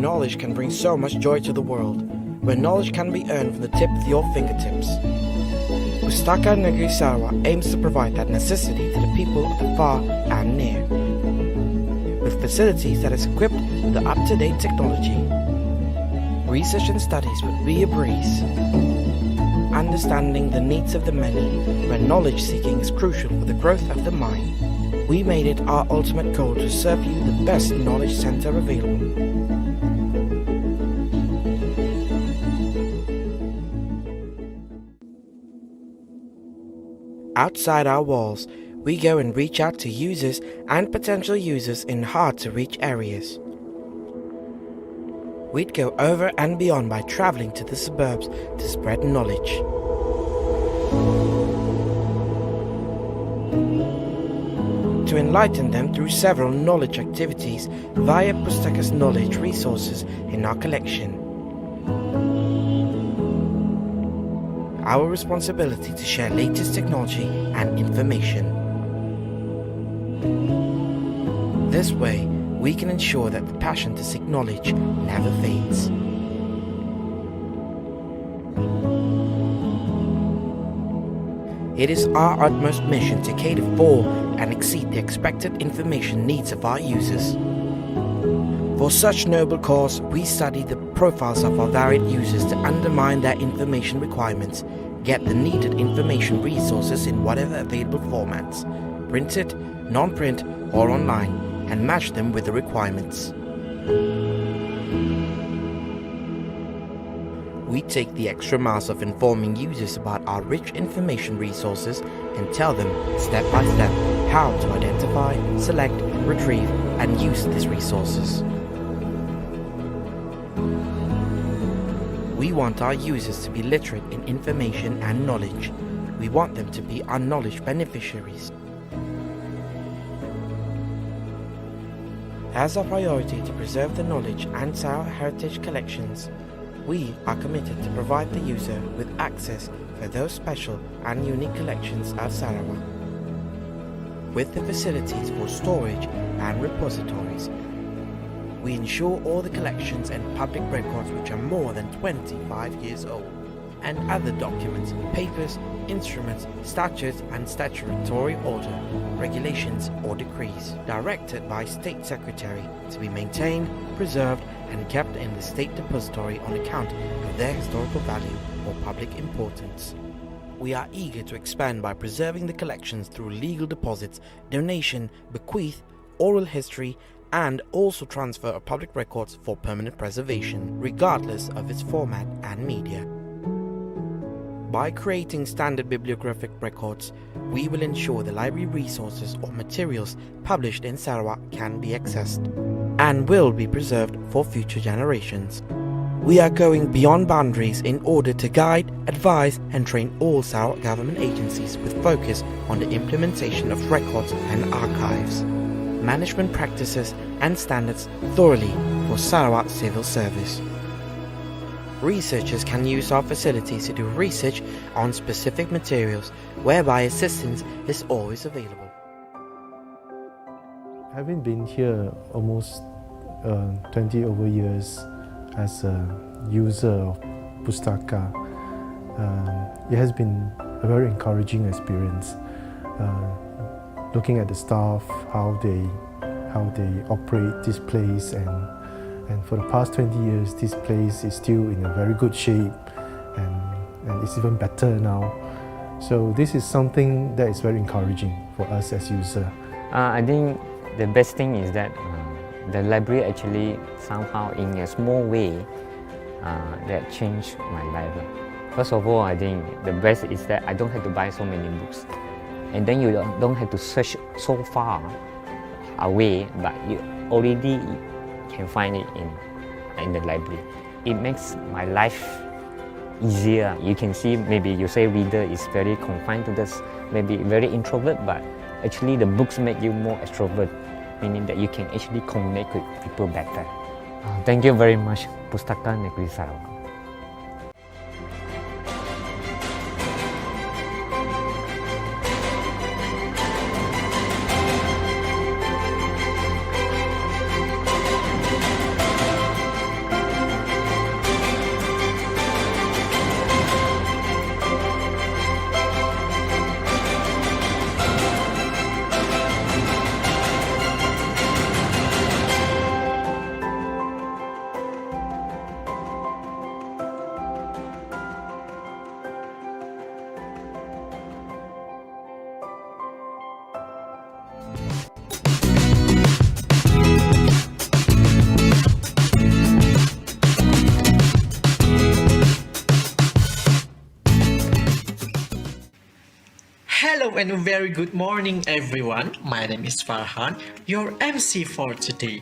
knowledge can bring so much joy to the world, where knowledge can be earned from the tip of your fingertips. Pustaka Negeri Sarawak aims to provide that necessity to the people of the far and near, with facilities that is equipped with the up-to-date technology. Research and studies would be a breeze. Understanding the needs of the many, where knowledge seeking is crucial for the growth of the mind. We made it our ultimate goal to serve you the best knowledge center available. Outside our walls, we go and reach out to users and potential users in hard-to-reach areas. We'd go over and beyond by traveling to the suburbs to spread knowledge. To enlighten them through several knowledge activities via Pustaka's knowledge resources in our collection. Our responsibility to share latest technology and information. This way, we can ensure that the passion to seek knowledge never fades. It is our utmost mission to cater for and exceed the expected information needs of our users. For such noble cause, we study the profiles of our varied users to undermine their information requirements, get the needed information resources in whatever available formats, printed, non-print or online, and match them with the requirements. We take the extra miles of informing users about our rich information resources and tell them step by step how to identify, select, retrieve, and use these resources. We want our users to be literate in information and knowledge. We want them to be our knowledge beneficiaries. As our priority to preserve the knowledge and Sarawak heritage collections, we are committed to provide the user with access for those special and unique collections of Sarawak. With the facilities for storage and repositories, we ensure all the collections and public records which are more than 25 years old, and other documents, papers, instruments, statutes and statutory order, regulations or decrees directed by State Secretary to be maintained, preserved and kept in the State Depository on account of their historical value or public importance. We are eager to expand by preserving the collections through legal deposits, donation, bequeath, oral history, and also transfer of public records for permanent preservation, regardless of its format and media. By creating standard bibliographic records, we will ensure the library resources or materials published in Sarawak can be accessed and will be preserved for future generations. We are going beyond boundaries in order to guide, advise and train all Sarawak government agencies with focus on the implementation of records and archives, management practices and standards thoroughly for Sarawak civil service. Researchers can use our facilities to do research on specific materials, whereby assistance is always available. Having been here almost 20 over years as a user of Pustaka, it has been a very encouraging experience. Looking at the staff, how they operate this place, and for the past 20 years this place is still in a very good shape, and it's even better now. So this is something that is very encouraging for us as users. I think the best thing is that the library actually somehow in a small way that changed my life. First of all, I think the best is that I don't have to buy so many books, and then you don't have to search so far away, but you already can find it in the library. It makes my life easier. You can see, maybe you say reader is very confined to this, maybe very introvert, but actually the books make you more extrovert, meaning that you can actually connect with people better. Thank you very much, Pustaka Negeri Sarawak. Hello and a very good morning everyone. My name is Farhan, your MC for today.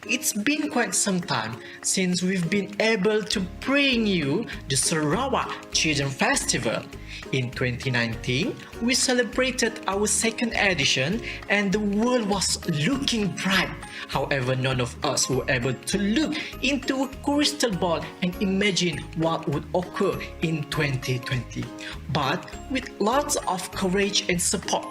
It's been quite some time since we've been able to bring you the Sarawak Children Festival. In 2019, we celebrated our second edition and the world was looking bright. However, none of us were able to look into a crystal ball and imagine what would occur in 2020. But with lots of courage and support,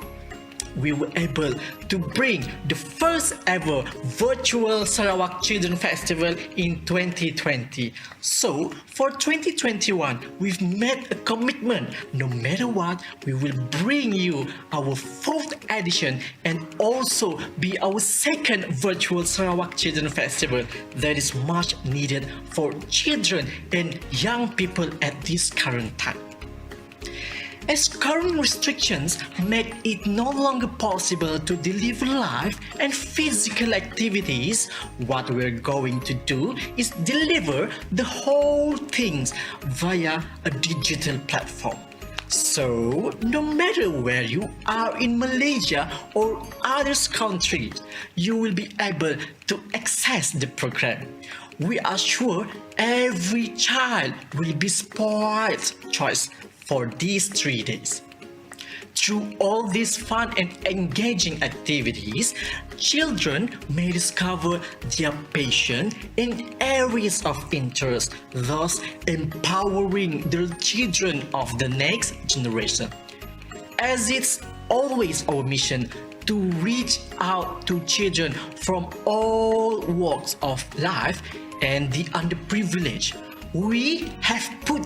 we were able to bring the first ever virtual Sarawak Children Festival in 2020. So, for 2021, we've made a commitment. No matter what, we will bring you our fourth edition and also be our second virtual Sarawak Children Festival that is much needed for children and young people at this current time. As current restrictions make it no longer possible to deliver live and physical activities, what we're going to do is deliver the whole things via a digital platform. So, no matter where you are in Malaysia or other countries, you will be able to access the program. We are sure every child will be spoiled choice for these 3 days. Through all these fun and engaging activities, children may discover their passion in areas of interest, thus empowering the children of the next generation. As it's always our mission to reach out to children from all walks of life and the underprivileged, we have put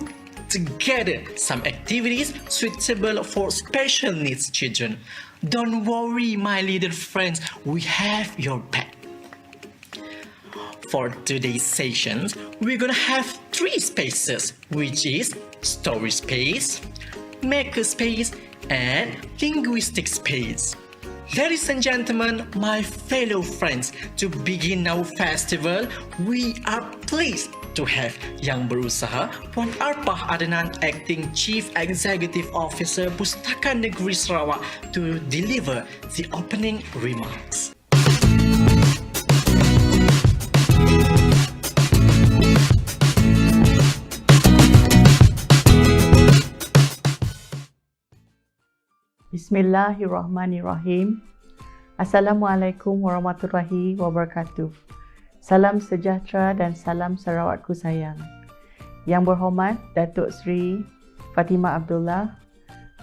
together some activities suitable for special needs children. Don't worry, my little friends, we have your back. For today's sessions, we're gonna have 3 spaces, which is story space, maker space, and linguistic space. Ladies and gentlemen, my fellow friends, to begin our festival, we are pleased to have Yang Berusaha Puan Arpah Adnan, Acting Chief Executive Officer Pustaka Negeri Sarawak, to deliver the opening remarks. Bismillahirrahmanirrahim. Assalamualaikum warahmatullahi wabarakatuh. Salam sejahtera dan salam Sarawakku sayang. Yang berhormat Datuk Seri Fatimah Abdullah,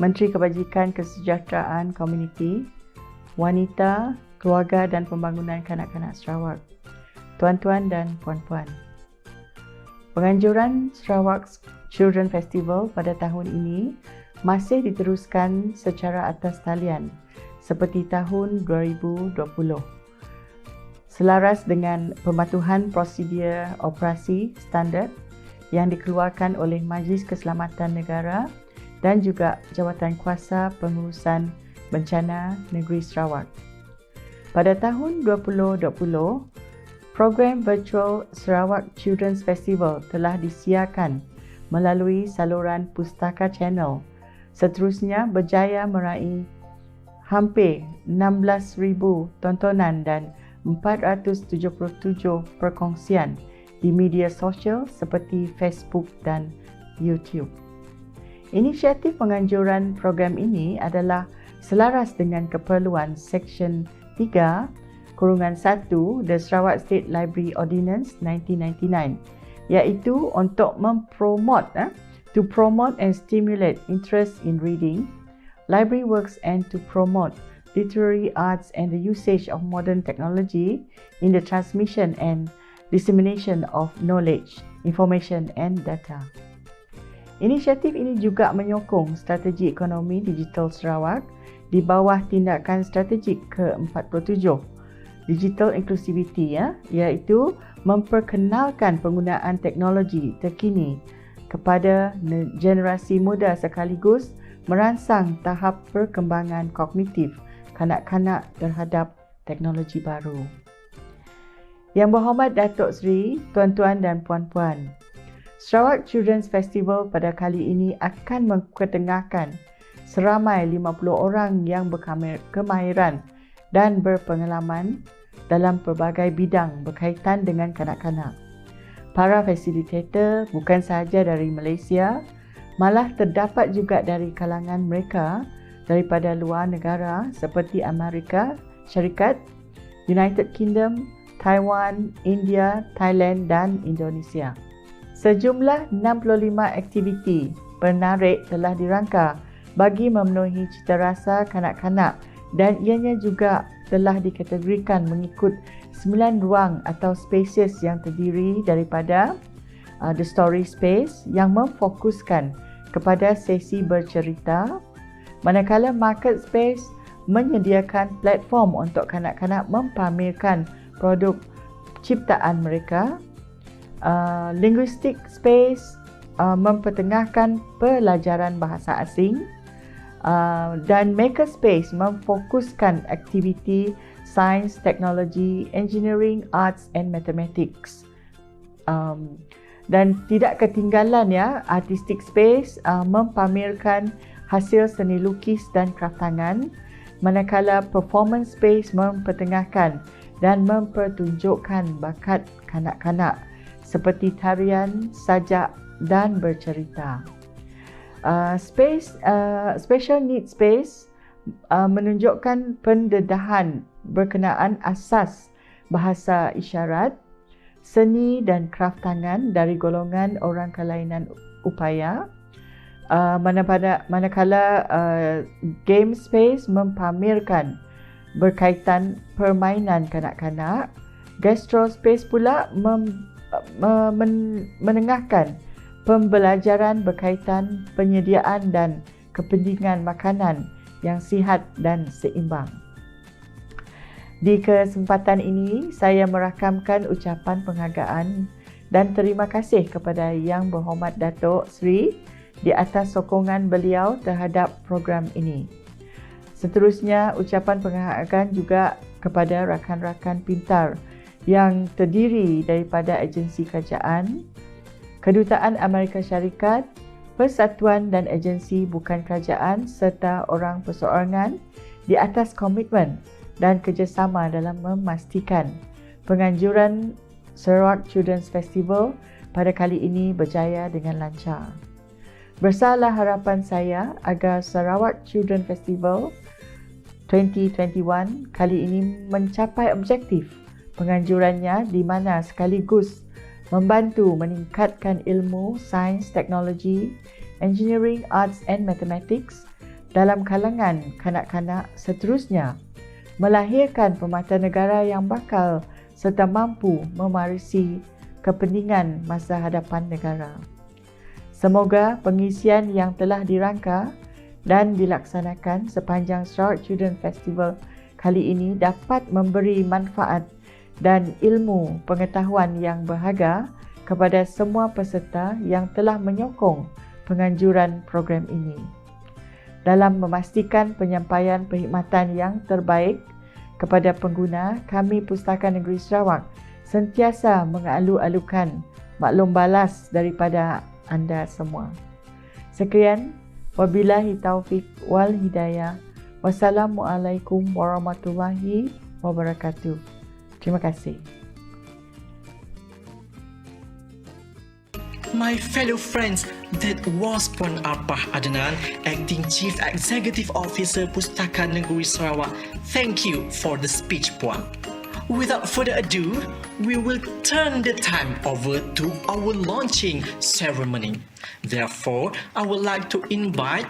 Menteri Kebajikan Kesejahteraan Komuniti, Wanita, Keluarga dan Pembangunan Kanak-kanak Sarawak, tuan-tuan dan puan-puan. Penganjuran Sarawak Children Festival pada tahun ini masih diteruskan secara atas talian seperti tahun 2020. Selaras dengan pematuhan prosedur operasi standard yang dikeluarkan oleh Majlis Keselamatan Negara dan juga Jawatan Kuasa Pengurusan Bencana Negeri Sarawak. Pada tahun 2020, program virtual Sarawak Children's Festival telah disiarkan melalui saluran Pustaka Channel. Seterusnya berjaya meraih hampir 16,000 tontonan dan 477 perkongsian di media sosial seperti Facebook dan YouTube. Inisiatif penganjuran program ini adalah selaras dengan keperluan Seksyen 3/1 The Sarawak State Library Ordinance 1999, iaitu untuk to promote and stimulate interest in reading, library works, and to promote literary arts and the usage of modern technology in the transmission and dissemination of knowledge, information and data. Inisiatif ini juga menyokong strategi ekonomi digital Sarawak di bawah tindakan strategik ke-47, Digital Inclusivity, iaitu memperkenalkan penggunaan teknologi terkini kepada generasi muda sekaligus merangsang tahap perkembangan kognitif kanak-kanak terhadap teknologi baru. Yang berhormat Datuk Seri, tuan-tuan dan puan-puan, Sarawak Children's Festival pada kali ini akan mengetengahkan seramai 50 orang yang berkemahiran dan berpengalaman dalam pelbagai bidang berkaitan dengan kanak-kanak. Para fasilitator bukan sahaja dari Malaysia, malah terdapat juga dari kalangan mereka daripada luar negara seperti Amerika Syarikat, United Kingdom, Taiwan, India, Thailand dan Indonesia. Sejumlah 65 aktiviti penarik telah dirangka bagi memenuhi cita rasa kanak-kanak dan ianya juga telah dikategorikan mengikut 9 ruang atau spaces yang terdiri daripada The Story Space yang memfokuskan kepada sesi bercerita, manakala Market Space menyediakan platform untuk kanak-kanak mempamerkan produk ciptaan mereka. Linguistic Space mempertengahkan pelajaran bahasa asing, dan Maker Space memfokuskan aktiviti sains, teknologi, engineering, arts and mathematics. Dan tidak ketinggalan ya, Artistic Space mempamerkan hasil seni lukis dan kraftangan, manakala Performance Space mempertengahkan dan mempertunjukkan bakat kanak-kanak seperti tarian, sajak dan bercerita. Special Needs Space menunjukkan pendedahan berkenaan asas bahasa isyarat, seni dan kraftangan dari golongan orang kelainan upaya. Manakala Game Space mempamerkan berkaitan permainan kanak-kanak, Gastro Space pula menengahkan pembelajaran berkaitan penyediaan dan kepentingan makanan yang sihat dan seimbang. Di kesempatan ini, saya merakamkan ucapan penghargaan dan terima kasih kepada Yang Berhormat Datuk Seri di atas sokongan beliau terhadap program ini. Seterusnya, ucapan penghargaan juga kepada rakan-rakan pintar yang terdiri daripada agensi kerajaan, Kedutaan Amerika Syarikat, persatuan dan agensi bukan kerajaan serta orang perseorangan di atas komitmen dan kerjasama dalam memastikan penganjuran Sarawak Children's Festival pada kali ini berjaya dengan lancar. Besarlah harapan saya agar Sarawak Children Festival 2021 kali ini mencapai objektif penganjurannya di mana sekaligus membantu meningkatkan ilmu, sains, teknologi, engineering, arts and mathematics dalam kalangan kanak-kanak, seterusnya melahirkan pemata negara yang bakal serta mampu mewarisi kepentingan masa hadapan negara. Semoga pengisian yang telah dirangka dan dilaksanakan sepanjang Sarawak Children Festival kali ini dapat memberi manfaat dan ilmu pengetahuan yang berharga kepada semua peserta yang telah menyokong penganjuran program ini. Dalam memastikan penyampaian perkhidmatan yang terbaik kepada pengguna, kami Pustaka Negeri Sarawak sentiasa mengalu-alukan maklum balas daripada anda semua. Sekian, wabillahi taufik wal hidayah. Wassalamualaikum warahmatullahi wabarakatuh. Terima kasih. My fellow friends, that was Puan Arpah Adnan, Acting Chief Executive Officer Pustaka Negeri Sarawak. Thank you for the speech, Puan. Without further ado, we will turn the time over to our launching ceremony. Therefore, I would like to invite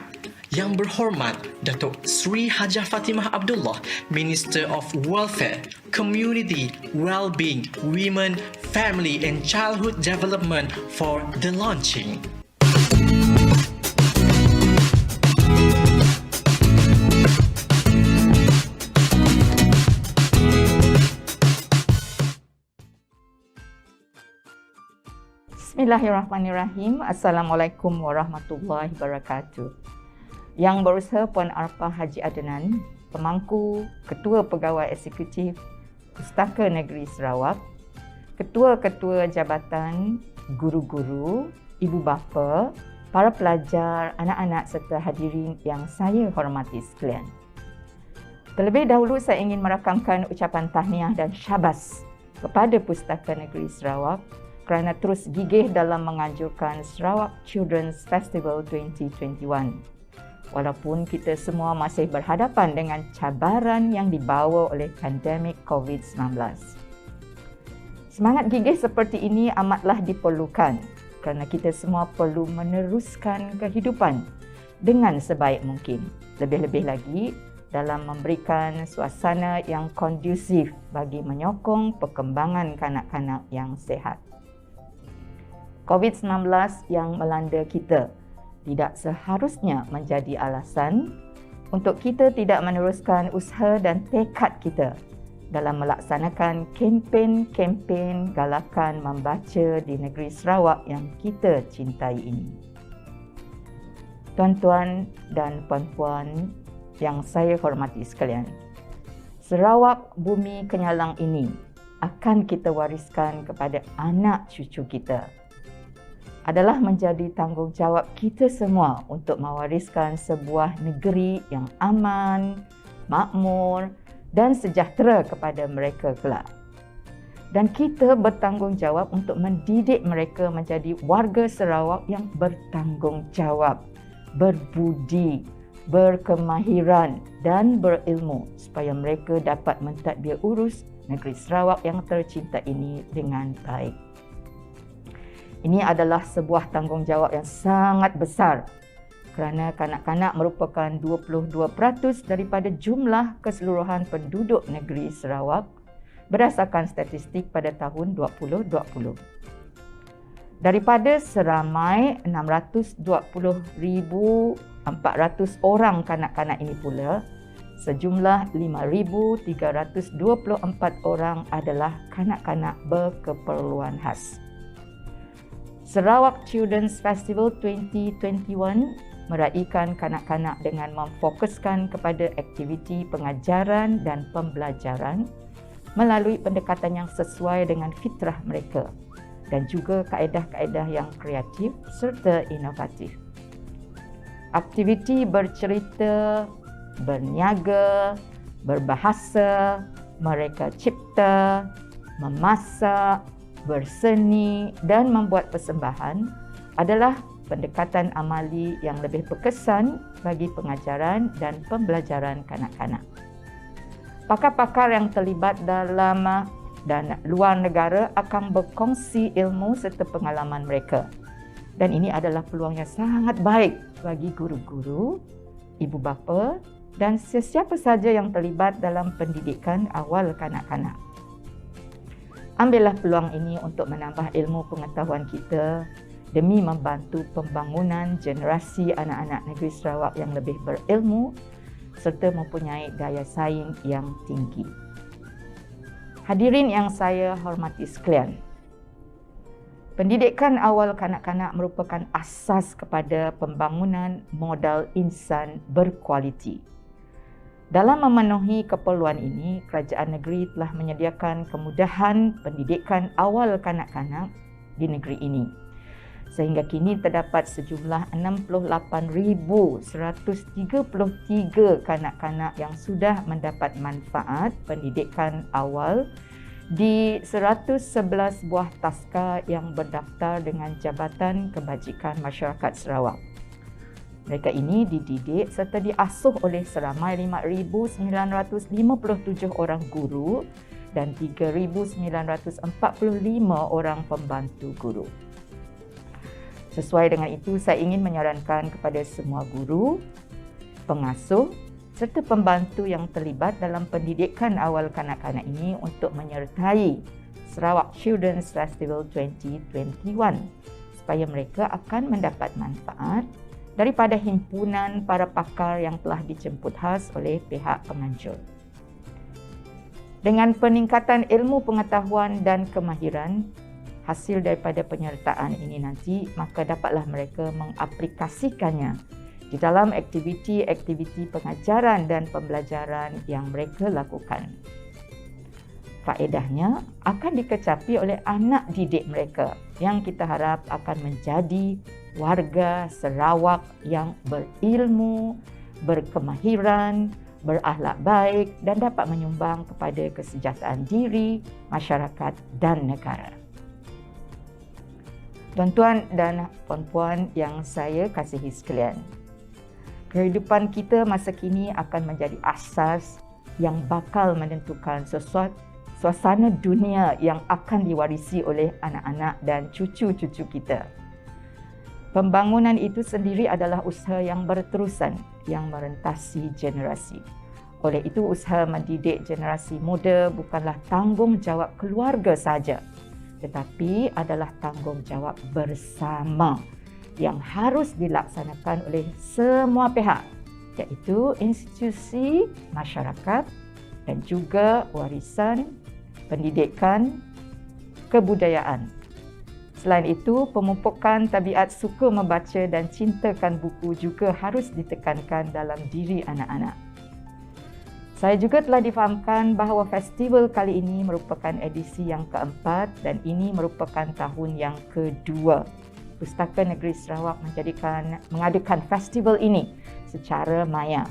Yang Berhormat Datuk Sri Hajah Fatimah Abdullah, Minister of Welfare, Community, Wellbeing, Women, Family and Childhood Development for the launching. Bismillahirrahmanirrahim. Assalamualaikum warahmatullahi wabarakatuh. Yang Berusaha Puan Arpah Haji Adnan, Pemangku Ketua Pegawai Eksekutif Pustaka Negeri Sarawak, Ketua-Ketua Jabatan, Guru-Guru, Ibu Bapa, para pelajar, anak-anak serta hadirin yang saya hormati sekalian. Terlebih dahulu saya ingin merakamkan ucapan tahniah dan syabas kepada Pustaka Negeri Sarawak kerana terus gigih dalam menganjurkan Sarawak Children's Festival 2021. Walaupun kita semua masih berhadapan dengan cabaran yang dibawa oleh pandemik COVID-19. Semangat gigih seperti ini amatlah diperlukan kerana kita semua perlu meneruskan kehidupan dengan sebaik mungkin. Lebih-lebih lagi dalam memberikan suasana yang kondusif bagi menyokong perkembangan kanak-kanak yang sihat. COVID-19 yang melanda kita tidak seharusnya menjadi alasan untuk kita tidak meneruskan usaha dan tekad kita dalam melaksanakan kempen-kempen galakan membaca di negeri Sarawak yang kita cintai ini. Tuan-tuan dan puan-puan yang saya hormati sekalian, Sarawak bumi kenyalang ini akan kita wariskan kepada anak cucu kita. Adalah menjadi tanggungjawab kita semua untuk mewariskan sebuah negeri yang aman, makmur dan sejahtera kepada mereka kelak. Dan kita bertanggungjawab untuk mendidik mereka menjadi warga Sarawak yang bertanggungjawab, berbudi, berkemahiran dan berilmu supaya mereka dapat mentadbir urus negeri Sarawak yang tercinta ini dengan baik. Ini adalah sebuah tanggungjawab yang sangat besar kerana kanak-kanak merupakan 22% daripada jumlah keseluruhan penduduk negeri Sarawak berdasarkan statistik pada tahun 2020. Daripada seramai 620,400 orang kanak-kanak ini pula, sejumlah 5,324 orang adalah kanak-kanak berkeperluan khas. Sarawak Children's Festival 2021 meraihkan kanak-kanak dengan memfokuskan kepada aktiviti pengajaran dan pembelajaran melalui pendekatan yang sesuai dengan fitrah mereka dan juga kaedah-kaedah yang kreatif serta inovatif. Aktiviti bercerita, berniaga, berbahasa, mereka cipta, memasak, berseni dan membuat persembahan adalah pendekatan amali yang lebih berkesan bagi pengajaran dan pembelajaran kanak-kanak. Pakar-pakar yang terlibat dalam dan luar negara akan berkongsi ilmu serta pengalaman mereka. Dan ini adalah peluang yang sangat baik bagi guru-guru, ibu bapa dan sesiapa saja yang terlibat dalam pendidikan awal kanak-kanak. Ambillah peluang ini untuk menambah ilmu pengetahuan kita demi membantu pembangunan generasi anak-anak negeri Sarawak yang lebih berilmu serta mempunyai daya saing yang tinggi. Hadirin yang saya hormati sekalian, pendidikan awal kanak-kanak merupakan asas kepada pembangunan modal insan berkualiti. Dalam memenuhi keperluan ini, kerajaan negeri telah menyediakan kemudahan pendidikan awal kanak-kanak di negeri ini. Sehingga kini terdapat sejumlah 68,133 kanak-kanak yang sudah mendapat manfaat pendidikan awal di 111 buah taska yang berdaftar dengan Jabatan Kebajikan Masyarakat Sarawak. Mereka ini dididik serta diasuh oleh seramai 5,957 orang guru dan 3,945 orang pembantu guru. Sesuai dengan itu, saya ingin menyarankan kepada semua guru, pengasuh serta pembantu yang terlibat dalam pendidikan awal kanak-kanak ini untuk menyertai Sarawak Children's Festival 2021 supaya mereka akan mendapat manfaat daripada himpunan para pakar yang telah dijemput khas oleh pihak penganjur. Dengan peningkatan ilmu pengetahuan dan kemahiran hasil daripada penyertaan ini nanti, maka dapatlah mereka mengaplikasikannya di dalam aktiviti-aktiviti pengajaran dan pembelajaran yang mereka lakukan. Faedahnya akan dikecapi oleh anak didik mereka yang kita harap akan menjadi warga Sarawak yang berilmu, berkemahiran, berakhlak baik dan dapat menyumbang kepada kesejahteraan diri, masyarakat dan negara. Tuan-tuan dan puan-puan yang saya kasihi sekalian, kehidupan kita masa kini akan menjadi asas yang bakal menentukan suasana dunia yang akan diwarisi oleh anak-anak dan cucu-cucu kita. Pembangunan itu sendiri adalah usaha yang berterusan, yang merentasi generasi. Oleh itu, usaha mendidik generasi muda bukanlah tanggungjawab keluarga saja, tetapi adalah tanggungjawab bersama yang harus dilaksanakan oleh semua pihak, iaitu institusi, masyarakat dan juga warisan, pendidikan, kebudayaan. Selain itu, pemupukan tabiat suka membaca dan cintakan buku juga harus ditekankan dalam diri anak-anak. Saya juga telah difahamkan bahawa festival kali ini merupakan edisi yang keempat dan ini merupakan tahun yang kedua. Pustaka Negeri Sarawak mengadakan festival ini secara maya.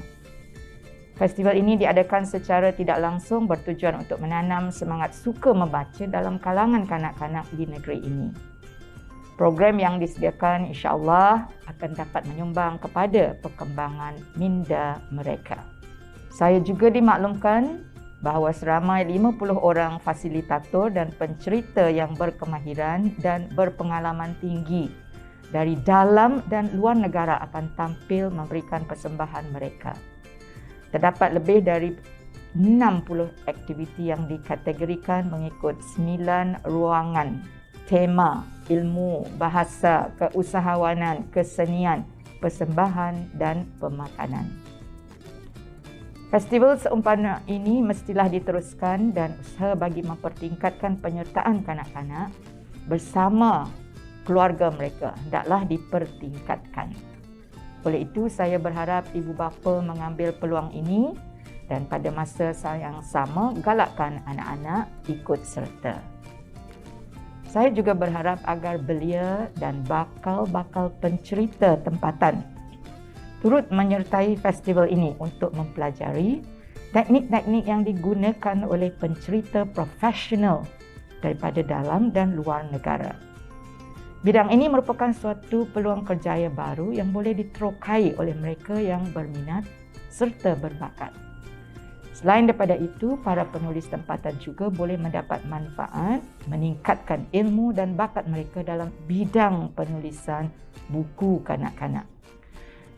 Festival ini diadakan secara tidak langsung bertujuan untuk menanam semangat suka membaca dalam kalangan kanak-kanak di negeri ini. Program yang disediakan insya-Allah akan dapat menyumbang kepada perkembangan minda mereka. Saya juga dimaklumkan bahawa seramai 50 orang fasilitator dan pencerita yang berkemahiran dan berpengalaman tinggi dari dalam dan luar negara akan tampil memberikan persembahan mereka. Terdapat lebih dari 60 aktiviti yang dikategorikan mengikut 9 ruangan, tema, ilmu, bahasa, keusahawanan, kesenian, persembahan dan pemakanan. Festival seumpama ini mestilah diteruskan dan usaha bagi mempertingkatkan penyertaan kanak-kanak bersama keluarga mereka hendaklah dipertingkatkan. Oleh itu, saya berharap ibu bapa mengambil peluang ini dan pada masa yang sama galakkan anak-anak ikut serta. Saya juga berharap agar belia dan bakal-bakal pencerita tempatan turut menyertai festival ini untuk mempelajari teknik-teknik yang digunakan oleh pencerita profesional daripada dalam dan luar negara. Bidang ini merupakan suatu peluang kerjaya baru yang boleh diterokai oleh mereka yang berminat serta berbakat. Selain daripada itu, para penulis tempatan juga boleh mendapat manfaat meningkatkan ilmu dan bakat mereka dalam bidang penulisan buku kanak-kanak.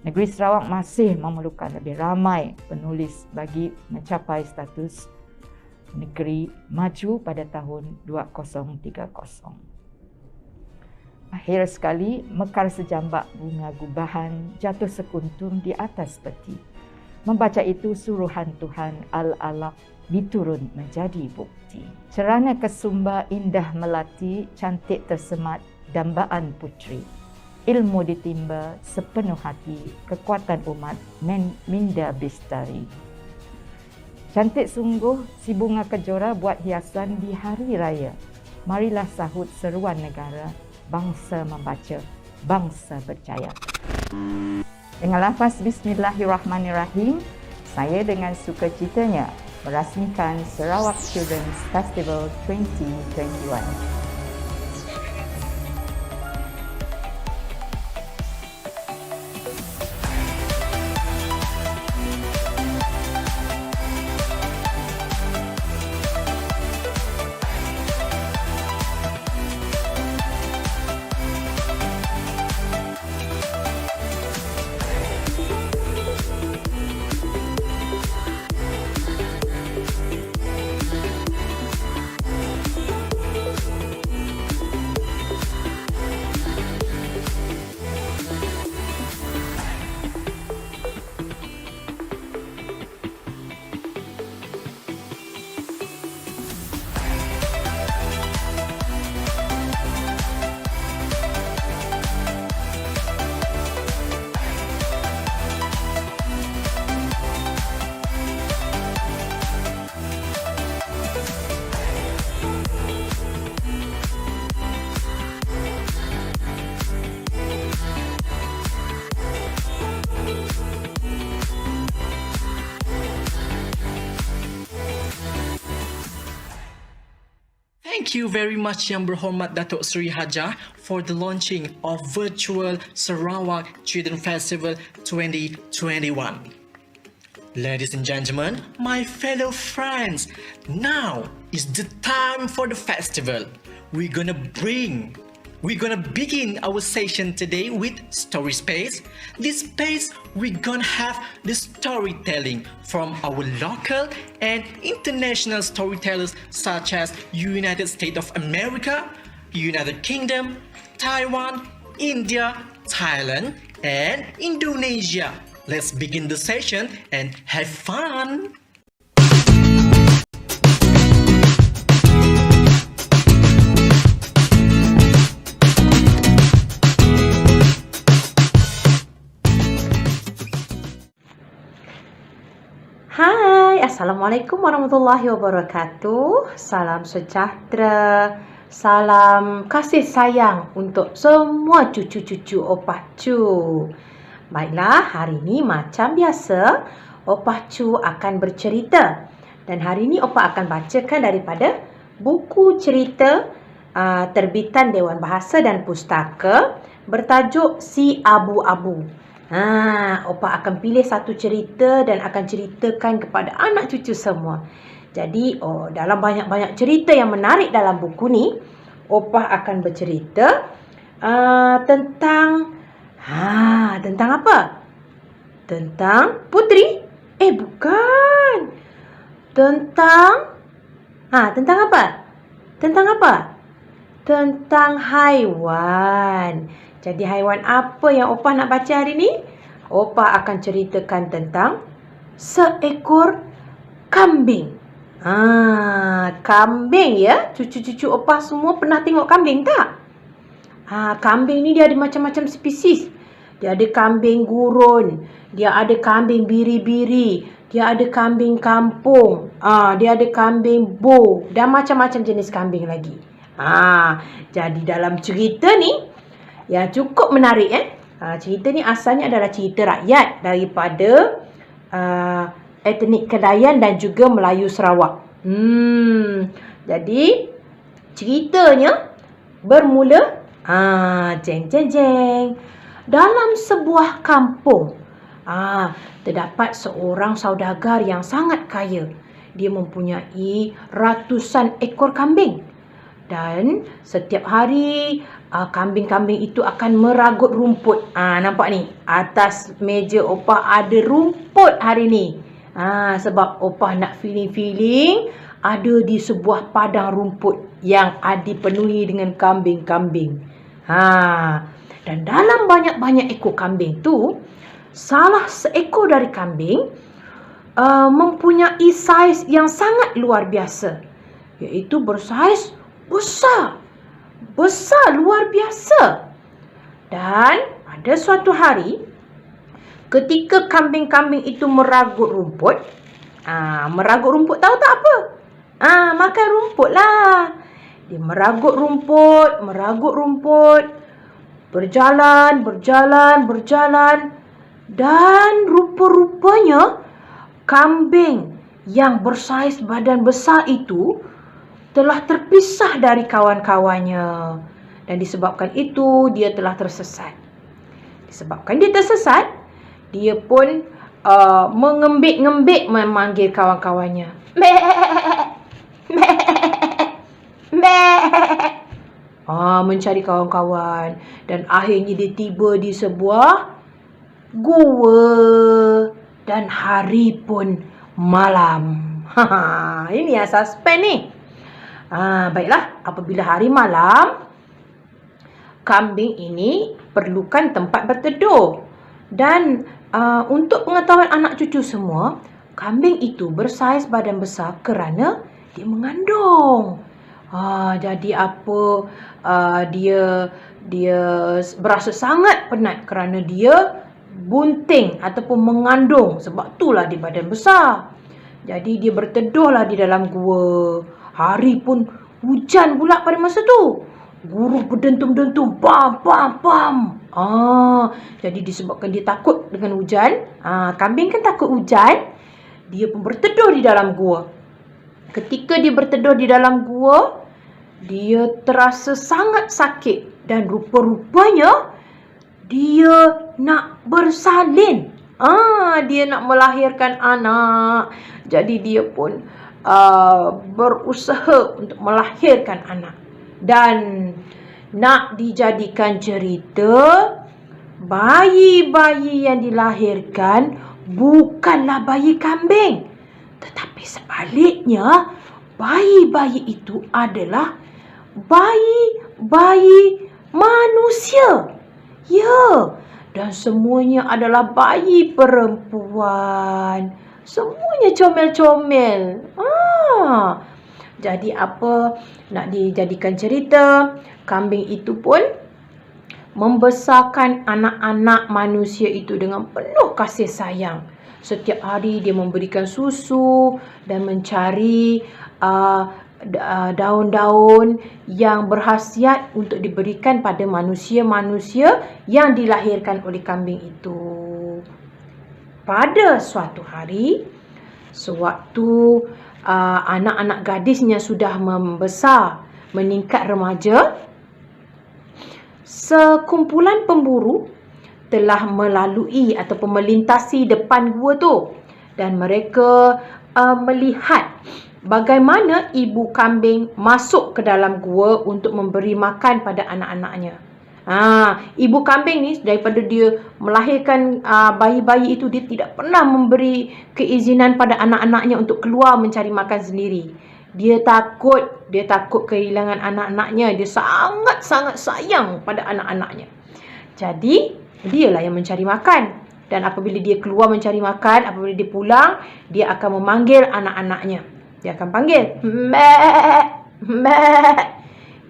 Negeri Sarawak masih memerlukan lebih ramai penulis bagi mencapai status negeri maju pada tahun 2030. Akhir sekali, mekar sejambak bunga gubahan jatuh sekuntum di atas peti. Membaca itu suruhan Tuhan Al-Alaq diturun menjadi bukti. Cerana kesumba indah melati, cantik tersemat dambaan putri. Ilmu ditimba sepenuh hati, kekuatan umat minda bestari. Cantik sungguh si bunga kejora buat hiasan di hari raya. Marilah sahut seruan negara, bangsa membaca, bangsa berjaya. Dengan lafaz Bismillahirrahmanirrahim, saya dengan sukacitanya merasmikan Sarawak Children's Festival 2021. Thank you very much Yang Berhormat Datuk Seri Hajah for the launching of Virtual Sarawak Children Festival 2021. Ladies and gentlemen, my fellow friends, now is the time for the festival. We're gonna begin our session today with Story Space. This space we're gonna have the storytelling from our local and international storytellers such as United States of America, United Kingdom, Taiwan, India, Thailand, and Indonesia. Let's begin the session and have fun! Hai, Assalamualaikum warahmatullahi wabarakatuh. Salam sejahtera, salam kasih sayang untuk semua cucu-cucu Opah Cu. Baiklah, hari ini macam biasa, Opah Cu akan bercerita. Dan hari ini Opah akan bacakan daripada buku cerita terbitan Dewan Bahasa dan Pustaka bertajuk Si Abu-Abu. Opah akan pilih satu cerita dan akan ceritakan kepada anak cucu semua. Jadi, dalam banyak-banyak cerita yang menarik dalam buku ni, Opah akan bercerita tentang apa? Tentang putri? Bukan. Tentang apa? Tentang apa? Tentang haiwan. Jadi haiwan apa yang Opah nak baca hari ni? Opah akan ceritakan tentang seekor kambing. Kambing ya. Cucu-cucu Opah semua pernah tengok kambing tak? Kambing ni dia ada macam-macam spesies. Dia ada kambing gurun, dia ada kambing biri-biri, dia ada kambing kampung, dia ada kambing bo dan macam-macam jenis kambing lagi. Jadi dalam cerita ni yang cukup menarik cerita ni asalnya adalah cerita rakyat daripada etnik Kedayan dan juga Melayu Sarawak. Jadi ceritanya bermula jeng. Dalam sebuah kampung terdapat seorang saudagar yang sangat kaya. Dia mempunyai ratusan ekor kambing. Dan setiap hari kambing-kambing itu akan meragut rumput. Nampak ni, atas meja Opah ada rumput hari ni. Sebab Opah nak feeling ada di sebuah padang rumput yang dipenuhi dengan kambing-kambing. Dan dalam banyak-banyak ekor kambing tu, salah seekor dari kambing mempunyai saiz yang sangat luar biasa. Iaitu bersaiz besar luar biasa. Dan pada suatu hari, ketika kambing-kambing itu meragut rumput, meragut rumput tahu tak apa? Makan rumput lah. Dia meragut rumput, berjalan, dan rupa-rupanya kambing yang bersaiz badan besar itu telah terpisah dari kawan-kawannya. Dan disebabkan itu, dia telah tersesat. Disebabkan dia tersesat, dia pun mengembik-ngembik memanggil kawan-kawannya. Mencari kawan-kawan. Dan akhirnya dia tiba di sebuah gua. Dan hari pun malam. Ini yang suspend ni. Baiklah, apabila hari malam, kambing ini perlukan tempat berteduh. Dan untuk pengetahuan anak cucu semua, kambing itu bersaiz badan besar kerana dia mengandung. Jadi dia berasa sangat penat kerana dia bunting ataupun mengandung. Sebab itulah dia badan besar. Jadi dia berteduhlah di dalam gua. Hari pun hujan pula pada masa tu. Guru berdentum-dentum. Pam. Jadi disebabkan dia takut dengan hujan. Kambing kan takut hujan. Dia pun berteduh di dalam gua. Ketika dia berteduh di dalam gua, dia terasa sangat sakit dan rupa-rupanya dia nak bersalin. Dia nak melahirkan anak. Jadi dia pun berusaha untuk melahirkan anak. Dan nak dijadikan cerita, bayi-bayi yang dilahirkan bukanlah bayi kambing, tetapi sebaliknya bayi-bayi itu adalah bayi-bayi manusia. Ya, dan semuanya adalah bayi perempuan. Semuanya comel-comel. Jadi apa nak dijadikan cerita, kambing itu pun membesarkan anak-anak manusia itu dengan penuh kasih sayang. Setiap hari dia memberikan susu dan mencari daun-daun yang berkhasiat untuk diberikan pada manusia-manusia yang dilahirkan oleh kambing itu. Pada suatu hari, sewaktu anak-anak gadisnya sudah membesar, meningkat remaja, sekumpulan pemburu telah melalui ataupun melintasi depan gua tu, dan mereka melihat bagaimana ibu kambing masuk ke dalam gua untuk memberi makan pada anak-anaknya. Ibu kambing ni daripada dia melahirkan bayi-bayi itu, dia tidak pernah memberi keizinan pada anak-anaknya untuk keluar mencari makan sendiri. Dia takut kehilangan anak-anaknya. Dia sangat-sangat sayang pada anak-anaknya. Jadi, dialah yang mencari makan. Dan apabila dia keluar mencari makan, apabila dia pulang, dia akan memanggil anak-anaknya. Dia akan panggil, "Mek, mek,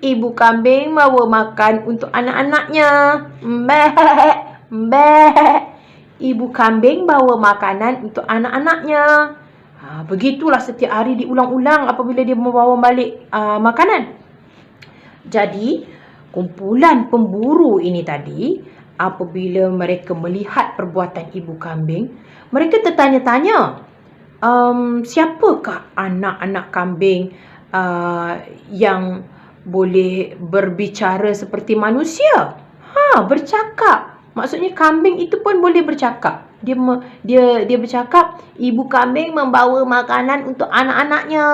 ibu kambing bawa makan untuk anak-anaknya. Mek, mek, ibu kambing bawa makanan untuk anak-anaknya." Begitulah setiap hari diulang-ulang apabila dia membawa balik makanan. Jadi, kumpulan pemburu ini tadi, apabila mereka melihat perbuatan ibu kambing, mereka tertanya-tanya, siapakah anak-anak kambing yang boleh berbicara seperti manusia? Bercakap. Maksudnya kambing itu pun boleh bercakap. Dia bercakap, ibu kambing membawa makanan untuk anak-anaknya.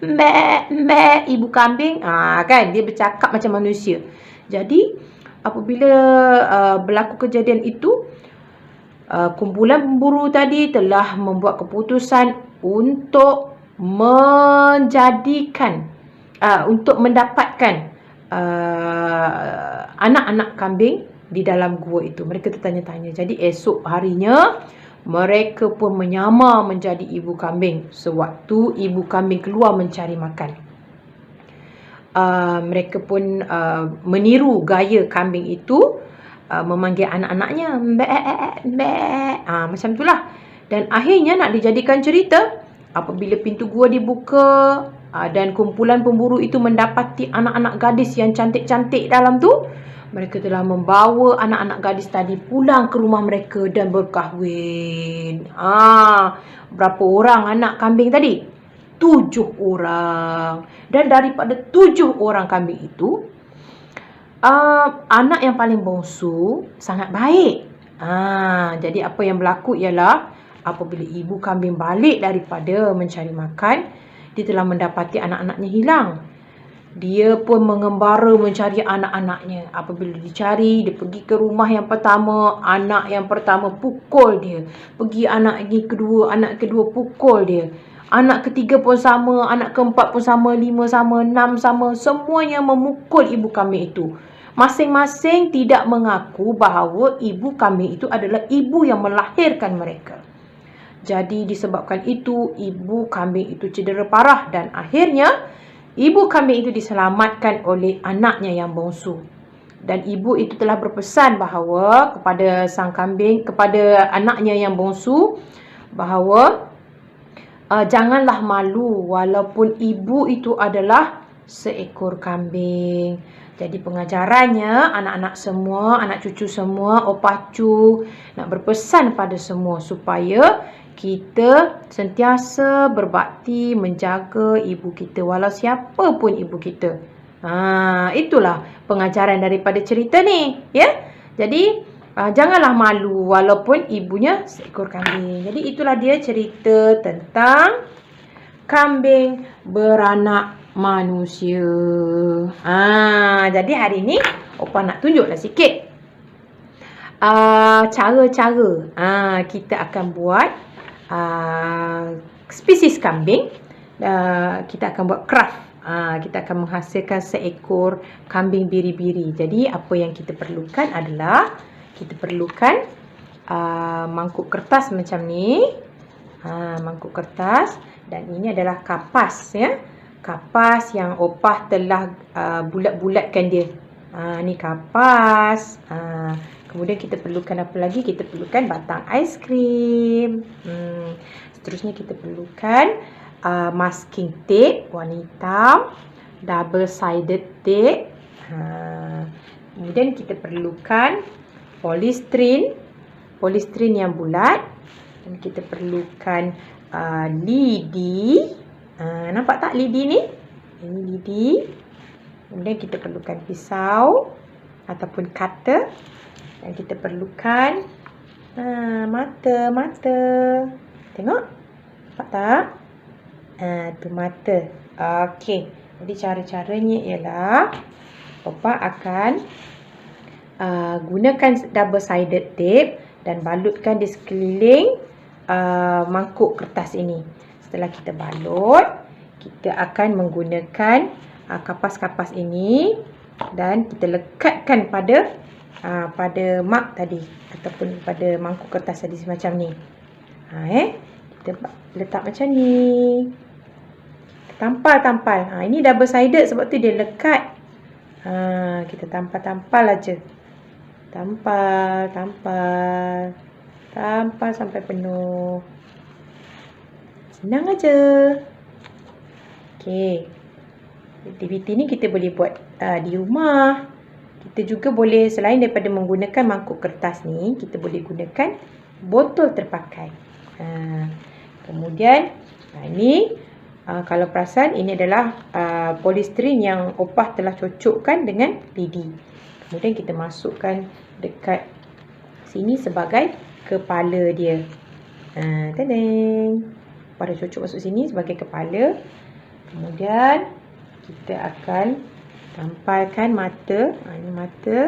Mek, mek, ibu kambing. Kan, dia bercakap macam manusia. Jadi, apabila berlaku kejadian itu, kumpulan pemburu tadi telah membuat keputusan untuk untuk mendapatkan anak-anak kambing di dalam gua itu. Mereka tertanya-tanya. Jadi esok harinya mereka pun menyamar menjadi ibu kambing sewaktu ibu kambing keluar mencari makan. Mereka pun meniru gaya kambing itu, memanggil anak-anaknya, "Mbek, mbek." Macam itulah. Dan akhirnya nak dijadikan cerita, apabila pintu gua dibuka dan kumpulan pemburu itu mendapati anak-anak gadis yang cantik-cantik dalam tu, mereka telah membawa anak-anak gadis tadi pulang ke rumah mereka dan berkahwin. Berapa orang anak kambing tadi? 7 orang. Dan daripada 7 orang kambing itu, anak yang paling bongsu sangat baik. Jadi apa yang berlaku ialah apabila ibu kambing balik daripada mencari makan, dia telah mendapati anak-anaknya hilang. Dia pun mengembara mencari anak-anaknya. Apabila dicari, dia pergi ke rumah yang pertama, anak yang pertama pukul dia. Pergi anak kedua pukul dia. Anak ketiga pun sama, anak keempat pun sama, 5 sama, 6 sama. Semuanya memukul ibu kambing itu. Masing-masing tidak mengaku bahawa ibu kambing itu adalah ibu yang melahirkan mereka. Jadi disebabkan itu, ibu kambing itu cedera parah dan akhirnya ibu kambing itu diselamatkan oleh anaknya yang bongsu. Dan ibu itu telah berpesan bahawa kepada sang kambing, kepada anaknya yang bongsu, bahawa janganlah malu walaupun ibu itu adalah seekor kambing. Jadi pengajarannya, anak-anak semua, anak cucu semua, opacu nak berpesan pada semua supaya kita sentiasa berbakti menjaga ibu kita, walau siapa pun ibu kita. Itulah pengajaran daripada cerita ni, ya. Jadi janganlah malu walaupun ibunya seekor kambing. Jadi itulah dia cerita tentang kambing beranak manusia. Jadi hari ni Opa nak tunjuklah sikit cara-cara kita akan buat spesies kambing. Kita akan buat craft. Kita akan menghasilkan seekor kambing biri-biri. Jadi apa yang kita perlukan adalah kita perlukan mangkuk kertas macam ni. Mangkuk kertas, dan ini adalah kapas, ya. Kapas yang Opah telah bulat-bulatkan dia. Ni kapas. Kemudian kita perlukan apa lagi? Kita perlukan batang aiskrim. Seterusnya kita perlukan masking tape warna hitam, double sided tape. Kemudian kita perlukan polystyrene yang bulat, dan kita perlukan lidi. Nampak tak lidi ni? Ini lidi. Kemudian kita perlukan pisau ataupun cutter, dan kita perlukan mata. Tengok, nampak tak? Tu mata. Okey. Jadi cara-caranya ialah Opa akan gunakan double sided tape dan balutkan di sekeliling mangkuk kertas ini. Setelah kita balut, kita akan menggunakan kapas-kapas ini dan kita lekatkan pada mug tadi ataupun pada mangkuk kertas tadi semacam ni. Kita letak macam ni. Tampal. Ini double sided sebab tu dia lekat. Kita tampal aja. Tampal sampai penuh. Senang aja. Okey. Aktiviti ni kita boleh buat di rumah. Kita juga boleh, selain daripada menggunakan mangkuk kertas ni, kita boleh gunakan botol terpakai. Kemudian ini kalau perasan, ini adalah polystyrene yang Opah telah cocokkan dengan lidi. Kemudian kita masukkan dekat sini sebagai kepala dia. Tadang. Opah dah cocok masuk sini sebagai kepala. Kemudian kita akan tampalkan mata. Ini mata.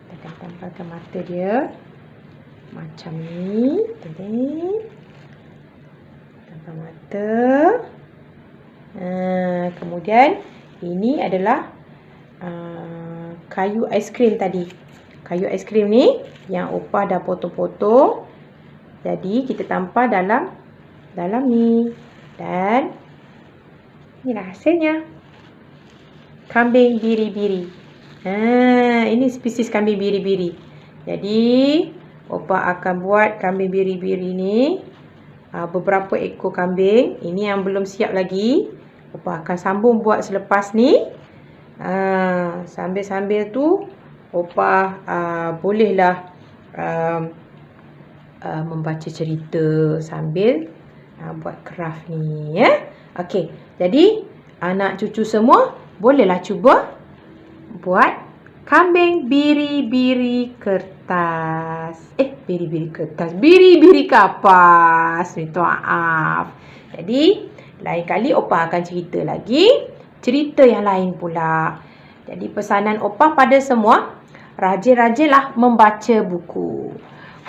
Kita akan tampalkan mata dia macam ni. Tadang. Mata. Kemudian ini adalah kayu aiskrim tadi. Kayu aiskrim ni yang Opah dah potong-potong. Jadi kita tampal dalam ni. Dan inilah hasilnya. Kambing biri-biri. Ini spesies kambing biri-biri. Jadi Opah akan buat kambing biri-biri ni. Beberapa ekor kambing. Ini yang belum siap lagi. Opah akan sambung buat selepas ni. Sambil-sambil tu Opah bolehlah membaca cerita sambil buat craft ni, ya. Okey. Jadi anak cucu semua bolehlah cuba buat kambing biri-biri kertas. Biri-biri kertas. Biri-biri kapas. Minta maaf. Jadi, lain kali Opah akan cerita lagi. Cerita yang lain pula. Jadi, pesanan Opah pada semua, rajin-rajinlah membaca buku.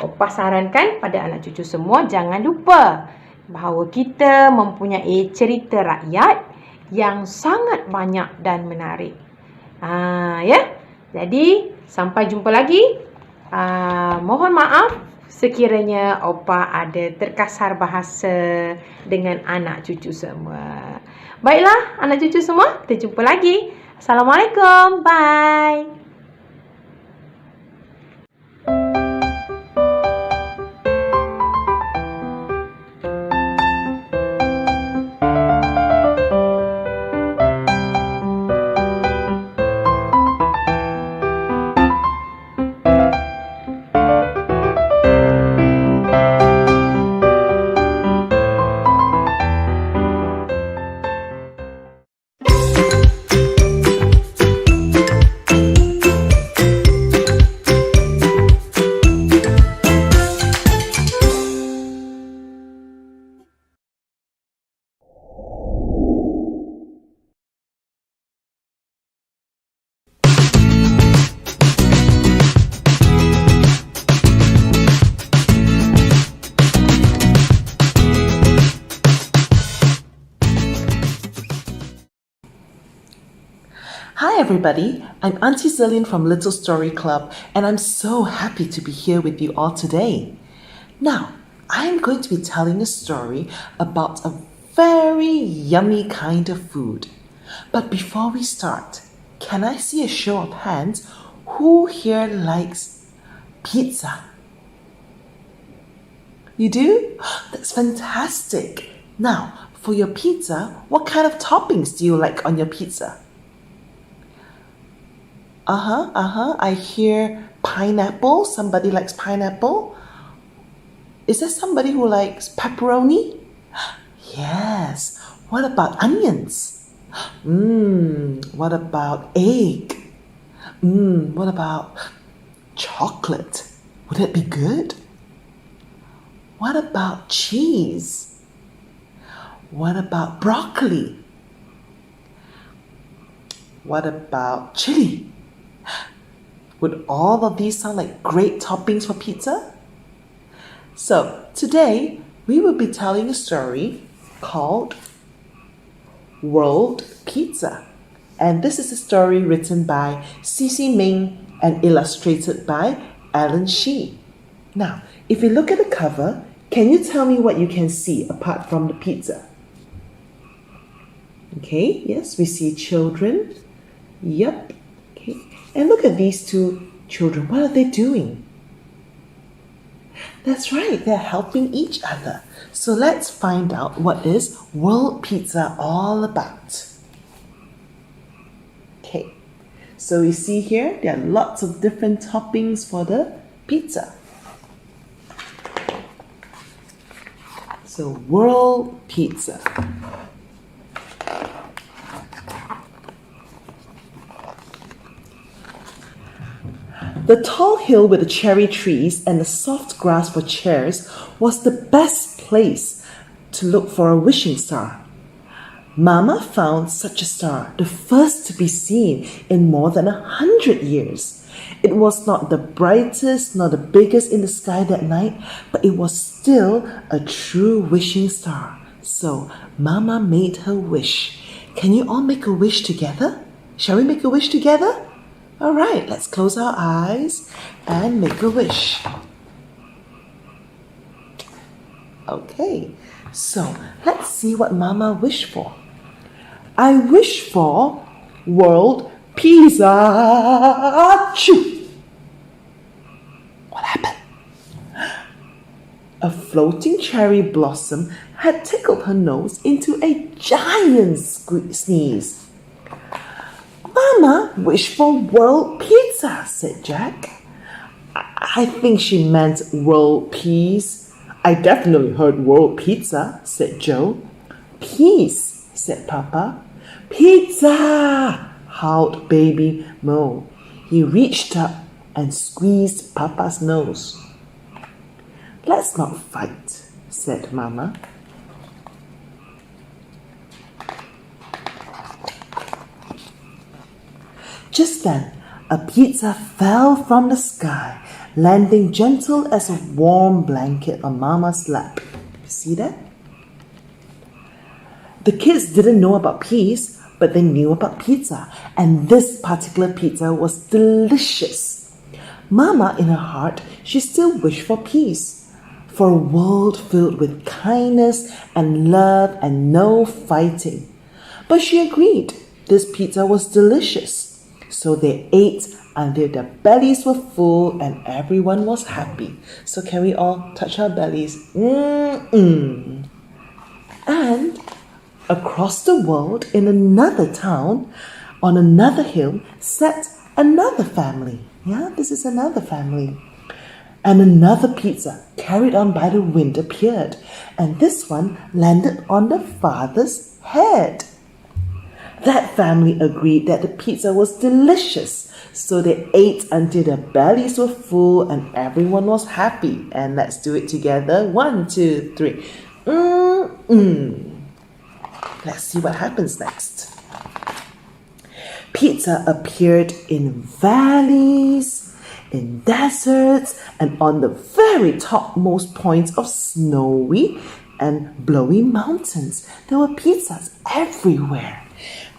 Opah sarankan pada anak cucu semua, jangan lupa bahawa kita mempunyai cerita rakyat yang sangat banyak dan menarik. Ya. Jadi, sampai jumpa lagi. Mohon maaf sekiranya Opah ada terkasar bahasa dengan anak cucu semua. Baiklah, anak cucu semua, kita jumpa lagi. Assalamualaikum. Bye. everybody, I'm Auntie Celine from Little Story Club, and I'm so happy to be here with you all today. Now, I'm going to be telling a story about a very yummy kind of food. But before we start, can I see a show of hands? Who here likes pizza? You do? That's fantastic. Now, for your pizza, what kind of toppings do you like on your pizza? I hear pineapple. Somebody likes pineapple. Is there somebody who likes pepperoni? Yes. What about onions? What about egg? What about chocolate? Would it be good? What about cheese? What about broccoli? What about chili? Would all of these sound like great toppings for pizza? So, today we will be telling a story called World Pizza. And this is a story written by Cici Ming and illustrated by Alan Shee. Now, if you look at the cover, can you tell me what you can see apart from the pizza? Okay, yes, we see children. Yep. Okay. And look at these two children. What are they doing? That's right, they're helping each other. So let's find out what is World Pizza all about. Okay, so we see here there are lots of different toppings for the pizza. So World Pizza. The tall hill with the cherry trees and the soft grass for chairs was the best place to look for a wishing star. Mama found such a star, the first to be seen in more than 100 years. It was not the brightest nor the biggest in the sky that night, but it was still a true wishing star. So Mama made her wish. Can you all make a wish together? Shall we make a wish together? All right, let's close our eyes and make a wish. Okay, so let's see what Mama wished for. I wish for World Pizza. Achoo! What happened? A floating cherry blossom had tickled her nose into a giant sneeze. Mama wished for World Pizza, said Jack. I think she meant world peace. I definitely heard World Pizza, said Joe. Peace, said Papa. Pizza, howled baby Mo. He reached up and squeezed Papa's nose. Let's not fight, said Mama. Just then, a pizza fell from the sky, landing gentle as a warm blanket on Mama's lap. You see that? The kids didn't know about peace, but they knew about pizza, and this particular pizza was delicious. Mama, in her heart, she still wished for peace, for a world filled with kindness and love and no fighting. But she agreed this pizza was delicious. So they ate until their bellies were full and everyone was happy. So can we all touch our bellies? And across the world, in another town, on another hill, sat another family. Yeah, this is another family. And another pizza, carried on by the wind, appeared. And this one landed on the father's head. That family agreed that the pizza was delicious, so they ate until their bellies were full and everyone was happy. And let's do it together. 1, 2, 3. Let's see what happens next. Pizza appeared in valleys, in deserts, and on the very topmost points of snowy and blowy mountains. There were pizzas everywhere.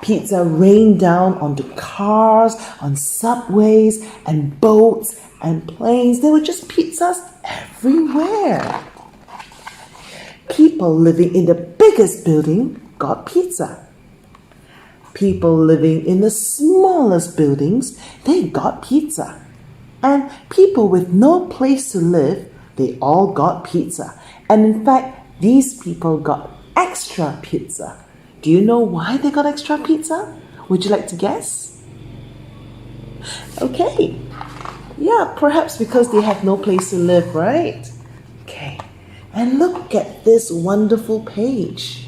Pizza rained down onto cars, on subways, and boats and planes. There were just pizzas everywhere. People living in the biggest building got pizza. People living in the smallest buildings, they got pizza. And people with no place to live, they all got pizza. And in fact, these people got extra pizza. Do you know why they got extra pizza? Would you like to guess? Okay. Yeah, perhaps because they have no place to live, right? Okay. And look at this wonderful page.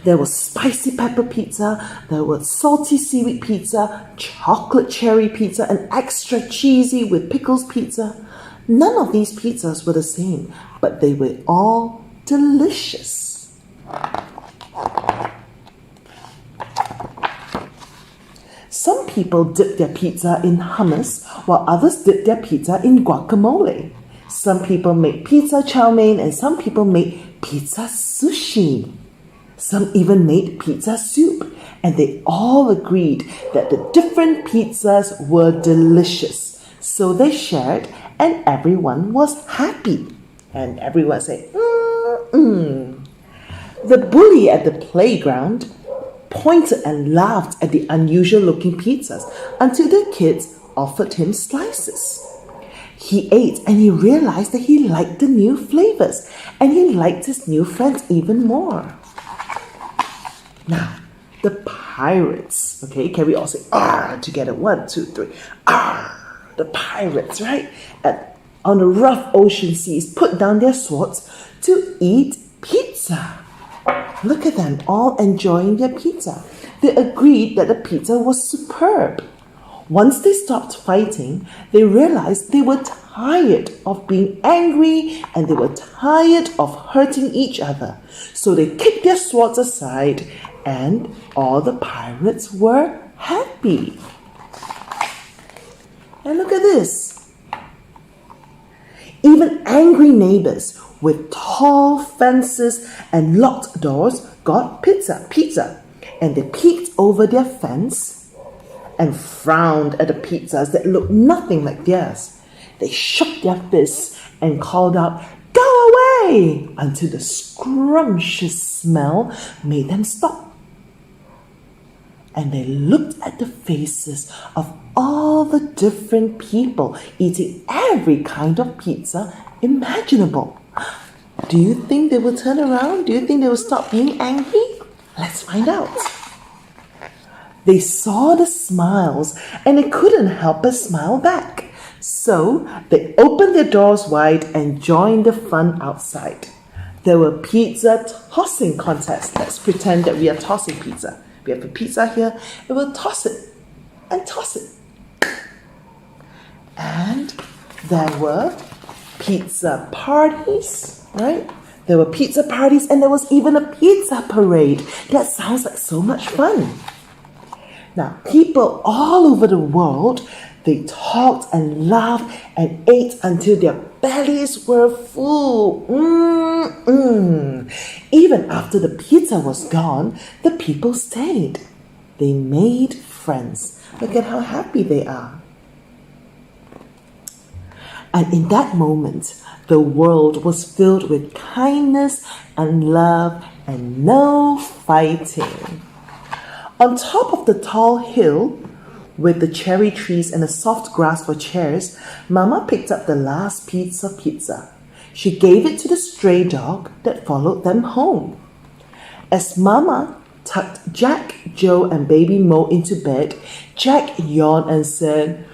There was spicy pepper pizza, there was salty seaweed pizza, chocolate cherry pizza, and extra cheesy with pickles pizza. None of these pizzas were the same, but they were all delicious. Some people dipped their pizza in hummus, while others dipped their pizza in guacamole. Some people made pizza chow mein, and some people made pizza sushi. Some even made pizza soup, and they all agreed that the different pizzas were delicious. So they shared, and everyone was happy. And everyone said, The bully at the playground pointed and laughed at the unusual looking pizzas until the kids offered him slices. He ate and he realized that he liked the new flavors, and he liked his new friends even more. Now, the pirates, okay, can we all say "Arr" together? 1, 2, 3. Arr! The pirates, right? On the rough ocean seas, put down their swords to eat pizza. Look at them all enjoying their pizza. They agreed that the pizza was superb. Once they stopped fighting, they realized they were tired of being angry and they were tired of hurting each other. So they kicked their swords aside and all the pirates were happy. And look at this. Even angry neighbors with tall fences and locked doors got pizza. And they peeked over their fence and frowned at the pizzas that looked nothing like theirs. They shook their fists and called out, "Go away!" until the scrumptious smell made them stop. And they looked at the faces of all the different people eating every kind of pizza imaginable. Do you think they will turn around? Do you think they will stop being angry? Let's find out. They saw the smiles and they couldn't help but smile back. So they opened their doors wide and joined the fun outside. There were pizza tossing contests. Let's pretend that we are tossing pizza. We have a pizza here and we'll toss it and toss it. And there were pizza parties, right? There were pizza parties and there was even a pizza parade. That sounds like so much fun. Now, people all over the world, they talked and laughed and ate until their bellies were full. Even after the pizza was gone, the people stayed. They made friends. Look at how happy they are. And in that moment, the world was filled with kindness and love and no fighting. On top of the tall hill, with the cherry trees and the soft grass for chairs, Mama picked up the last piece of pizza. She gave it to the stray dog that followed them home. As Mama tucked Jack, Joe, and baby Mo into bed, Jack yawned and said,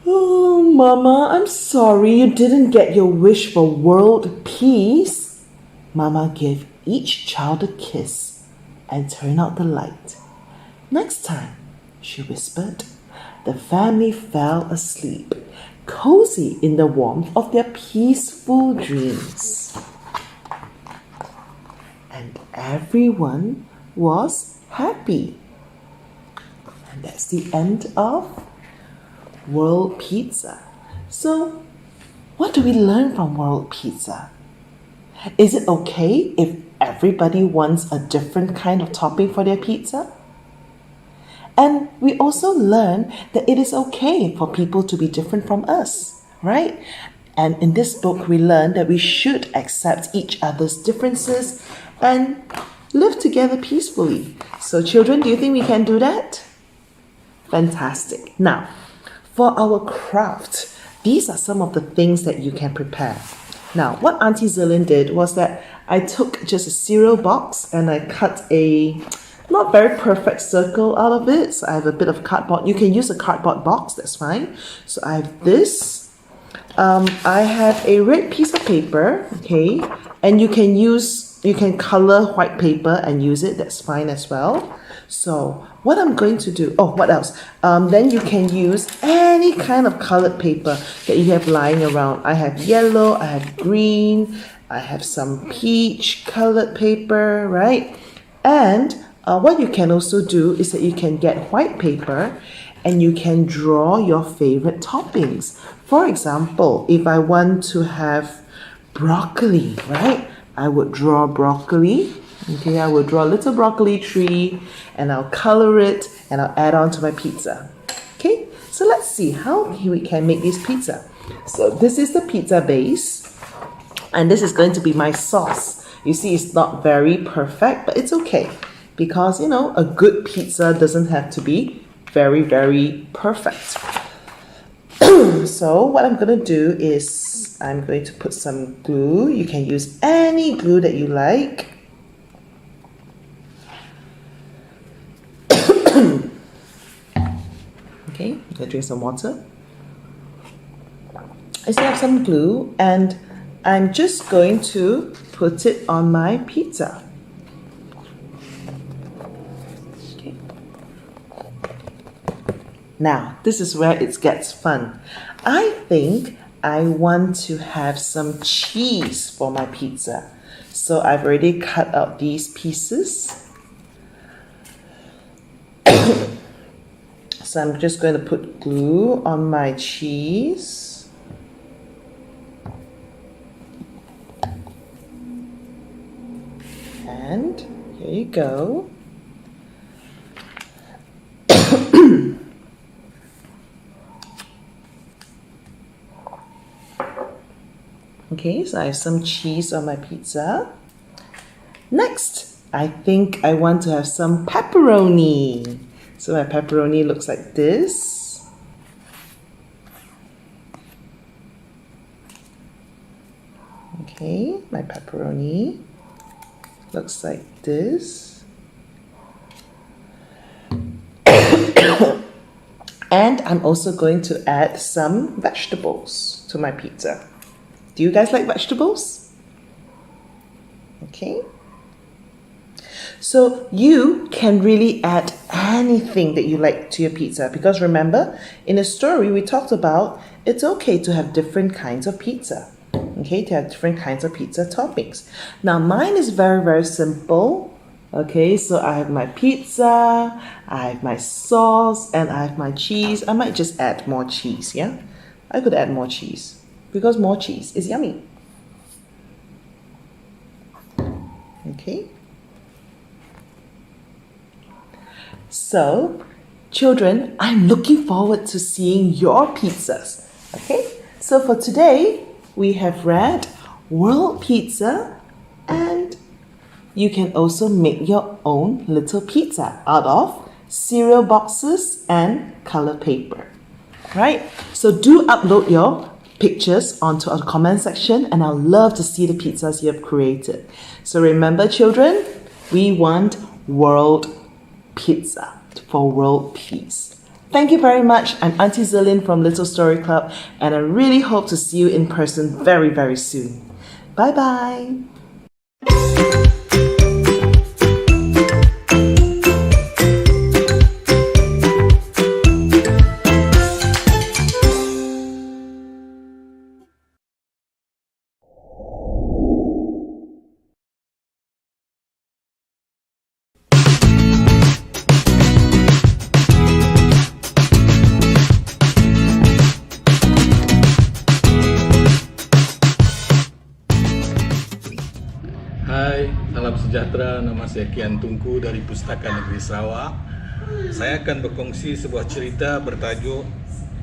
"Oh, Mama, I'm sorry you didn't get your wish for world peace." Mama gave each child a kiss and turned out the light. "Next time," she whispered, the family fell asleep, cozy in the warmth of their peaceful dreams. And everyone was happy. And that's the end of World Pizza. So, what do we learn from World Pizza? Is it okay if everybody wants a different kind of topping for their pizza? And we also learn that it is okay for people to be different from us, right? And in this book, we learn that we should accept each other's differences and live together peacefully. So children, do you think we can do that? Fantastic. Now, for our craft, these are some of the things that you can prepare. Now, what Auntie Zillian did was that I took just a cereal box and I cut a not very perfect circle out of it. So I have a bit of cardboard. You can use a cardboard box, that's fine. So I have this. I have a red piece of paper, okay, and you can color white paper and use it, that's fine as well. So what I'm going to do, what else? Then you can use any kind of colored paper that you have lying around. I have yellow, I have green, I have some peach colored paper, right? And what you can also do is that you can get white paper and you can draw your favorite toppings. For example, if I want to have broccoli, right? I would draw broccoli. Okay, I will draw a little broccoli tree and I'll color it and I'll add on to my pizza. Okay, so let's see how we can make this pizza. So this is the pizza base and this is going to be my sauce. You see, it's not very perfect, but it's okay because, you know, a good pizza doesn't have to be very, very perfect. So what I'm going to do is I'm going to put some glue. You can use any glue that you like. Okay, I'm going to drink some water. I still have some glue and I'm just going to put it on my pizza. Okay. Now, this is where it gets fun. I think I want to have some cheese for my pizza. So I've already cut out these pieces. So I'm just going to put glue on my cheese. And here you go. Okay, so I have some cheese on my pizza. Next, I think I want to have some pepperoni. So my pepperoni looks like this. Okay, my pepperoni looks like this. And I'm also going to add some vegetables to my pizza. Do you guys like vegetables? Okay. So you can really add anything that you like to your pizza because remember, in a story we talked about it's okay to have different kinds of pizza. Okay, to have different kinds of pizza toppings. Now mine is very, very simple. Okay, so I have my pizza, I have my sauce, and I have my cheese. I might just add more cheese, yeah? I could add more cheese because more cheese is yummy. Okay. So, children, I'm looking forward to seeing your pizzas. Okay, so for today, we have read World Pizza and you can also make your own little pizza out of cereal boxes and color paper. Right? So do upload your pictures onto our comment section and I'll love to see the pizzas you have created. So remember children, we want world pizza for world peace. Thank you very much. I'm Auntie Zillian from Little Story Club and I really hope to see you in person very, very soon. Bye bye. sejahtera, nama saya Kian Tunku dari Pustaka Negeri Sarawak. Saya akan berkongsi sebuah cerita bertajuk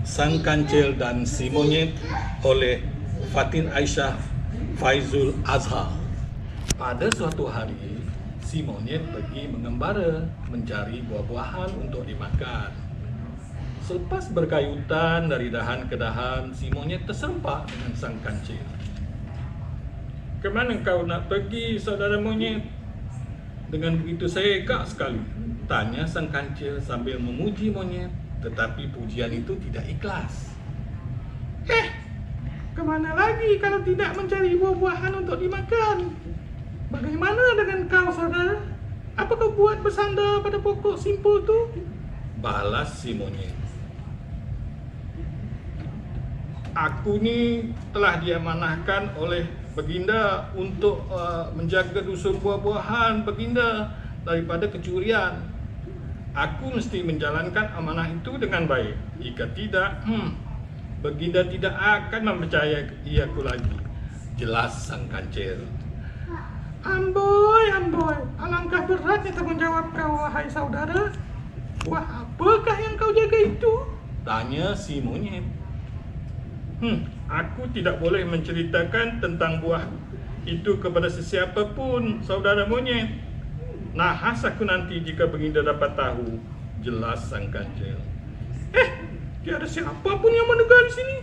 Sang Kancil dan Si Monyet oleh Fatin Aisyah Faizul Azhar. Pada suatu hari, si monyet pergi mengembara mencari buah-buahan untuk dimakan. Selepas berkayutan dari dahan ke dahan, si monyet terserempak dengan sang kancil. "Kemana kau nak pergi, saudara monyet?" Dengan begitu serekak sekali, tanya sang kancil sambil memuji monyet, tetapi pujian itu tidak ikhlas. Kemana lagi kalau tidak mencari buah-buahan untuk dimakan? Bagaimana dengan kau, saudara? Apa kau buat bersandar pada pokok simpul tu? Balas si monyet. Aku ni telah diamanahkan oleh Baginda untuk menjaga dusun buah-buahan Baginda daripada kecurian. Aku mesti menjalankan amanah itu dengan baik. Jika tidak, Baginda tidak akan mempercayai aku lagi. Jelas sang kancil. Amboi, alangkah beratnya tanggungjawab kau, wahai saudara. Buah apakah yang kau jaga itu? Tanya si monyet. Aku tidak boleh menceritakan tentang buah itu kepada sesiapa pun, saudara monyet. Nahas aku nanti jika Baginda dapat tahu. Jelas sang kancil. Tiada siapa pun yang mendengar di sini.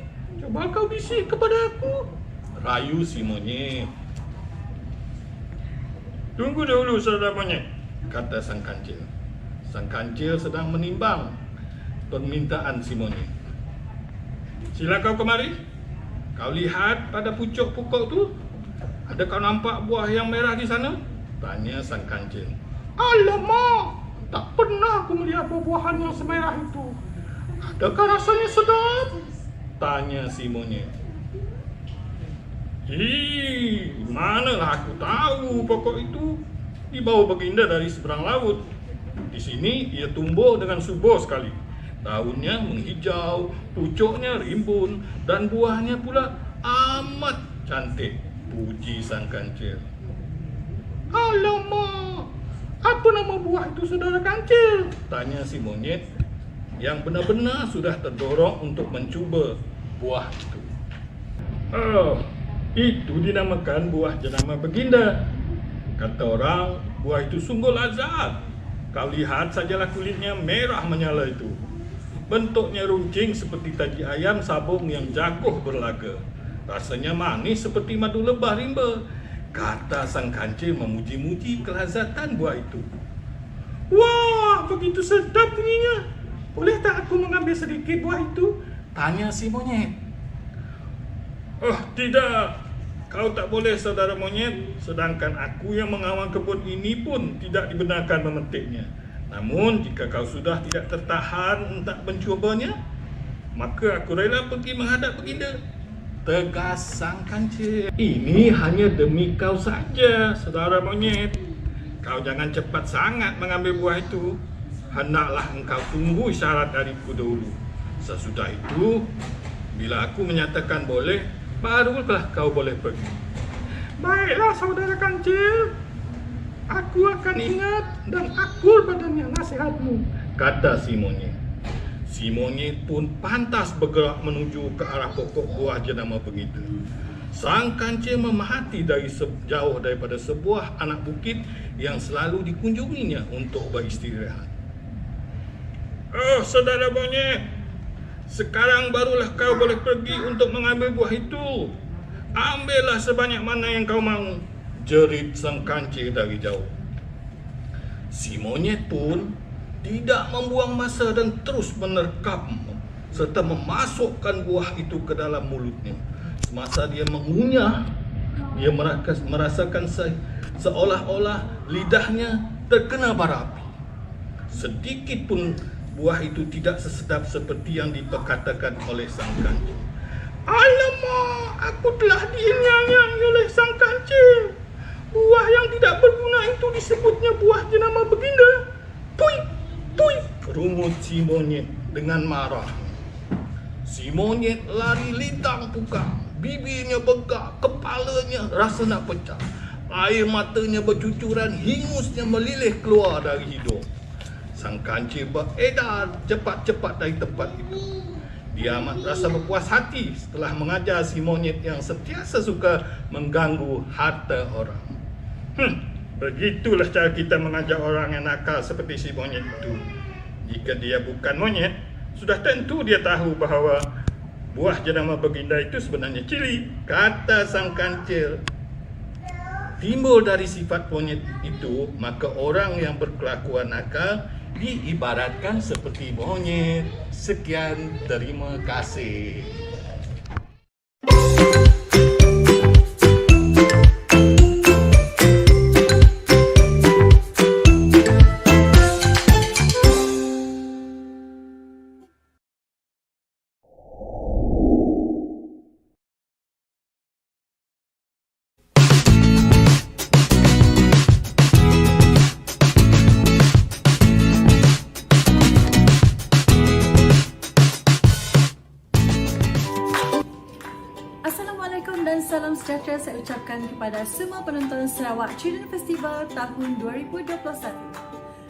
Coba kau bisik kepada aku. Rayu si monyet. Tunggu dahulu, saudara monyet, kata sang kancil. Sang kancil sedang menimbang permintaan si monyet. Sila kau kemari. Kau lihat pada pucuk pokok tu. Ada kau nampak buah yang merah di sana? Tanya sang kancil. Alamak, tak pernah aku melihat buah-buahan yang semerah itu. Adakah rasanya sedap? Tanya si monyet. Manalah aku tahu pokok itu dibawa Baginda dari seberang laut. Di sini ia tumbuh dengan subur sekali. Daunnya menghijau, pucuknya rimbun, dan buahnya pula amat cantik. Puji sang kancil. Alamak, apa nama buah itu, saudara kancil? Tanya si monyet yang benar-benar sudah terdorong untuk mencuba buah itu. Itu dinamakan buah jenama Baginda. Kata orang, buah itu sungguh lazat. Kau lihat sajalah kulitnya merah menyala itu. Bentuknya runcing seperti taji ayam sabung yang jaguh berlaga. Rasanya manis seperti madu lebah rimba. Kata sang kancil memuji-muji kelazatan buah itu. Wah, begitu sedap bunyinya. Boleh tak aku mengambil sedikit buah itu? Tanya si monyet. Tidak. Kau tak boleh, saudara monyet. Sedangkan aku yang mengawal kebun ini pun tidak dibenarkan memetiknya. Namun, jika kau sudah tidak tertahan untuk mencubanya, maka aku rela pergi menghadap Baginda. Tegas sang kancil. Ini hanya demi kau saja, saudara monyet. Kau jangan cepat sangat mengambil buah itu. Hendaklah engkau tunggu isyarat dariku dahulu. Sesudah itu, bila aku menyatakan boleh, barulah kau boleh pergi. Baiklah, saudara kancil. Aku akan ingat dan akur padanya nasihatmu, kata si monyet. Si monyet pun pantas bergerak menuju ke arah pokok buah jenama Baginda. Sang kancil memahati dari jauh daripada sebuah anak bukit yang selalu dikunjunginya untuk beristirahat. Saudara monyet, sekarang barulah kau boleh pergi untuk mengambil buah itu. Ambillah sebanyak mana yang kau mahu, jerit sang kancil dari jauh. Si monyet pun tidak membuang masa dan terus menerkam serta memasukkan buah itu ke dalam mulutnya. Semasa dia mengunyah, dia merasakan seolah-olah lidahnya terkena bara api. Sedikit pun buah itu tidak sesedap seperti yang diperkatakan oleh sang kancil. Alamak, aku telah dianyai oleh sang kancil. Buah yang tidak berguna itu disebutnya buah jenama Baginda. Tui, tui, kerumut si monyet dengan marah. Si monyet lari lintang pukang, bibirnya bengkak, kepalanya rasa nak pecah. air matanya bercucuran, hingusnya melilih keluar dari hidung. Sang kancil beredar cepat-cepat dari tempat itu. Dia amat rasa berpuas hati setelah mengajar si monyet yang sentiasa suka mengganggu harta orang. Begitulah cara kita mengajar orang yang nakal seperti si monyet itu. Jika dia bukan monyet, sudah tentu dia tahu bahawa buah jenama baginda itu sebenarnya cili, kata sang kancil. Timbul dari sifat monyet itu, maka orang yang berkelakuan nakal diibaratkan seperti monyet. Sekian, terima kasih. Assalamualaikum dan salam sejahtera saya ucapkan kepada semua penonton Sarawak Children Festival tahun 2021.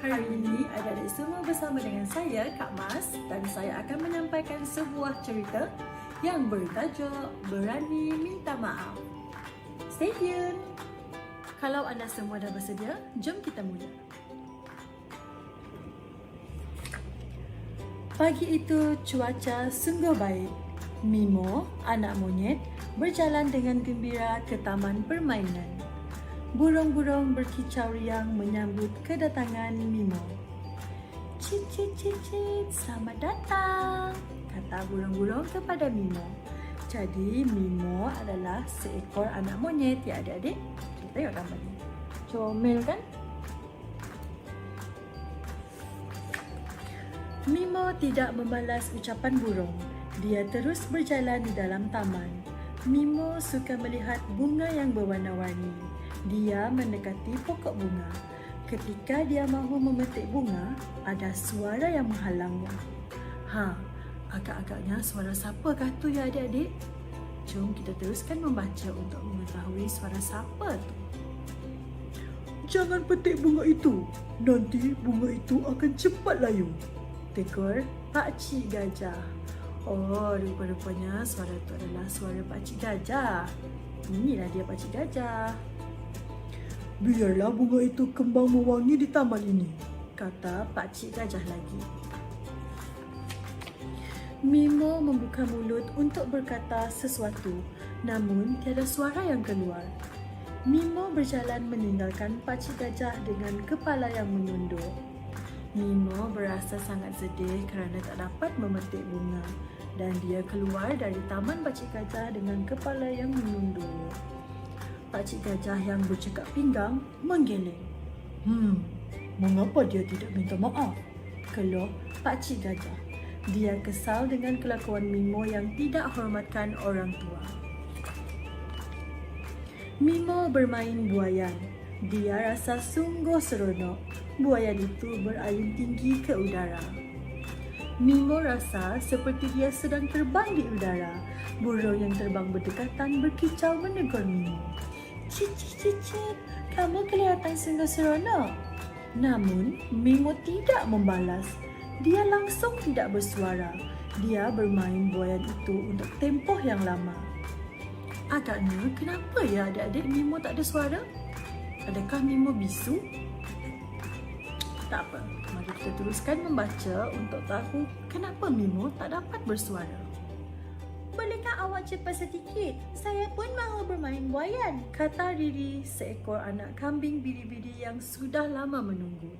Hari ini adik-adik semua bersama dengan saya, Kak Mas, dan saya akan menyampaikan sebuah cerita yang bertajuk Berani Minta Maaf. Stay tuned! Kalau anda semua dah bersedia, jom kita mula. Pagi itu cuaca sungguh baik. Mimo, anak monyet, berjalan dengan gembira ke taman permainan. Burung-burung berkicau riang menyambut kedatangan Mimo. Cit, cit, cit, cit, selamat datang, kata burung-burung kepada Mimo. Jadi Mimo adalah seekor anak monyet ya adik-adik. Kita tengok gambar ni. Comel kan? Mimo tidak membalas ucapan burung. Dia terus berjalan di dalam taman. Mimo suka melihat bunga yang berwarna-warni. Dia mendekati pokok bunga. Ketika dia mahu memetik bunga, ada suara yang menghalangnya. Agak-agaknya suara siapakah tu ya adik-adik? Jom kita teruskan membaca untuk mengetahui suara siapa tu. Jangan petik bunga itu. Nanti bunga itu akan cepat layu, tegur Pakcik Gajah. Oh, rupa-rupanya suara itu adalah suara Pakcik Gajah. Inilah dia Pakcik Gajah. Biarlah bunga itu kembang mewangi di taman ini, kata Pakcik Gajah lagi. Mimo membuka mulut untuk berkata sesuatu, namun tiada suara yang keluar. Mimo berjalan meninggalkan Pakcik Gajah dengan kepala yang menunduk. Mimo berasa sangat sedih kerana tak dapat memetik bunga dan dia keluar dari taman Pakcik Gajah dengan kepala yang menunduk. Pakcik Gajah yang bercekak pinggang menggeleng. Mengapa dia tidak minta maaf? Keluh Pakcik Gajah. Dia kesal dengan kelakuan Mimo yang tidak hormatkan orang tua. Mimo bermain buayan. Dia rasa sungguh seronok. Buayan itu berayun tinggi ke udara. Mimo rasa seperti dia sedang terbang di udara. Burung yang terbang berdekatan berkicau menegur Mimo. Cit, cit, cit, cit, kamu kelihatan sungguh seronok. Namun, Mimo tidak membalas. Dia langsung tidak bersuara. Dia bermain buayan itu untuk tempoh yang lama. Agaknya, kenapa ya adik-adik Mimo tak ada suara? Adakah Mimo bisu? Tak apa, mari kita teruskan membaca untuk tahu kenapa Mimo tak dapat bersuara. Bolehkah awak cepat sedikit? Saya pun mahu bermain buayan, kata Riri, seekor anak kambing biri-biri yang sudah lama menunggu.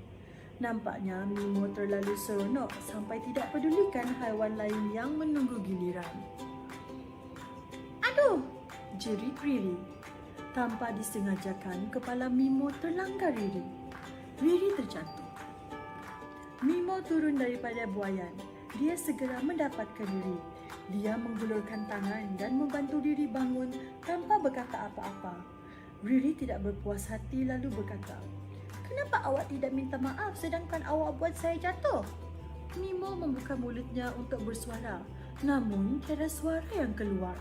Nampaknya Mimo terlalu seronok sampai tidak pedulikan haiwan lain yang menunggu giliran. Aduh, jerit Riri. Tanpa disengajakan, kepala Mimo terlanggar Riri. Riri terjatuh. Mimo turun daripada buayan. Dia segera mendapatkan Riri. Dia menggulurkan tangan dan membantu Riri bangun tanpa berkata apa-apa. Riri tidak berpuas hati lalu berkata, "Kenapa awak tidak minta maaf sedangkan awak buat saya jatuh?" Mimo membuka mulutnya untuk bersuara, namun tiada suara yang keluar.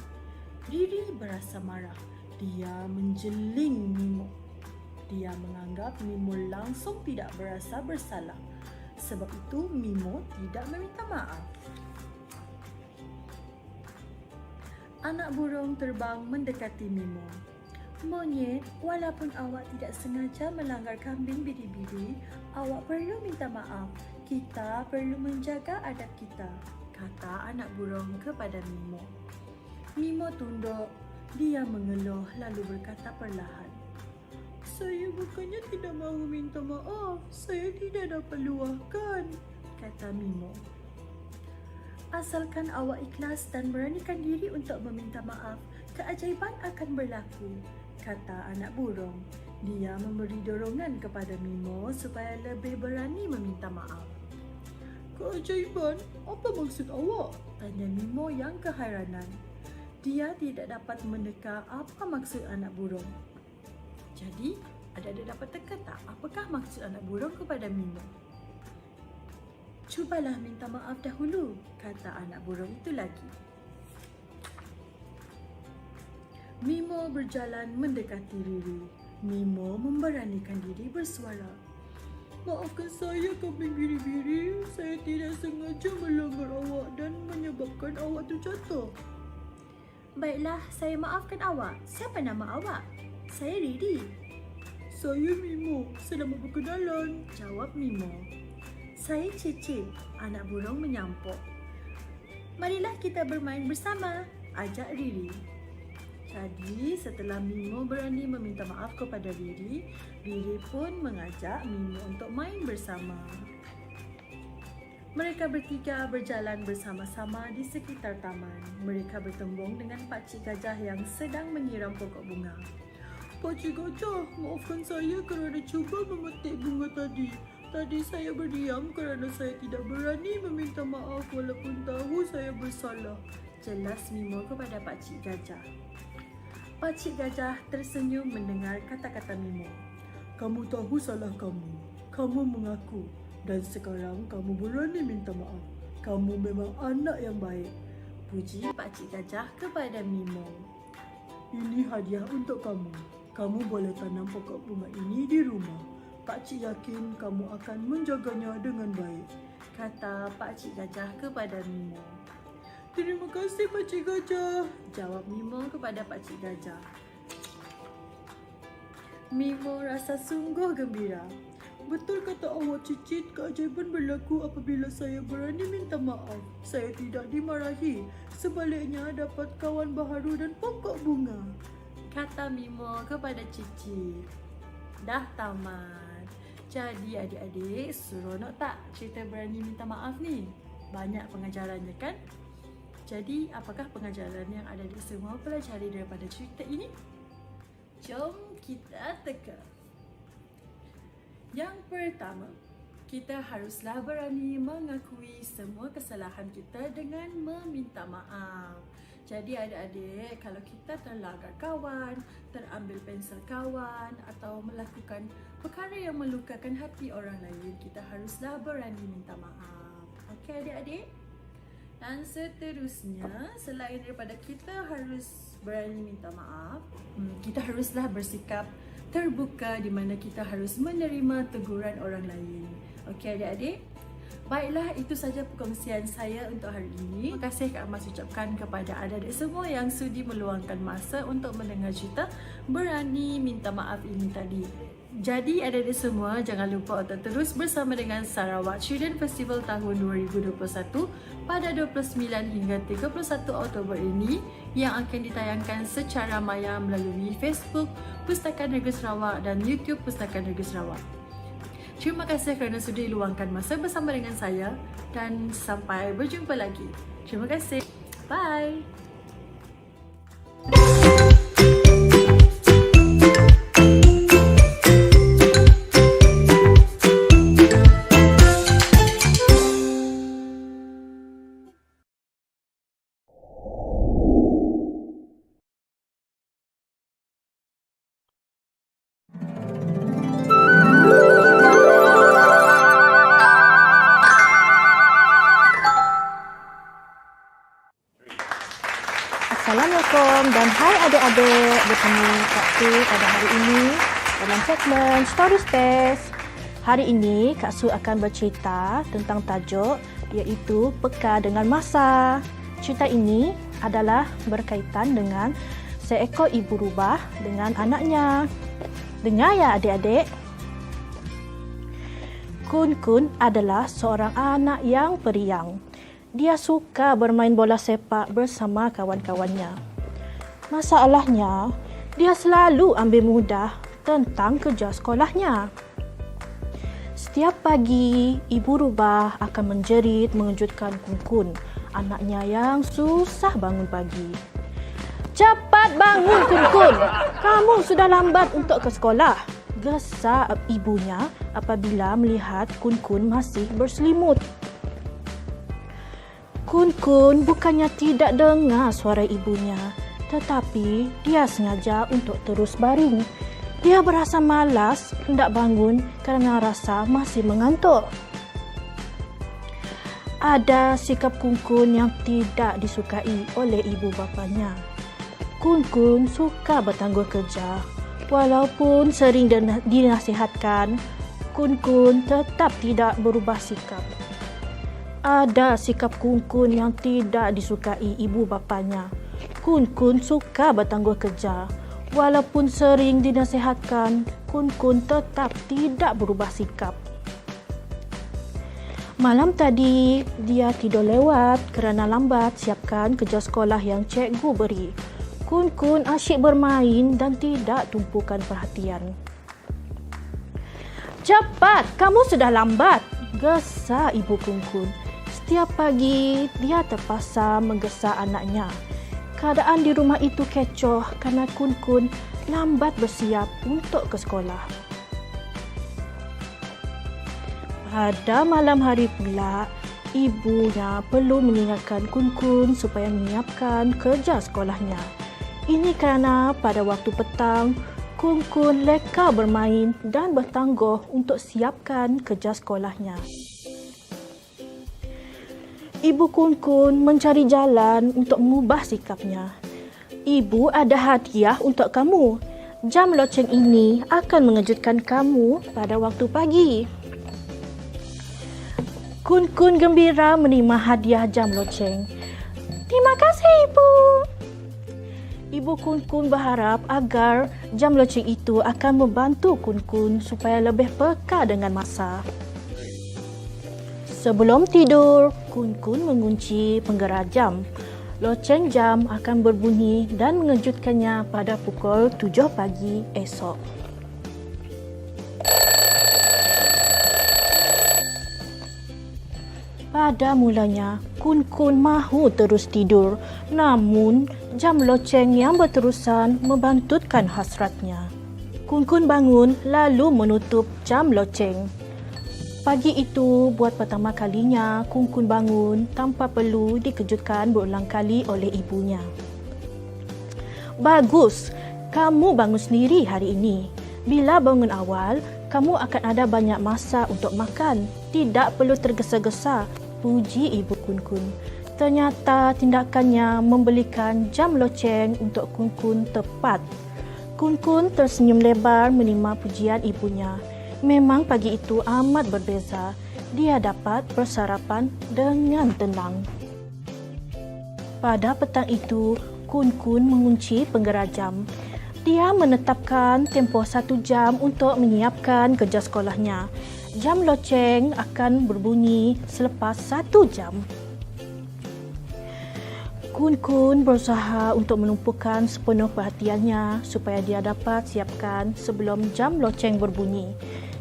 Riri berasa marah. Dia menjeling Mimo. Dia menganggap Mimo langsung tidak berasa bersalah. Sebab itu Mimo tidak meminta maaf. Anak burung terbang mendekati Mimo. Monyet, walaupun awak tidak sengaja melanggar kambing biri-biri, awak perlu minta maaf. Kita perlu menjaga adab kita, kata anak burung kepada Mimo. Mimo tunduk. Dia mengeluh lalu berkata perlahan, "Saya bukannya tidak mahu minta maaf. Saya tidak dapat luahkan," kata Mimo. "Asalkan awak ikhlas dan beranikan diri untuk meminta maaf, keajaiban akan berlaku," kata anak burung. Dia memberi dorongan kepada Mimo supaya lebih berani meminta maaf. "Keajaiban? Apa maksud awak?" tanya Mimo yang keheranan. Dia tidak dapat meneka apa maksud anak burung. Jadi, adik-adik dapat teka tak apakah maksud anak burung kepada Mimo? "Cubalah minta maaf dahulu," kata anak burung itu lagi. Mimo berjalan mendekati Riri. Mimo memberanikan diri bersuara. "Maafkan saya, kambing biri-biri. Saya tidak sengaja melanggar awak dan menyebabkan awak terjatuh." "Baiklah, saya maafkan awak. Siapa nama awak?" "Saya Riri." "Saya Mimo. Selamat berkenalan," jawab Mimo. "Saya Cicit," anak burung menyampuk. "Marilah kita bermain bersama," ajak Riri. Jadi, setelah Mimo berani meminta maaf kepada Riri, Riri pun mengajak Mimo untuk main bersama. Mereka bertiga berjalan bersama-sama di sekitar taman. Mereka bertembung dengan Pakcik Gajah yang sedang menyiram pokok bunga. "Pakcik Gajah, maafkan saya kerana cuba memetik bunga tadi. Tadi saya berdiam kerana saya tidak berani meminta maaf walaupun tahu saya bersalah," jelas Mimo kepada Pakcik Gajah. Pakcik Gajah tersenyum mendengar kata-kata Mimo. "Kamu tahu salah kamu. Kamu mengaku. Dan sekarang kamu berani minta maaf. Kamu memang anak yang baik," puji Pakcik Gajah kepada Mimo. "Ini hadiah untuk kamu. Kamu boleh tanam pokok bunga ini di rumah. Pakcik yakin kamu akan menjaganya dengan baik," kata Pakcik Gajah kepada Mimo. "Terima kasih Pakcik Gajah," jawab Mimo kepada Pakcik Gajah. Mimo rasa sungguh gembira. "Betul kata awak Cicit, keajaiban berlaku apabila saya berani minta maaf. Saya tidak dimarahi. Sebaliknya dapat kawan baharu dan pokok bunga," kata Mimo kepada Cicit. Dah tamat. Jadi adik-adik, seronok tak cerita berani minta maaf ni? Banyak pengajarannya kan? Jadi apakah pengajaran yang adik-adik semua pelajari daripada cerita ini? Jom kita teka. Yang pertama, kita haruslah berani mengakui semua kesalahan kita dengan meminta maaf. Jadi adik-adik, kalau kita terlanggar kawan, terambil pensel kawan atau melakukan perkara yang melukakan hati orang lain, kita haruslah berani minta maaf. Okey adik-adik? Dan seterusnya, selain daripada kita harus berani minta maaf, kita haruslah bersikap terbuka di mana kita harus menerima teguran orang lain. Okey adik-adik? Baiklah, itu saja perkongsian saya untuk hari ini. Terima kasih Kak Mas ucapkan kepada adik-adik semua yang sudi meluangkan masa untuk mendengar cerita berani minta maaf ini tadi. Jadi adik-adik semua jangan lupa untuk terus bersama dengan Sarawak Children Festival tahun 2021 pada 29 hingga 31 Oktober ini yang akan ditayangkan secara maya melalui Facebook Pustaka Negeri Sarawak dan YouTube Pustaka Negeri Sarawak. Terima kasih kerana sudi luangkan masa bersama dengan saya dan sampai berjumpa lagi. Terima kasih. Bye. Assalamualaikum dan hai adik-adik, bertemu Kak T pada hari ini. Dalam segmen Story Space, hari ini Kak Su akan bercerita tentang tajuk iaitu Peka dengan Masa. Cerita ini adalah berkaitan dengan seekor ibu rubah dengan anaknya. Dengar ya adik-adik. Kun adalah seorang anak yang periang. Dia suka bermain bola sepak bersama kawan-kawannya. Masalahnya, dia selalu ambil mudah tentang kerja sekolahnya. Setiap pagi, ibu rubah akan menjerit mengejutkan Kun, anaknya yang susah bangun pagi. Cepat bangun Kun, kamu sudah lambat untuk ke sekolah, gesar ibunya apabila melihat Kun masih berselimut. Kun bukannya tidak dengar suara ibunya, tetapi dia sengaja untuk terus baring. Dia berasa malas hendak bangun kerana rasa masih mengantuk. Ada sikap Kun yang tidak disukai oleh ibu bapanya. Kun suka bertangguh kerja. Walaupun sering dinasihatkan, Kun tetap tidak berubah sikap. Ada sikap Kun yang tidak disukai ibu bapanya. Kun suka bertangguh kerja. Walaupun sering dinasihatkan, Kun tetap tidak berubah sikap. Malam tadi, dia tidur lewat kerana lambat siapkan kerja sekolah yang cikgu beri. Kun asyik bermain dan tidak tumpukan perhatian. Cepat, kamu sudah lambat, gesar ibu Kun. Setiap pagi, dia terpaksa menggesar anaknya. Keadaan di rumah itu kecoh kerana Kun lambat bersiap untuk ke sekolah. Pada malam hari pula, ibunya perlu mengingatkan Kun supaya menyiapkan kerja sekolahnya. Ini kerana pada waktu petang, Kun leka bermain dan bertangguh untuk siapkan kerja sekolahnya. Ibu Kun mencari jalan untuk mengubah sikapnya. Ibu ada hadiah untuk kamu. Jam loceng ini akan mengejutkan kamu pada waktu pagi. Kun gembira menerima hadiah jam loceng. Terima kasih, Ibu. Ibu Kun berharap agar jam loceng itu akan membantu Kun supaya lebih peka dengan masa. Sebelum tidur, Kun mengunci penggerak jam. Loceng jam akan berbunyi dan mengejutkannya pada pukul 7 pagi esok. Pada mulanya, Kun mahu terus tidur, namun jam loceng yang berterusan membantutkan hasratnya. Kun bangun lalu menutup jam loceng. Pagi itu buat pertama kalinya Kun bangun tanpa perlu dikejutkan berulang kali oleh ibunya. Bagus, kamu bangun sendiri hari ini. Bila bangun awal, kamu akan ada banyak masa untuk makan. Tidak perlu tergesa-gesa, puji ibu Kun. Ternyata tindakannya membelikan jam loceng untuk Kun tepat. Kun tersenyum lebar menerima pujian ibunya. Memang pagi itu amat berbeza. Dia dapat bersarapan dengan tenang. Pada petang itu, Kun mengunci penggerak jam. Dia menetapkan tempoh 1 jam untuk menyiapkan kerja sekolahnya. Jam loceng akan berbunyi selepas 1 jam. Kun berusaha untuk menumpukan sepenuh perhatiannya supaya dia dapat siapkan sebelum jam loceng berbunyi.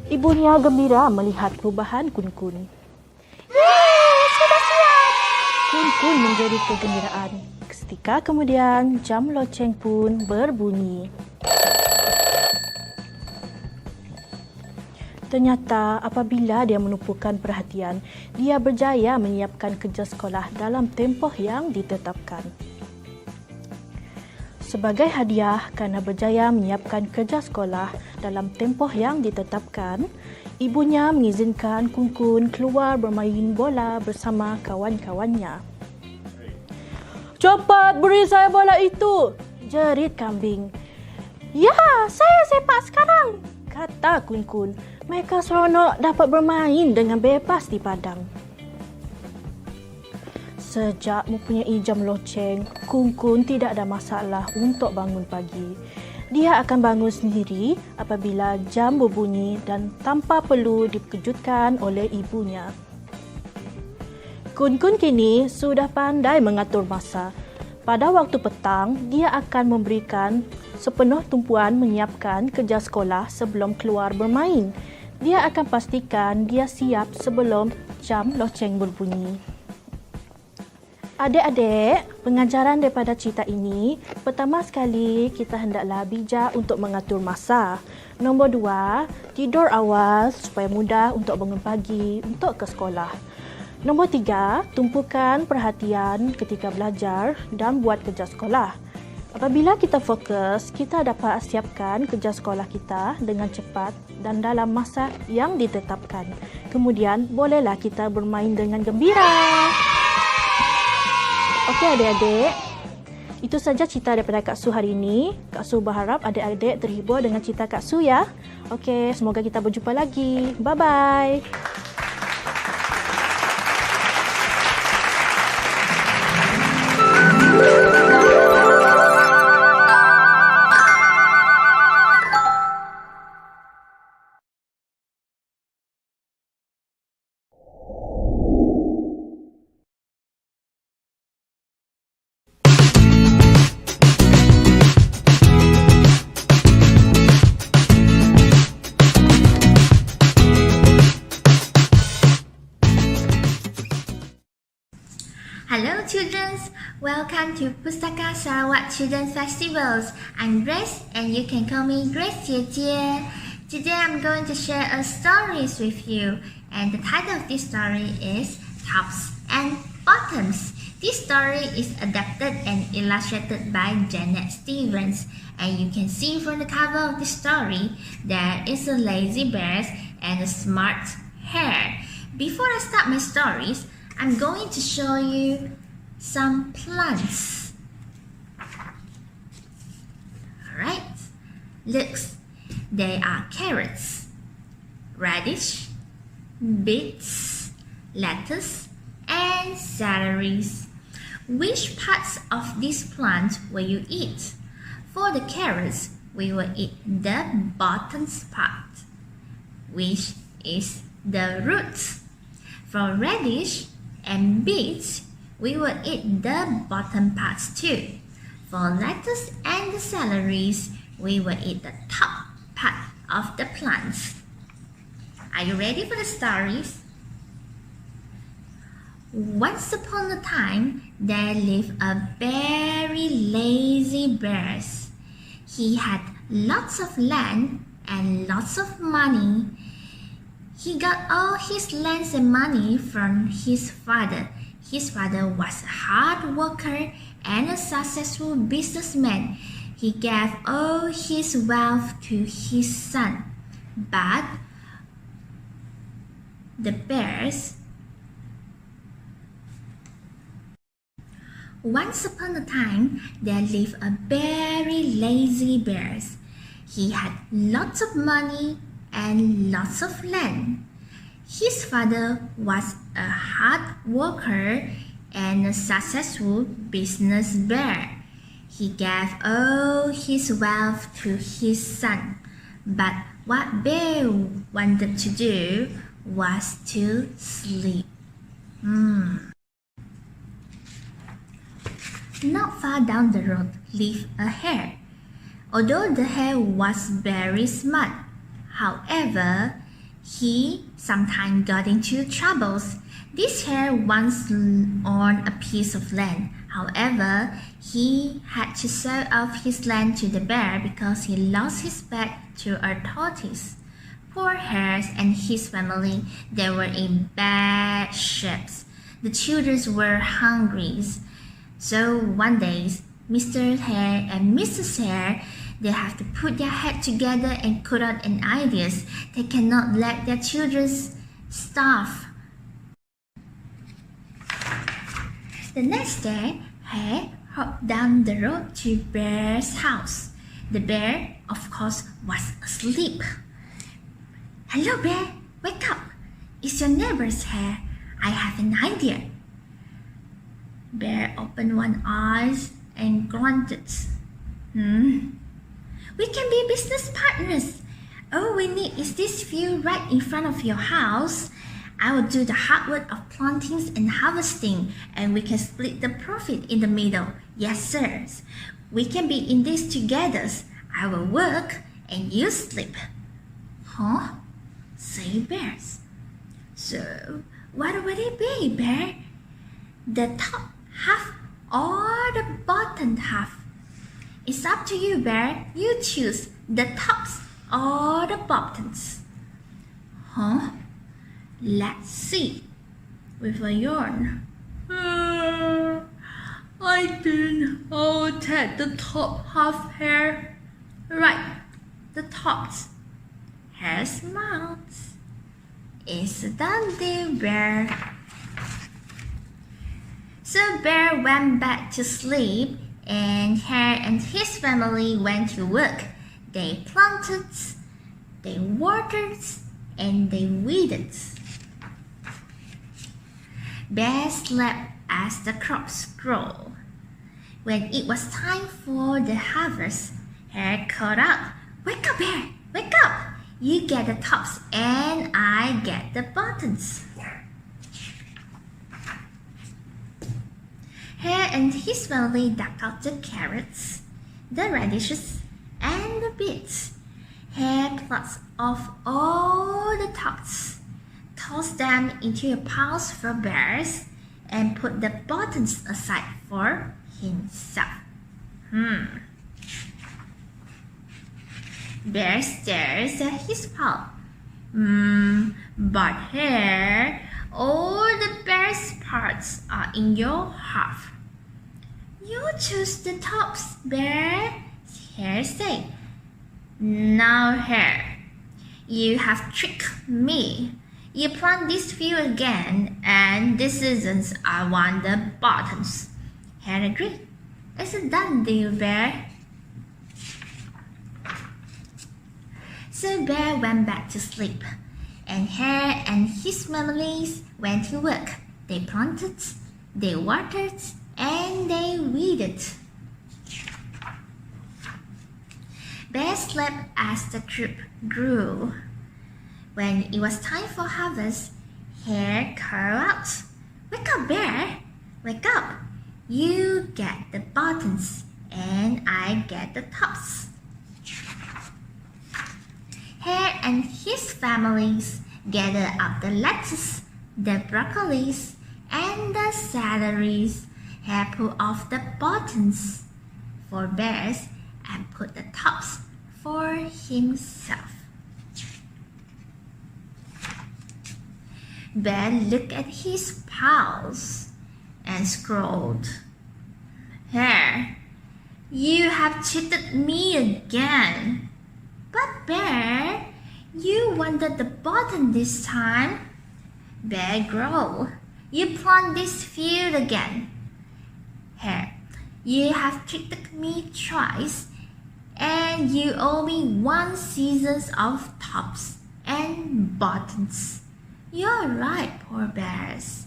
Ibunya gembira melihat perubahan Kun. Yeay, sudah siap! Kun menjadi kegembiraan. Seketika kemudian, jam loceng pun berbunyi. Ternyata apabila dia menumpukan perhatian, dia berjaya menyiapkan kerja sekolah dalam tempoh yang ditetapkan. Sebagai hadiah kerana berjaya menyiapkan kerja sekolah dalam tempoh yang ditetapkan, ibunya mengizinkan Kun keluar bermain bola bersama kawan-kawannya. Cepat beri saya bola itu, jerit kambing. Ya, saya sepak sekarang, kata Kun-Kun. Mereka seronok dapat bermain dengan bebas di padang. Sejak mempunyai jam loceng, Kun-Kun tidak ada masalah untuk bangun pagi. Dia akan bangun sendiri apabila jam berbunyi dan tanpa perlu dikejutkan oleh ibunya. Kun-Kun kini sudah pandai mengatur masa. Pada waktu petang, dia akan memberikan sepenuh tumpuan menyiapkan kerja sekolah sebelum keluar bermain. Dia akan pastikan dia siap sebelum jam loceng berbunyi. Adik-adik, pengajaran daripada cerita ini, pertama sekali kita hendaklah bijak untuk mengatur masa. Nombor 2, tidur awal supaya mudah untuk bangun pagi untuk ke sekolah. Nombor 3, tumpukan perhatian ketika belajar dan buat kerja sekolah. Apabila kita fokus, kita dapat siapkan kerja sekolah kita dengan cepat dan dalam masa yang ditetapkan. Kemudian, bolehlah kita bermain dengan gembira. Okey adik-adik, itu saja cerita daripada Kak Su hari ini. Kak Su berharap adik-adik terhibur dengan cerita Kak Su ya. Okey, semoga kita berjumpa lagi. Bye-bye. Hello children, welcome to Pustaka Sarawak Children's Festivals. I'm Grace and you can call me Grace Jie. Today I'm going to share a stories with you and the title of this story is Tops and Bottoms. This story is adapted and illustrated by Janet Stevens and you can see from the cover of the story there is a lazy bear and a smart hare. Before I start my stories, I'm going to show you some plants. Alright, look, they are carrots, radish, beets, lettuce, and celeries. Which parts of this plant will you eat? For the carrots, we will eat the bottom part, which is the root. For radish and beets, we will eat the bottom parts too. For lettuce and the celeries, we will eat the top part of the plants. Are you ready for the stories? Once upon a time, there lived a very lazy bear. He had lots of land and lots of money. He got all his lands and money from his father. His father was a hard worker and a successful businessman. He gave all his wealth to his son. But the bears, once upon a time, there lived a very lazy bear. He had lots of money and lots of land. His father was a hard worker and a successful business bear. He gave all his wealth to his son. But what bear wanted to do was to sleep. Not far down the road lived a hare. Although the hare was very smart, however, he sometimes got into troubles. This hare once owned a piece of land. However, he had to sell off his land to the bear because he lost his pet to a tortoise. Poor hare and his family, they were in bad shape. The children were hungry. So one day, Mr. Hare and Mrs. Hare, they have to put their head together and put out an idea. They cannot let their children starve. The next day, Hare hopped down the road to Bear's house. The bear, of course, was asleep. Hello, bear, wake up. It's your neighbor's hare. I have an idea. Bear opened one eye and grunted. We can be business partners. All we need is this field right in front of your house. I will do the hard work of planting and harvesting, and we can split the profit in the middle. Yes, sir. We can be in this together. I will work and you sleep. Huh? Say bears. So, what will it be, bear? The top half or the bottom half? It's up to you, bear. You choose the tops or the bottoms. Huh? Let's see. With a yawn. I think I'll take the top half hair. Right, the tops. Hare smiles. It's a done deal, bear. So bear went back to sleep, and Hare and his family went to work. They planted, they watered, and they weeded. Bear slept as the crops grow. When it was time for the harvest, Hare called out, "Wake up, bear! Wake up! You get the tops and I get the bottoms." Hare and his family dug out the carrots, the radishes, and the beets. Hare plucked off all the tops, tossed them into a pile for bears, and put the bottoms aside for himself. Bear stares at his pile. But Hare, all the bear's parts are in your half. You choose the tops, Bear, Hare said. Now, Hare, you have tricked me. You plant this field again, and this season I want the bottoms. Hare agreed. It's a done deal, Bear. So Bear went back to sleep, and Hare and his families went to work. They planted, they watered, and they weeded. Bear slept as the crop grew. When it was time for harvest, Hare called out, "Wake up, Bear! Wake up! You get the bottoms, and I get the tops." Hare and his families gathered up the lettuce, the broccolis, and the celeries. Hare pulled off the bottoms for bears and put the tops for himself. Bear looked at his pals and scowled. "Hare, you have cheated me again." "But Bear, you wanted the bottom this time." Bear growled. "You plant this field again." "Hare, you have tricked me twice, and you owe me 1 season of tops and bottoms." "You're right, poor bears.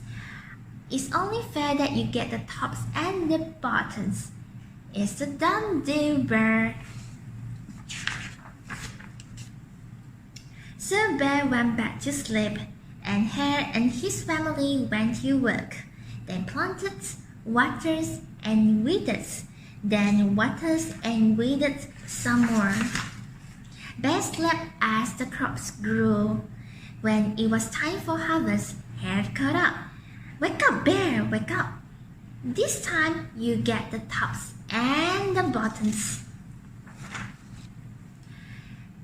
It's only fair that you get the tops and the bottoms. It's a done deal, Bear." So Bear went back to sleep, and Hare and his family went to work. They planted, watered, and weeded, then watered and weeded some more. Bear slept as the crops grew. When it was time for harvest, Hare called out, "Wake up, Bear, wake up! This time you get the tops and the bottoms."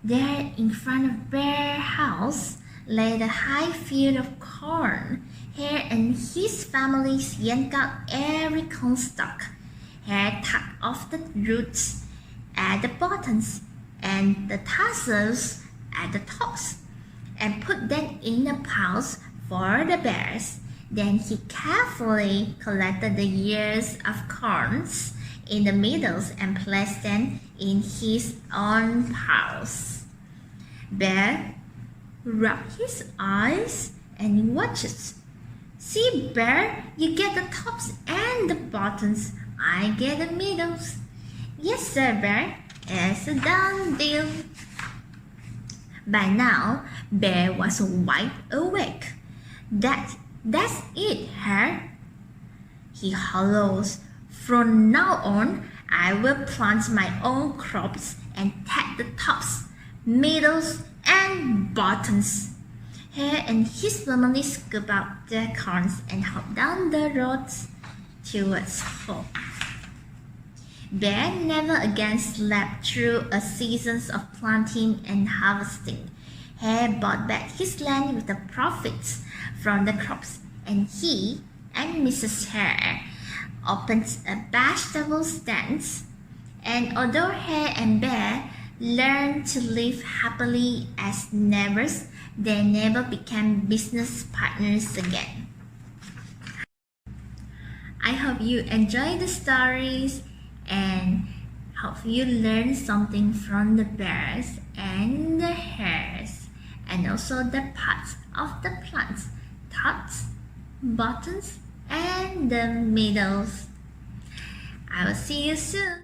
There in front of Bear's house lay the high field of corn. Hare and his family yanked out every corn stalk. Hare tucked off the roots at the bottoms and the tassels at the tops, and put them in the piles for the bears. Then he carefully collected the ears of corns, in the middles and placed them in his own paws. Bear rubbed his eyes and watches. See, Bear, you get the tops and the bottoms. I get the middles. Yes, sir, Bear. It's a done deal. By now, Bear was wide awake. That's it, Hare. He hollows. From now on, I will plant my own crops and take the tops, middles, and bottoms. Hare and his family scoop out their corns and hop down the roads towards home. Bear never again slept through a season of planting and harvesting. Hare bought back his land with the profits from the crops, and he and Mrs. Hare opened a vegetable stand. And although Hare and Bear learned to live happily as neighbors, they never became business partners again. I hope you enjoy the stories and hope you learn something from the bears and the hares, and also the parts of the plants, tops, bottoms, and the middles. I will see you soon.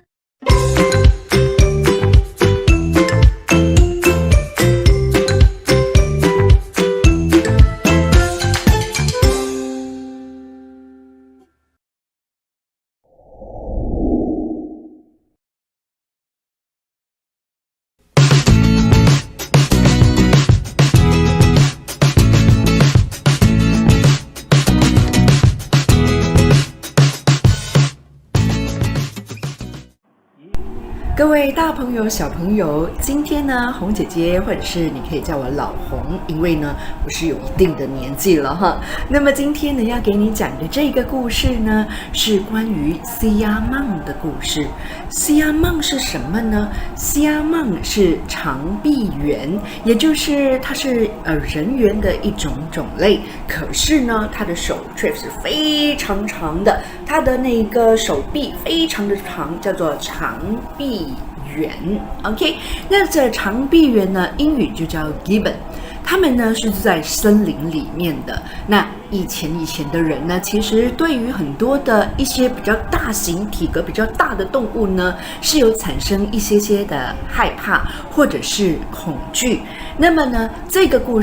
各位大朋友、小朋友，今天呢，红姐姐或者是你可以叫我老红，因为呢，我是有一定的年纪了哈。那么今天呢，要给你讲的这个故事呢，是关于西亚蟒的故事。西亚蟒是什么呢？西亚蟒是长臂猿，也就是它是人猿的一种种类。可是呢，它的手却是非常长的，它的那个手臂非常的长，叫做长臂猿。OK， 那这长臂猿呢，英语就叫 gibbon。他们呢是在森林里面的。那以前的人呢，其实对于很多的一些比较大型、体格比较大的动物呢，是有产生一些的害怕或者是恐惧。那么呢，这个故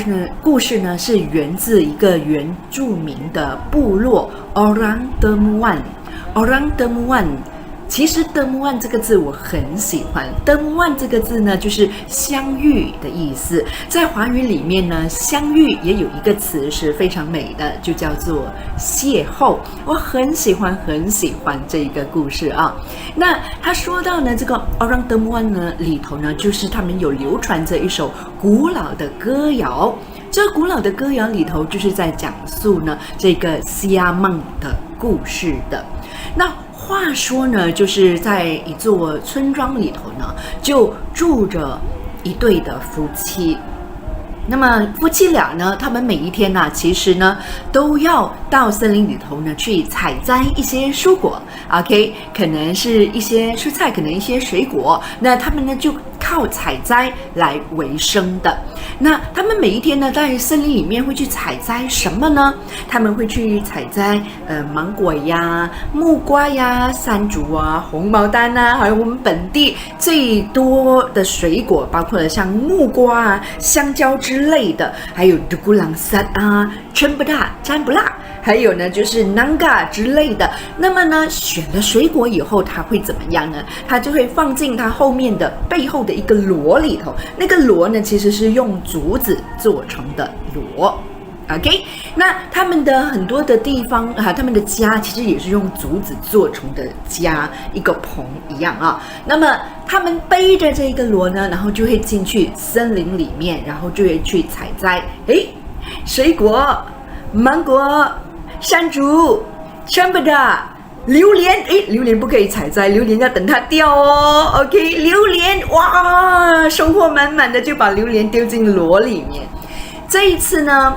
事呢是源自一个原住民的部落 Orang Temuan。Orang Temuan。其实德姆万这个字我很喜欢，德姆万这个字呢就是相遇的意思。在华语里面呢，相遇也有一个词是非常美的，就叫做邂逅。我很喜欢这个故事啊。那他说到呢，这个 Orang Temuan 呢里头呢，就是他们有流传着一首古老的歌谣。这个古老的歌谣里头就是在讲述呢这个西亚蟒的故事的。那话说呢，就是在一座村庄里头呢，就住着一对的夫妻。那么夫妻俩呢，他们每一天呢，其实呢都要到森林里头呢去采摘一些蔬果 ，OK， 可能是一些蔬菜，可能一些水果。那他们呢就靠采摘来为生的。那他们每一天呢，在森林里面会去采摘什么呢？他们会去采摘芒果呀、木瓜呀、山竹啊、红毛丹啊，还有我们本地最多的水果，包括了像木瓜啊、香蕉之类的，还有杜古朗萨啊、chân不大、占不辣，还有呢就是 nanga 之类的。那么呢，选了水果以后，它会怎么样呢？它就会放进它后面的背后的一个箩里头。那个箩呢，其实是用竹子做成的箩。OK， 那他们的很多的地方啊，他们的家其实也是用竹子做成的家，一个棚一样啊。那么他们背着这个箩呢，然后就会进去森林里面，然后就会去采摘。水果，芒果、山竹、chân不大、榴莲，榴莲不可以采摘，榴莲要等它掉哦。OK， 榴莲，哇，收获满满的就把榴莲丢进箩里面。这一次呢，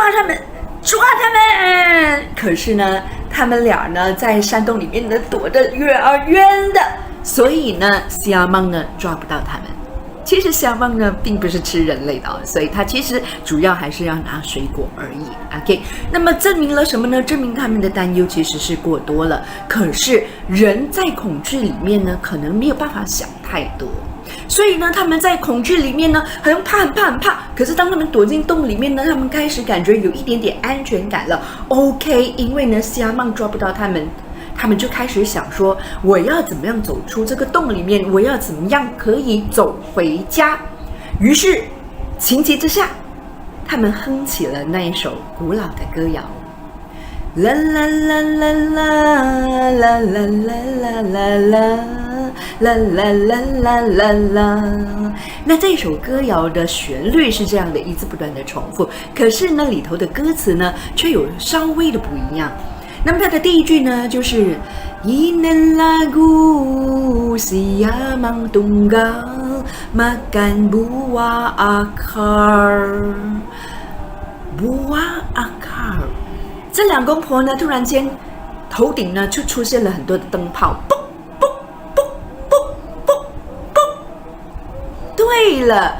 他们，抓他们！可是呢，他们俩呢在山洞里面呢躲得远而远的，所以呢，虾蟒呢抓不到他们。其实虾蟒呢并不是吃人类的所以它其实主要还是要拿水果而已。OK， 那么证明了什么呢？证明他们的担忧其实是过多了。可是人在恐惧里面呢，可能没有办法想太多。所以呢，他们在恐惧里面呢，很怕。可是当他们躲进洞里面呢，他们开始感觉有一点点安全感了。OK， 因为呢，虾蟒抓不到他们。他们就开始想说，我要怎么样走出这个洞里面？我要怎么样可以走回家？于是，情急之下，他们哼起了那一首古老的歌谣：啦啦啦啦啦啦啦啦啦啦啦啦啦啦。那这首歌谣的旋律是这样的，一直不断的重复，可是呢，里头的歌词呢，却有稍微的不一样。那么它的第一句呢，就是Inen lagu siamang tunggal makan buah akar， buah akar。这两公婆呢，突然间头顶呢就出现了很多的灯泡，嘣嘣嘣嘣嘣嘣。对了，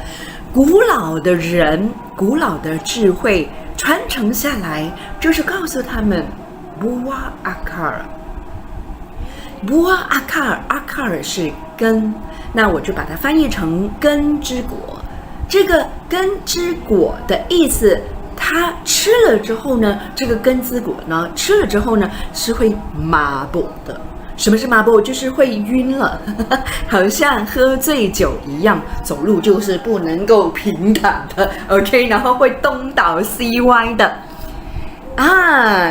古老的人，古老的智慧传承下来，就是告诉他们。Buah akar， buah akar 是根，那我就把它翻译成根之果。这个根之果的意思，它吃了之后呢，这个根之果呢，吃了之后呢是会麻痹的。什么是麻痹？就是会晕了，好像喝醉酒一样，走路就是不能够平坦的 ，OK， 然后会东倒西歪的。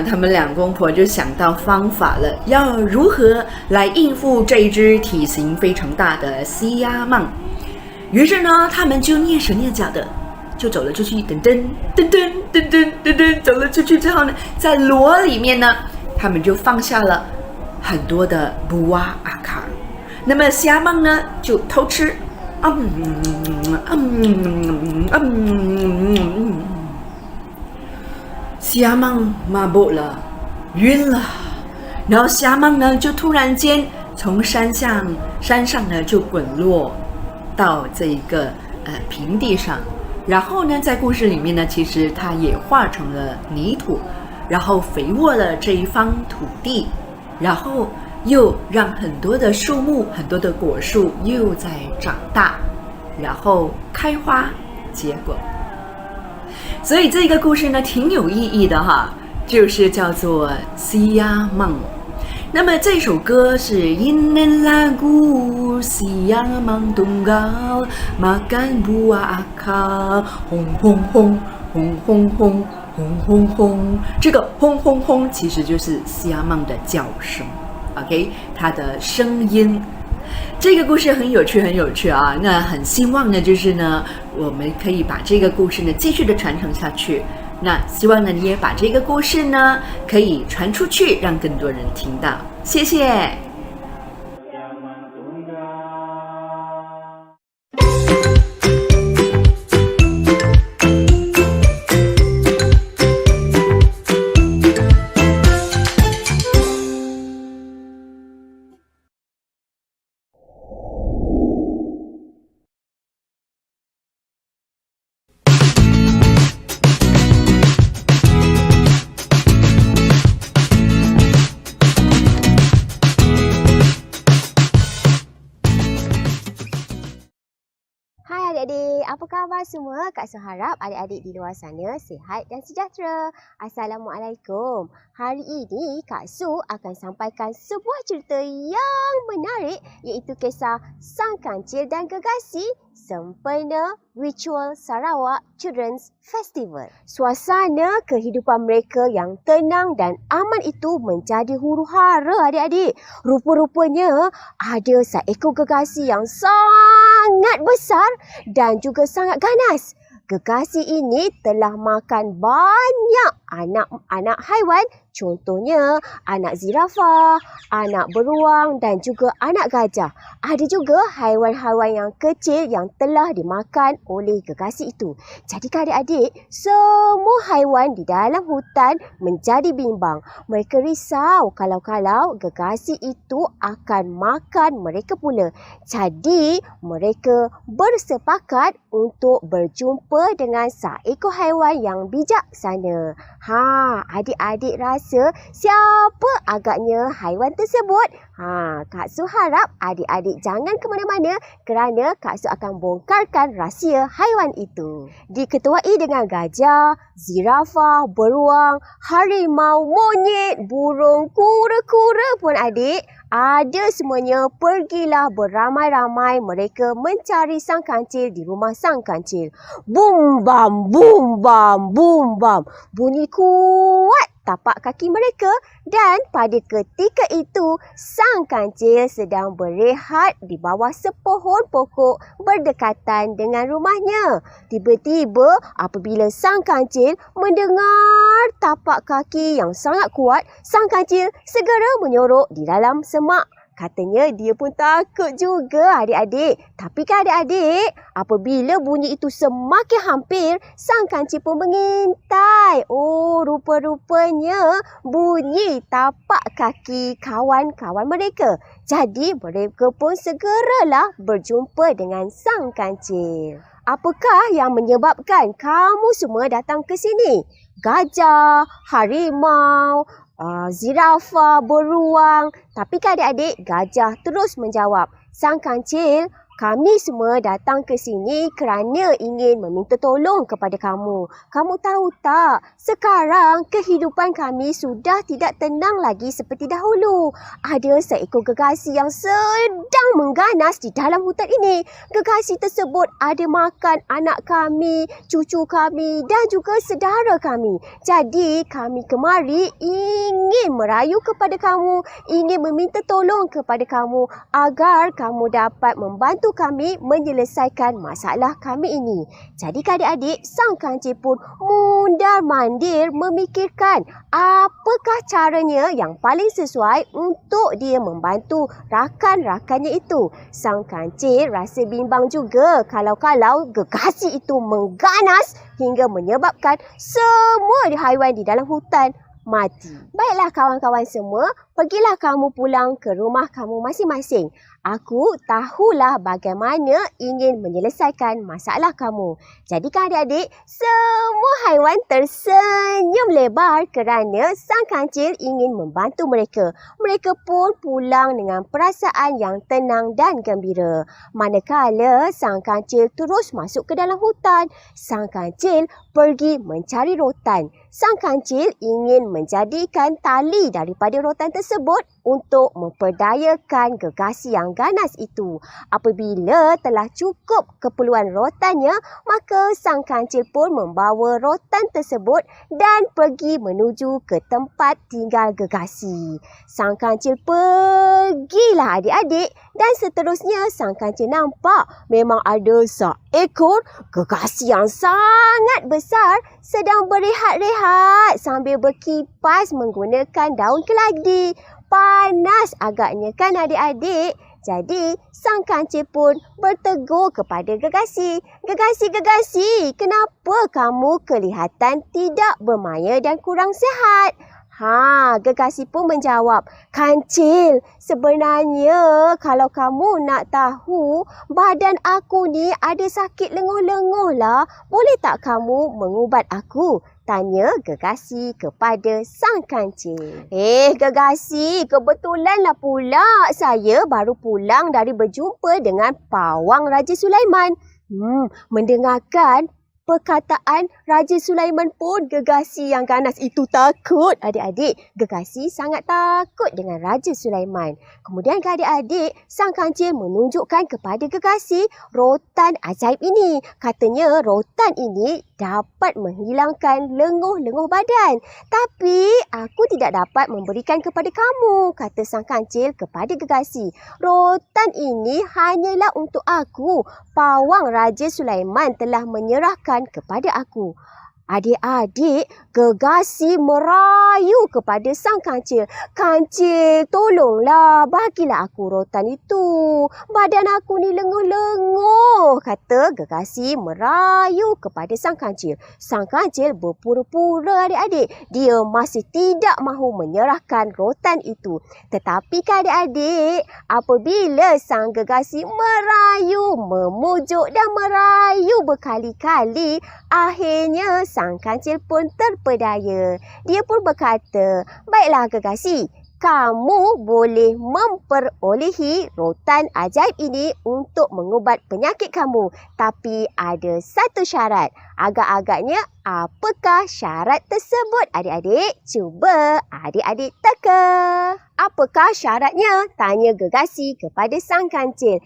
他们两公婆就想到方法了，要如何来应付这一只体型非常大的虾蟒。于是呢，他们就蹑手蹑脚的就走了出去，噔噔噔噔噔噔噔噔，走了出去之后呢，在箩里面呢，他们就放下了很多的buah akar。那么虾蟒呢，就偷吃，虾蟒麻痹了，晕了，然后虾蟒呢就突然间从山上呢就滚落到这一个平地上，然后呢在故事里面呢，其实它也化成了泥土，然后肥沃了这一方土地，然后又让很多的树木、很多的果树又在长大，然后开花结果。所以这个故事呢挺有意义的哈，就是叫做虾蟒。那么这首歌是 Inen lagu siamang tunggal makan buah akar， 轰轰轰轰轰轰轰轰轰，这个轰轰轰其实就是虾蟒的叫声 ，OK， 它的声音。这个故事很有趣啊！那很希望呢，就是呢，我们可以把这个故事呢继续的传承下去。那希望呢，你也把这个故事呢可以传出去，让更多人听到。谢谢。Adik-adik, apa khabar semua? Kak Su harap adik-adik di luar sana sihat dan sejahtera. Assalamualaikum. Hari ini Kak Su akan sampaikan sebuah cerita yang menarik, iaitu kisah Sang Kancil dan Gegasi sempena Ritual Sarawak Children's Festival. Suasana kehidupan mereka yang tenang dan aman itu menjadi huru-hara adik-adik. Rupa-rupanya ada seekor gegasi yang sangat besar dan juga sangat ganas. Gegasi ini telah makan banyak anak haiwan, contohnya anak zirafah, anak beruang dan juga anak gajah. Ada juga haiwan-haiwan yang kecil yang telah dimakan oleh gegasi itu. Jadi adik-adik, semua haiwan di dalam hutan menjadi bimbang. Mereka risau kalau gegasi itu akan makan mereka pula. Jadi mereka bersepakat untuk berjumpa dengan seekor haiwan yang bijaksana. Adik-adik rasa siapa agaknya haiwan tersebut? Kak Su harap adik-adik jangan ke mana-mana kerana Kak Su akan bongkarkan rahsia haiwan itu. Diketuai dengan gajah, zirafah, beruang, harimau, monyet, burung, kura-kura pun adik. Ada semuanya, pergilah beramai-ramai mereka mencari sang kancil di rumah sang kancil. Bum bam, bum bam, bum bam. Bunyi kuat tapak kaki mereka dan pada ketika itu sang kancil sedang berehat di bawah sepohon pokok berdekatan dengan rumahnya. Tiba-tiba apabila sang kancil mendengar tapak kaki yang sangat kuat, sang kancil segera menyorok di dalam semak. Katanya dia pun takut juga adik-adik. Tapi kan adik-adik, apabila bunyi itu semakin hampir, sang kancil pun mengintai. Rupa-rupanya bunyi tapak kaki kawan-kawan mereka. Jadi mereka pun segeralah berjumpa dengan sang kancil. Apakah yang menyebabkan kamu semua datang ke sini? Gajah, harimau, zirafah, beruang. Tapi adik-adik, gajah terus menjawab, sang kancil, kami semua datang ke sini kerana ingin meminta tolong kepada kamu. Kamu tahu tak, sekarang kehidupan kami sudah tidak tenang lagi seperti dahulu. Ada seekor gegasi yang sedang mengganas di dalam hutan ini. Gegasi tersebut ada makan anak kami, cucu kami dan juga saudara kami. Jadi kami kemari ingin merayu kepada kamu, ingin meminta tolong kepada kamu agar kamu dapat membantu kami menyelesaikan masalah kami ini. Jadi adik-adik, sang kancil pun mundar-mandir memikirkan apakah caranya yang paling sesuai untuk dia membantu rakan-rakannya itu. Sang kancil rasa bimbang juga kalau gegasi itu mengganas hingga menyebabkan semua haiwan di dalam hutan mati. Baiklah kawan-kawan semua, pergilah kamu pulang ke rumah kamu masing-masing. Aku tahulah bagaimana ingin menyelesaikan masalah kamu. Jadi adik-adik, semua haiwan tersenyum lebar kerana sang kancil ingin membantu mereka. Mereka pun pulang dengan perasaan yang tenang dan gembira. Manakala sang kancil terus masuk ke dalam hutan, sang kancil pergi mencari rotan. Sang kancil ingin menjadikan tali daripada rotan tersebut untuk memperdayakan gegasi yang ganas itu. Apabila telah cukup keperluan rotannya, maka sang kancil pun membawa rotan tersebut dan pergi menuju ke tempat tinggal gegasi. Sang kancil pergilah adik-adik dan seterusnya sang kancil nampak memang ada seekor gegasi yang sangat besar sedang berehat-rehat sambil berkipas menggunakan daun keladi. Panas agaknya kan adik-adik? Jadi, sang kancil pun bertegur kepada gegasi. Gegasi, kenapa kamu kelihatan tidak bermaya dan kurang sihat? Gegasi pun menjawab, kancil, sebenarnya kalau kamu nak tahu, badan aku ni ada sakit lenguh-lenguh lah. Boleh tak kamu mengubat aku? Tanya gegasi kepada sang kancil. Gegasi, kebetulanlah pula saya baru pulang dari berjumpa dengan pawang Raja Sulaiman. Mendengarkan perkataan Raja Sulaiman pun gegasi yang ganas itu takut. Adik-adik, gegasi sangat takut dengan Raja Sulaiman. Kemudian adik-adik, sang kancil menunjukkan kepada gegasi rotan ajaib ini. Katanya rotan ini dapat menghilangkan lenguh-lenguh badan. Tapi aku tidak dapat memberikan kepada kamu, kata sang kancil kepada gegasi. Rotan ini hanyalah untuk aku. Pawang Raja Sulaiman telah menyerahkan kepada aku. Adik-adik, Gegasi merayu kepada sang kancil. Kancil, tolonglah, bagilah aku rotan itu. Badan aku ni lenguh-lenguh, kata Gegasi merayu kepada sang kancil. Sang kancil berpura-pura adik-adik. Dia masih tidak mahu menyerahkan rotan itu. Tetapi adik-adik, apabila sang Gegasi merayu, memujuk dan merayu berkali-kali, akhirnya sang kancil pun terpedaya. Dia pun berkata, baiklah Gegasi, kamu boleh memperolehi rotan ajaib ini untuk mengubat penyakit kamu. Tapi ada satu syarat. Agak-agaknya, apakah syarat tersebut adik-adik? Cuba adik-adik teka. Apakah syaratnya? Tanya Gegasi kepada sang kancil.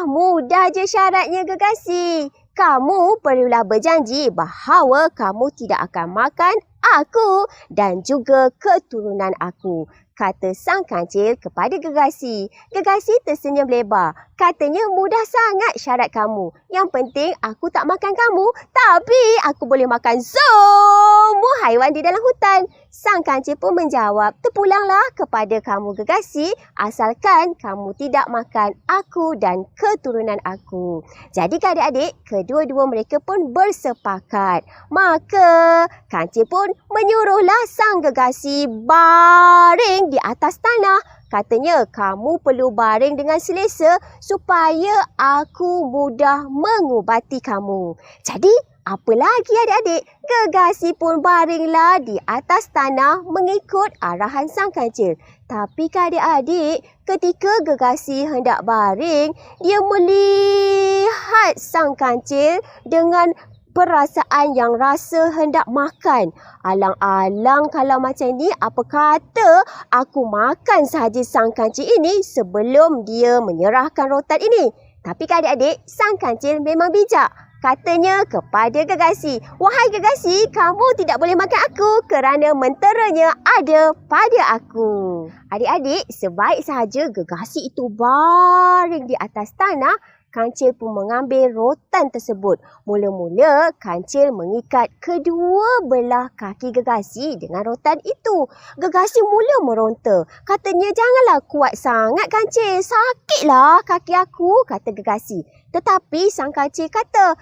Mudah je syaratnya Gegasi. Kamu perlulah berjanji bahawa kamu tidak akan makan aku dan juga keturunan aku, kata sang kancil kepada Gegasi. Gegasi tersenyum lebar. Katanya, mudah sangat syarat kamu. Yang penting aku tak makan kamu, tapi aku boleh makan semua haiwan di dalam hutan. Sang kancil pun menjawab, terpulanglah kepada kamu Gegasi, asalkan kamu tidak makan aku dan keturunan aku. Jadi adik-adik, kedua-dua mereka pun bersepakat. Maka kancil pun menyuruhlah sang Gegasi baring di atas tanah. Katanya, kamu perlu baring dengan selesa supaya aku mudah mengubati kamu. Jadi, apa lagi adik-adik? Gegasi pun baringlah di atas tanah mengikut arahan sang kancil. Tapi adik-adik, ketika Gegasi hendak baring, dia melihat sang kancil dengan perasaan yang rasa hendak makan. Alang-alang kalau macam ni, apa kata aku makan sahaja sang kancil ini sebelum dia menyerahkan rotan ini. Tapi adik-adik, sang kancil memang bijak. Katanya kepada Gegasi, wahai Gegasi, kamu tidak boleh makan aku kerana menteranya ada pada aku. Adik-adik, sebaik sahaja Gegasi itu baring di atas tanah, kancil pun mengambil rotan tersebut. Mula-mula, kancil mengikat kedua belah kaki Gegasi dengan rotan itu. Gegasi mula meronta. Katanya, janganlah kuat sangat kancil. Sakitlah kaki aku, kata Gegasi. Tetapi sang kancil kata,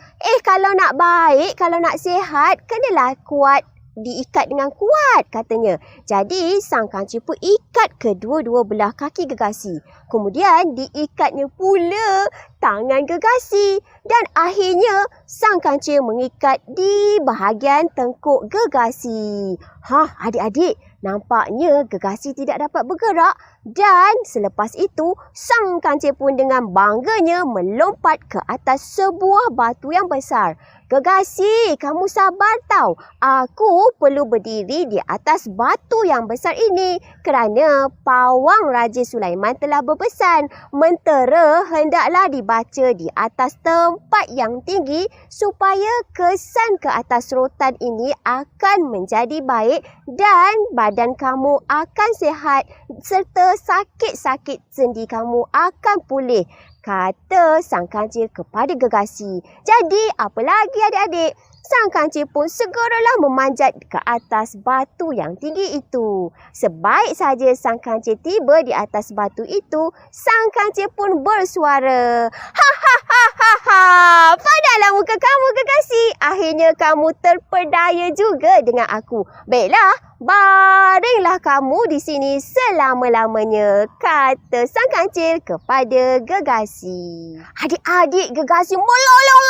kalau nak baik, kalau nak sihat, kenalah kuat. Diikat dengan kuat, katanya. Jadi, sang kancil pun ikat kedua-dua belah kaki Gegasi. Kemudian, diikatnya pula tangan Gegasi. Dan akhirnya, sang kancil mengikat di bahagian tengkuk Gegasi. Adik-adik, nampaknya Gegasi tidak dapat bergerak. Dan selepas itu, sang kancil pun dengan bangganya melompat ke atas sebuah batu yang besar. Gegasi, kamu sabar tau. Aku perlu berdiri di atas batu yang besar ini kerana pawang Raja Sulaiman telah berpesan mentera hendaklah dibaca di atas tempat yang tinggi supaya kesan ke atas rotan ini akan menjadi baik dan badan kamu akan sihat serta sakit-sakit sendi kamu akan pulih, kata sang kancil kepada Gegasi. Jadi, apa lagi adik-adik? Sang kancil pun segeralah memanjat ke atas batu yang tinggi itu. Sebaik saja sang kancil tiba di atas batu itu, sang kancil pun bersuara, padahlah muka kamu Gegasi. Akhirnya kamu terpedaya juga dengan aku. Baiklah, baringlah kamu di sini selama-lamanya, kata sang kancil kepada Gegasi. Adik-adik, Gegasi melolong,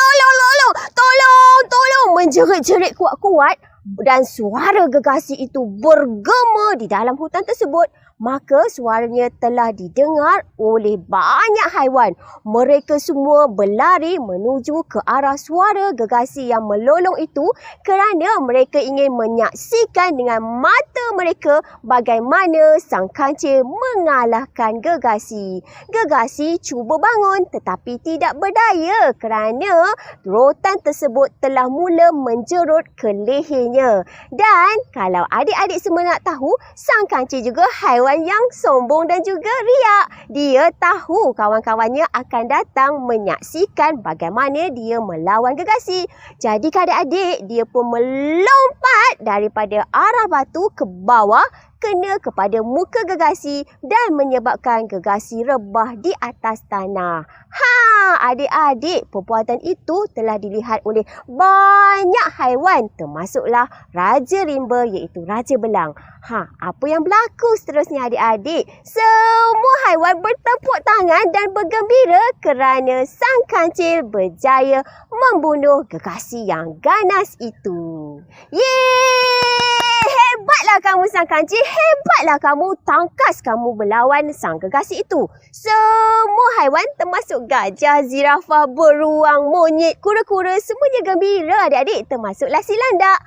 tolong, menjerit-jerit kuat-kuat dan suara Gegasi itu bergema di dalam hutan tersebut. Maka suaranya telah didengar oleh banyak haiwan. Mereka semua berlari menuju ke arah suara Gegasi yang melolong itu kerana mereka ingin menyaksikan dengan mata mereka bagaimana sang kancil mengalahkan Gegasi. Gegasi cuba bangun tetapi tidak berdaya kerana rotan tersebut telah mula menjerut ke lehernya sebagainya. Dan kalau adik-adik semua nak tahu, sang kancil juga haiwan yang sombong dan juga riak. Dia tahu kawan-kawannya akan datang menyaksikan bagaimana dia melawan gegasi. Jadi adik-adik, dia pun melompat daripada arah batu ke bawah, kena kepada muka gegasi dan menyebabkan gegasi rebah di atas tanah. Adik-adik, perbuatan itu telah dilihat oleh banyak haiwan, termasuklah Raja Rimba iaitu Raja Belang. Apa yang berlaku seterusnya adik-adik? Semua haiwan bertepuk tangan dan bergembira kerana sang kancil berjaya membunuh gegasi yang ganas itu. Yeay! Hebatlah kamu sang kancil, hebatlah kamu, tangkas kamu melawan sang gegasi itu. Semua haiwan termasuk gajah, zirafah, beruang, monyet, kura-kura semuanya gembira adik-adik, termasuklah si landak.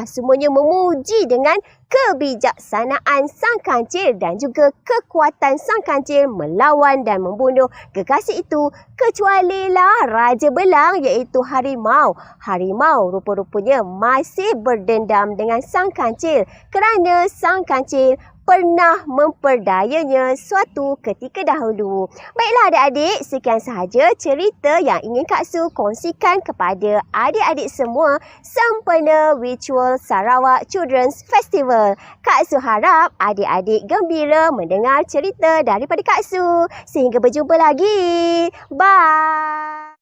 Semuanya memuji dengan kebijaksanaan sang kancil dan juga kekuatan sang kancil melawan dan membunuh gegasi itu. Kecualilah Raja Belang iaitu harimau. Harimau rupa-rupanya masih berdendam dengan sang kancil kerana sang kancil pernah memperdayanya suatu ketika dahulu. Baiklah adik-adik, sekian sahaja cerita yang ingin Kak Su kongsikan kepada adik-adik semua sempena Virtual Sarawak Children's Festival. Kak Su harap adik-adik gembira mendengar cerita daripada Kak Su. Sehingga berjumpa lagi. Bye!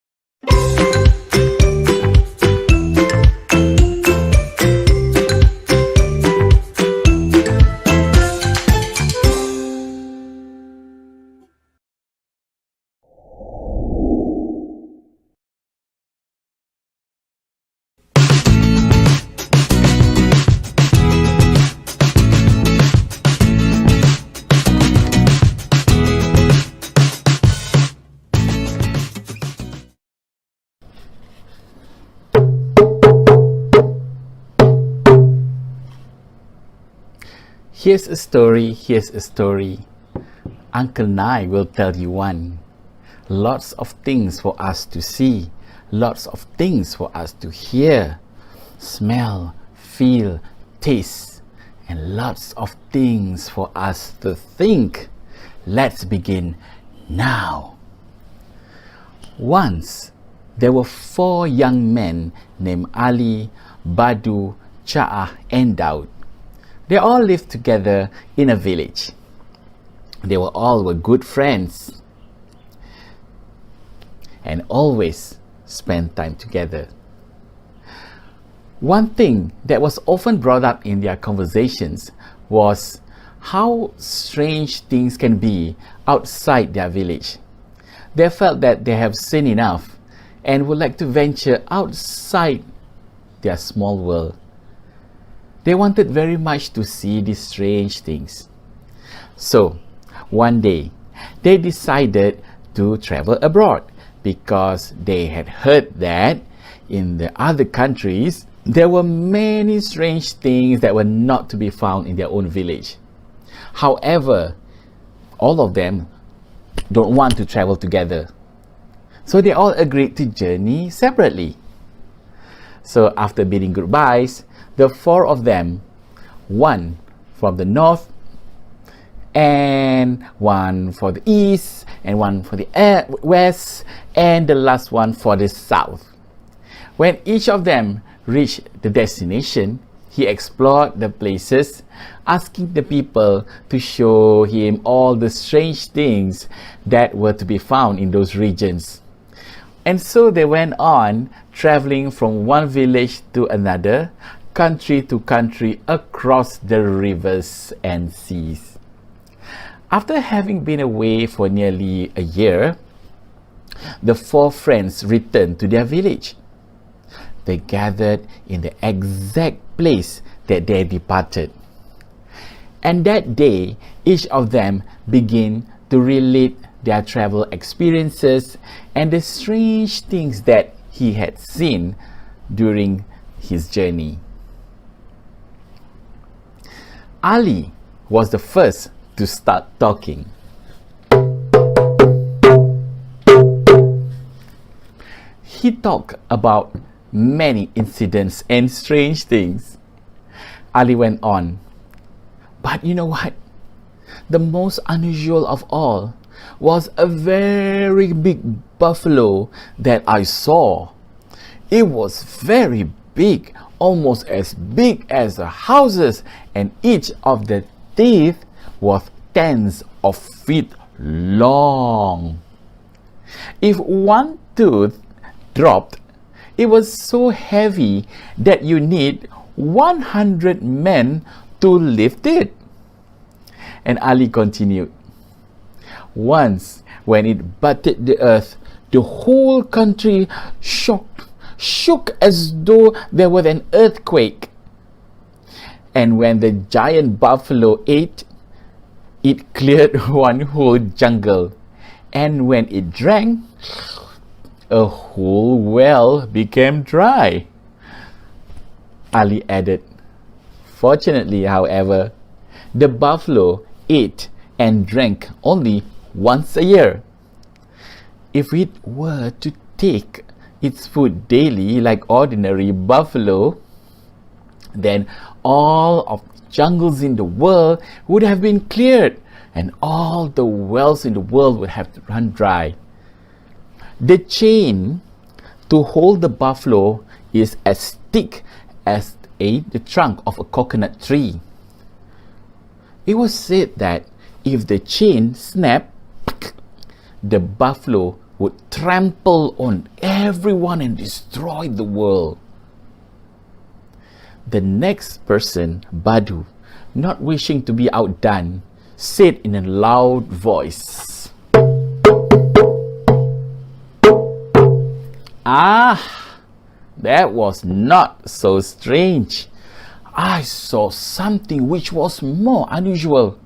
Here's a story. Uncle Nai will tell you one. Lots of things for us to see, lots of things for us to hear, smell, feel, taste, and lots of things for us to think. Let's begin now. Once, there were 4 young men named Ali, Badu, Cha'ah, and Daud. They all lived together in a village. They all were good friends and always spent time together. One thing that was often brought up in their conversations was how strange things can be outside their village. They felt that they have seen enough and would like to venture outside their small world. They wanted very much to see these strange things. So, one day, they decided to travel abroad because they had heard that in the other countries, there were many strange things that were not to be found in their own village. However, all of them don't want to travel together. So they all agreed to journey separately. So after bidding goodbyes, the 4 of them, one from the north, and one for the east, and one for the west, and the last one for the south. When each of them reached the destination, he explored the places, asking the people to show him all the strange things that were to be found in those regions. And so they went on, traveling from one village to another, country to country, across the rivers and seas. After having been away for nearly a year, the 4 friends returned to their village. They gathered in the exact place that they departed. And that day, each of them began to relate their travel experiences and the strange things that he had seen during his journey. Ali was the first to start talking. He talked about many incidents and strange things. Ali went on. But you know what? The most unusual of all was a very big buffalo that I saw. It was very big, almost as big as the houses, and each of the teeth was tens of feet long. If one tooth dropped, it was so heavy that you need 100 men to lift it. And Ali continued, once when it butted the earth, the whole country shook as though there was an earthquake. And when the giant buffalo ate, it cleared one whole jungle. And when it drank, a whole well became dry. Ali added, fortunately, however, the buffalo ate and drank only once a year. If it were to take its food daily like ordinary buffalo, then all of the jungles in the world would have been cleared and all the wells in the world would have to run dry. The chain to hold the buffalo is as thick as the trunk of a coconut tree. It was said that if the chain snapped, the buffalo would trample on everyone and destroy the world. The next person, Badu, not wishing to be outdone, said in a loud voice, "Ah, that was not so strange. I saw something which was more unusual.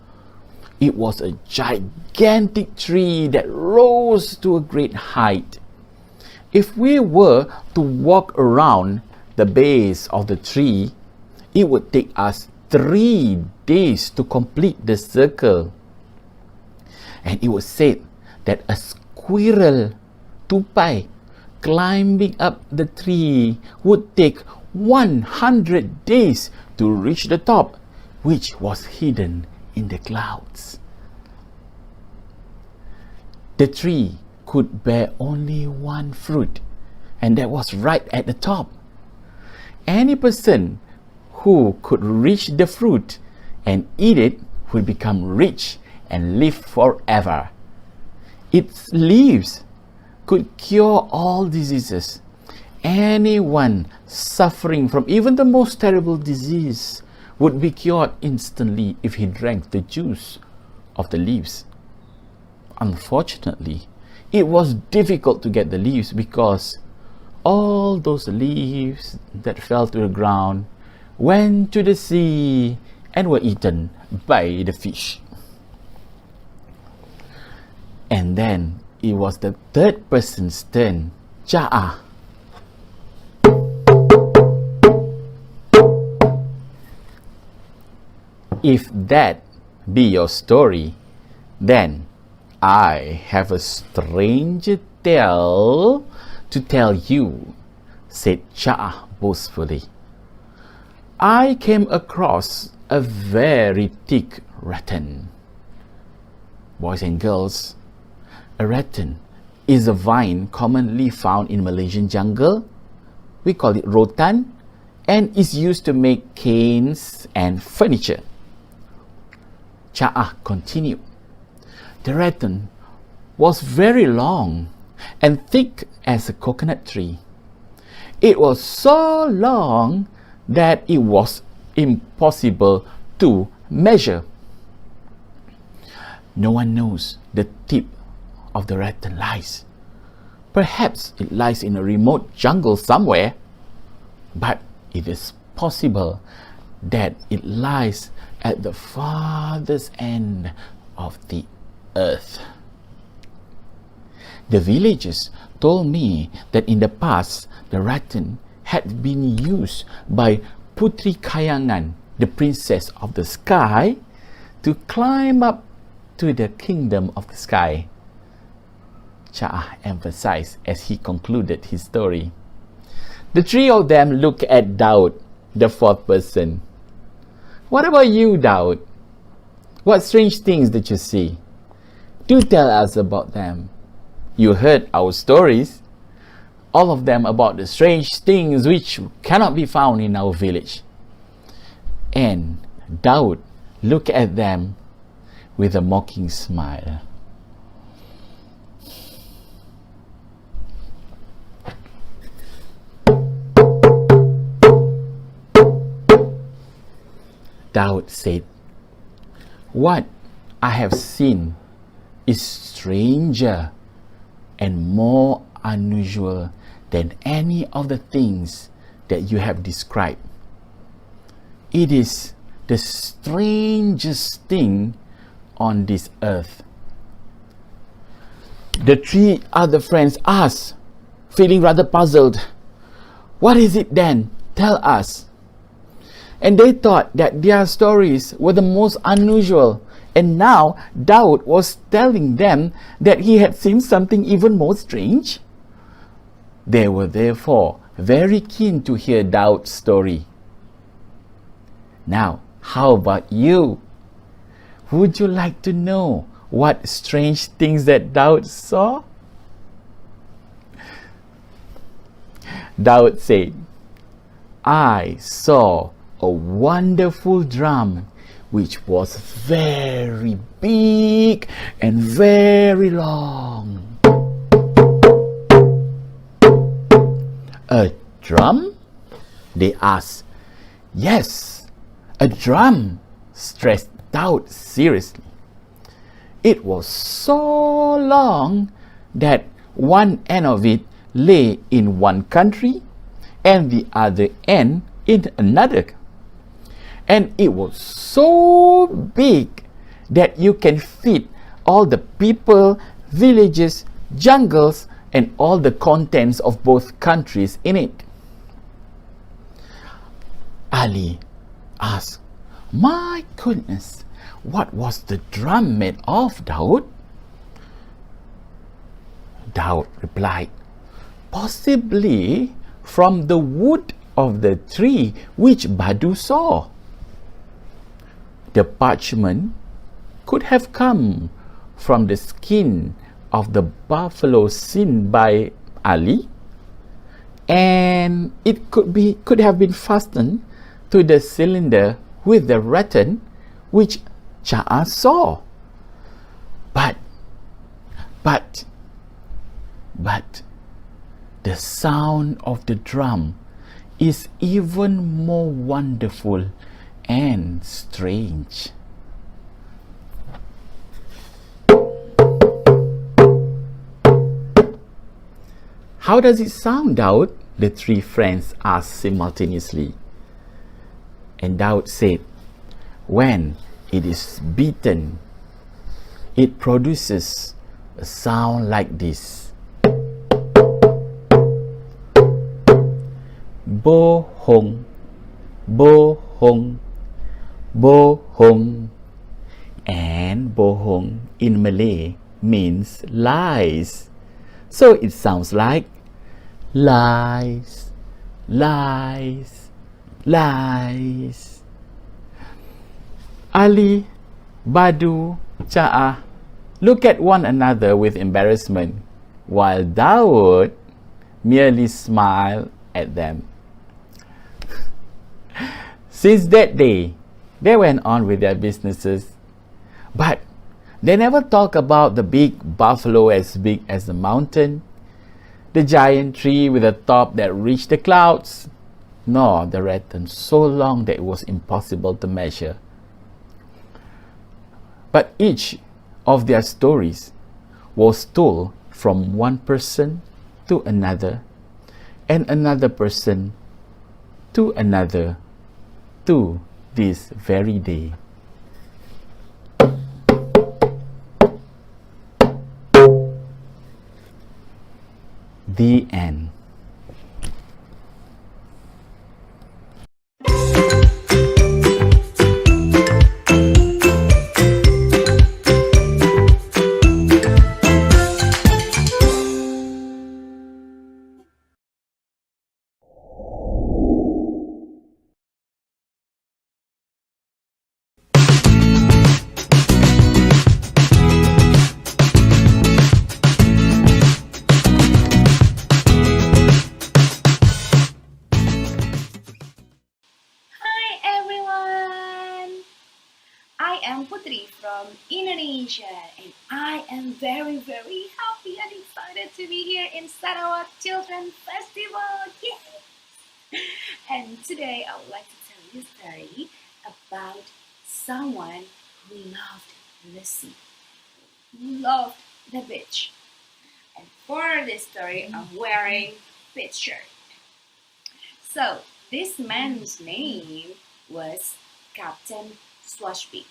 It was a gigantic tree that rose to a great height. If we were to walk around the base of the tree, it would take us 3 days to complete the circle. And it was said that a squirrel, tupai, climbing up the tree would take 100 days to reach the top, which was hidden in the clouds. The tree could bear only one fruit, and that was right at the top. Any person who could reach the fruit and eat it would become rich and live forever. Its leaves could cure all diseases. Anyone suffering from even the most terrible disease would be cured instantly if he drank the juice of the leaves. Unfortunately, it was difficult to get the leaves because all those leaves that fell to the ground went to the sea and were eaten by the fish. And then it was the third person's turn, Ja'a. If that be your story, then I have a strange tale to tell you, said Ja'a boastfully. I came across a very thick rattan. Boys and girls, a rattan is a vine commonly found in Malaysian jungle. We call it rotan and is used to make canes and furniture. Ja'a continued. The rattan was very long and thick as a coconut tree. It was so long that it was impossible to measure. No one knows the tip of the rattan lies. Perhaps it lies in a remote jungle somewhere, but it is possible that it lies at the farthest end of the earth. The villagers told me that in the past the rattan had been used by Putri Kayangan, the princess of the sky, to climb up to the kingdom of the sky. Ja'a emphasized as he concluded his story. The three of them looked at Daud, the fourth person. What about you, Daud? What strange things did you see? Do tell us about them. You heard our stories, all of them about the strange things which cannot be found in our village. And Daud looked at them with a mocking smile. Daud said, "What I have seen is stranger and more unusual than any of the things that you have described. It is the strangest thing on this earth." The three other friends asked, feeling rather puzzled, "What is it then? Tell us." And they thought that their stories were the most unusual, and now Daud was telling them that he had seen something even more strange. They were therefore very keen to hear Daud's story. Now, how about you? Would you like to know what strange things that Daud saw? Daud said, "I saw a wonderful drum which was very big and very long." "A drum?" they asked. "Yes, a drum," stressed Daud seriously. "It was so long that one end of it lay in one country and the other end in another. And it was so big that you can fit all the people, villages, jungles, and all the contents of both countries in it." Ali asked, "My goodness, what was the drum made of, Daud?" Daud replied, "Possibly from the wood of the tree which Badu saw." The parchment could have come from the skin of the buffalo seen by Ali, and it could have been fastened to the cylinder with the rattan which Cha'a saw. But the sound of the drum is even more wonderful and strange." "How does it sound, Daud?" the three friends asked simultaneously. And Daud said, "When it is beaten, it produces a sound like this. Bohong, bohong, bohong." And bohong in Malay means lies. So it sounds like lies, lies, lies. Ali, Badu, Cha'a look at one another with embarrassment, while Daud merely smiled at them. Since that day, they went on with their businesses, but they never talked about the big buffalo as big as the mountain, the giant tree with a top that reached the clouds, nor the rattan so long that it was impossible to measure. But each of their stories was told from one person to another, and another person to another, to this very day. The end. Malaysia, and I am very, very happy and excited to be here in Sarawak Children's Festival. Yay! And today I would like to tell you a story about someone who loved the sea, who loved the beach. And for this story, I'm wearing beach shirt. So this man's name was Captain Swashby.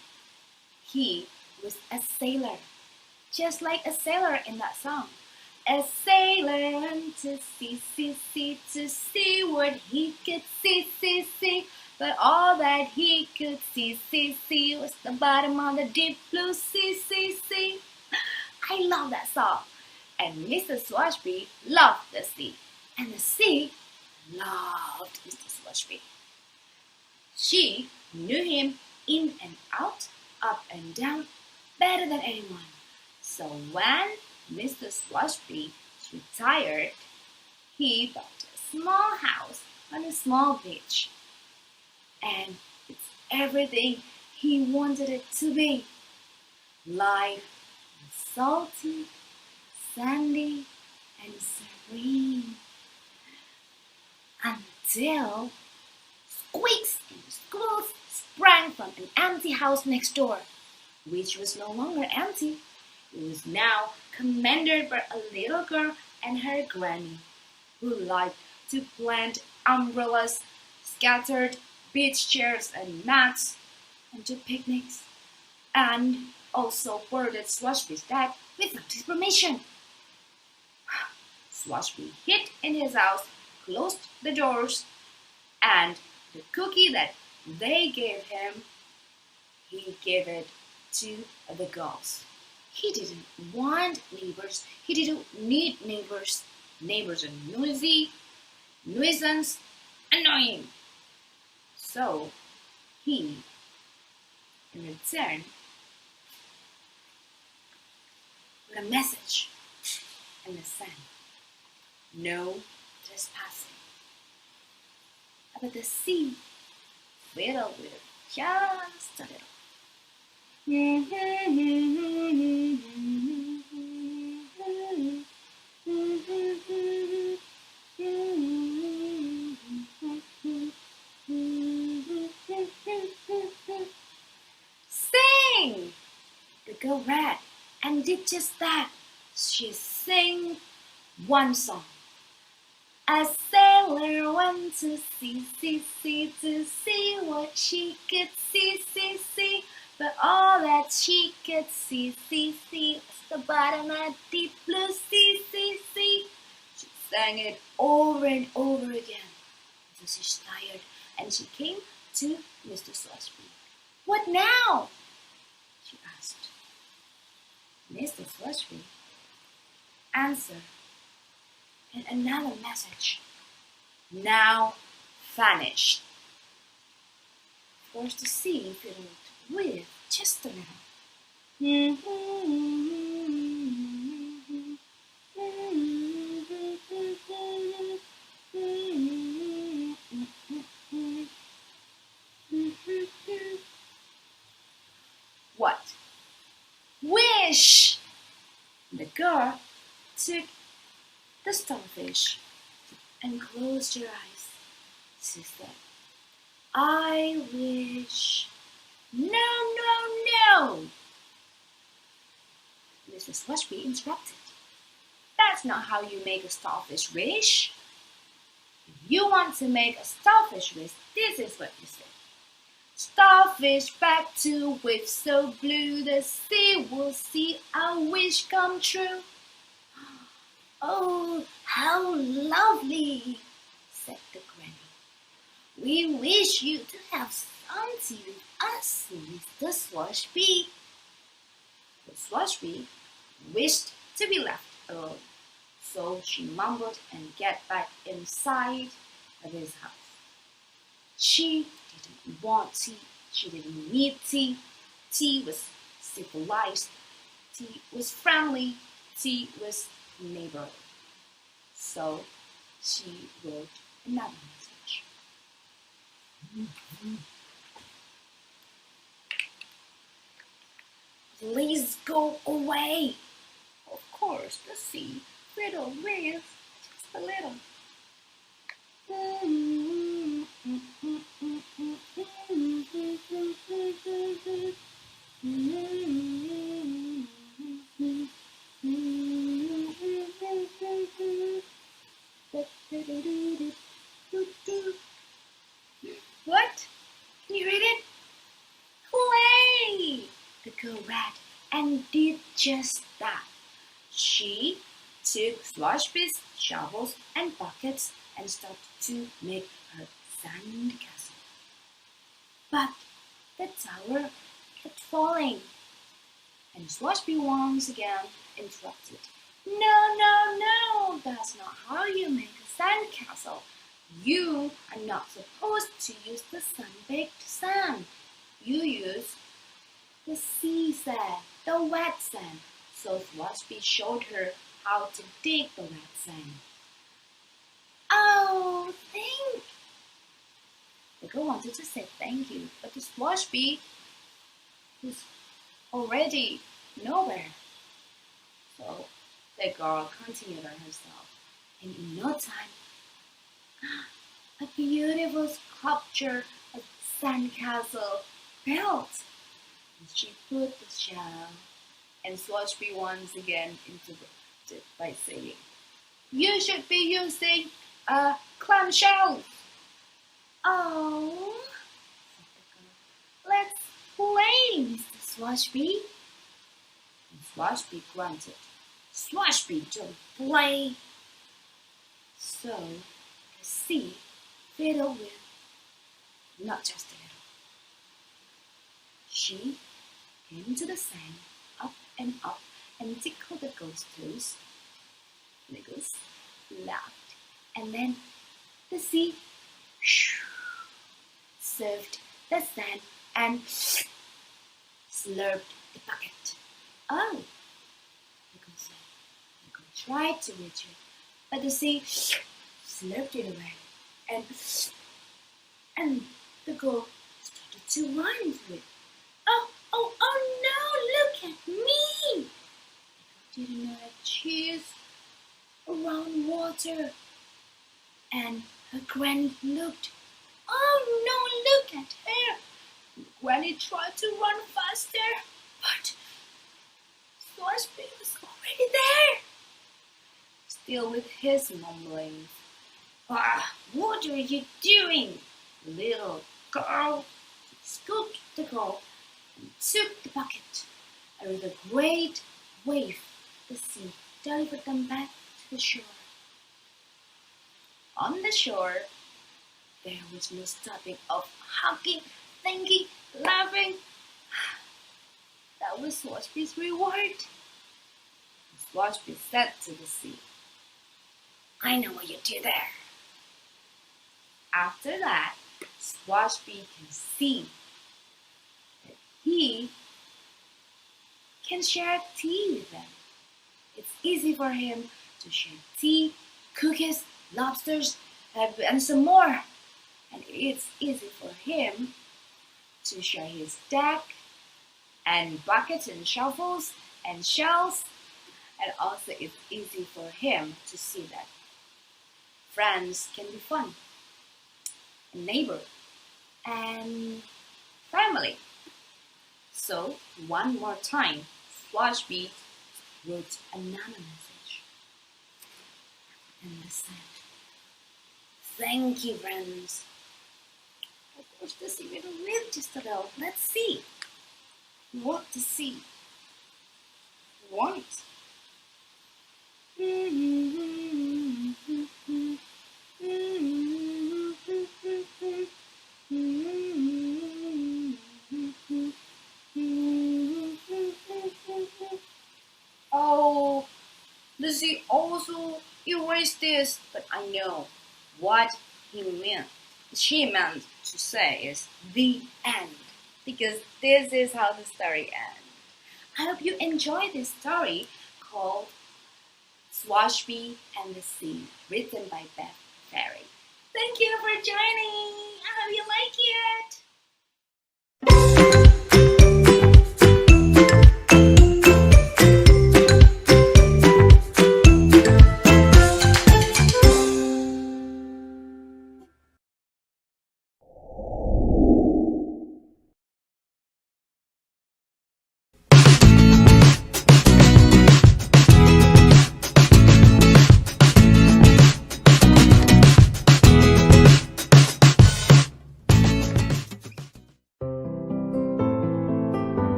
He was a sailor, just like a sailor in that song. A sailor went to sea, to see what he could see. But all that he could see was the bottom of the deep blue sea. I love that song. And Mr. Swashby loved the sea, and the sea loved Mr. Swashby. She knew him in and out, up and down, better than anyone. So when Mr. Swashby retired, he bought a small house on a small beach. And it's everything he wanted it to be. Life was salty, sandy, and serene. Until squeaks and squeals sprang from an empty house next door, which was no longer empty. It was now commanded by a little girl and her granny, who liked to plant umbrellas, scattered beach chairs and mats, and do picnics, and also boarded Swashby's dad without his permission. Swashby hid in his house, closed the doors, and the cookie that they gave him, he gave it to the girls. He didn't want neighbors. He didn't need neighbors. Neighbors are noisy, nuisance, annoying. So he, in return, wrote a message in the sand. No trespassing. But the sea filled with just a little. Sing! The girl read and did just that. She sang one song. A sailor went to sea, to see what she could see. But all that she could see was the bottom of deep blue sea. She sang it over and over again until she's tired, and she came to Mr. Swashby. What now? She asked. Mr. Swashby answered in another message. Now vanished. Forced to see filled with just a little. What? Wish! The girl took the starfish and closed her eyes. She said, I wish. No. Mrs. Swashby interrupted. That's not how you make a starfish wish. If you want to make a starfish wish, this is what you say. Starfish back to wave so blue, the sea will see our wish come true. Oh, how lovely, said the granny. We wish you to have some tea with us, Mr. Swashby. But Swashby wished to be left alone, so she mumbled and get back inside of his house. She didn't want tea. She didn't need tea. Tea was civilized. Tea was friendly. Tea was neighborly. So she wrote another message. Please go away. Of course, the sea fiddled with just a little. What? Can you read it? Play! The girl read and did just that. She took Sloshby's shovels and buckets and started to make her sand castle. But the tower kept falling. And Sloshby once again interrupted. No, no, no, that's not how you make a sand castle. You are not supposed to use the sun-baked sand. You use the sea sand, the wet sand. So Sloshby showed her how to dig the wet sand. Oh, the girl wanted to say thank you, but the Sloshby was already nowhere. So the girl continued on herself, and in no time, a beautiful sculpture of sandcastle built. And she put the shell and Sloshby once again interrupted by saying, "You should be using a clamshell." Oh, said the girl. Let's play, Mr. Sloshby. And Sloshby grunted. Sloshby don't play. So the sea fiddled with not just a little. She came to the sand, up and tickled the girl's toes. And the goose laughed, and then the sea served the sand and slurped the bucket. Oh, the girl said. The girl tried to reach it, but the sea slurped it away, and the girl started to run through it. Oh no, look at me! The girl didn't know that she is around water. And her granny looked. Oh no, look at her! And Granny tried to run faster, but Sloshby was already there. Still with his mumblings. What are you doing, little girl? He scooped the girl and took the bucket, and with a great wave, the sea delivered them back to the shore. On the shore, there was no stopping of hugging, thinking, laughing. That was Sloshby's reward. Sloshby said to the sea, "I know what you do there." After that, Sloshby can see that he can share tea with them. It's easy for him to share tea, cookies, lobsters, and some more. And it's easy for him to share his deck and buckets and shovels and shells. And also it's easy for him to see that friends can be fun, and neighbor, and family. So one more time, Sloshby wrote another message. And they said, "Thank you, friends." Of course, the sea will read just a little. Let's see what the sea wants. Oh, the sea also erased this, but I know what she meant to say is the end, because this is how the story ends. I hope you enjoyed this story called Sloshby and the Sea, written by Beth Ferry. Thank you for joining. I hope you like it.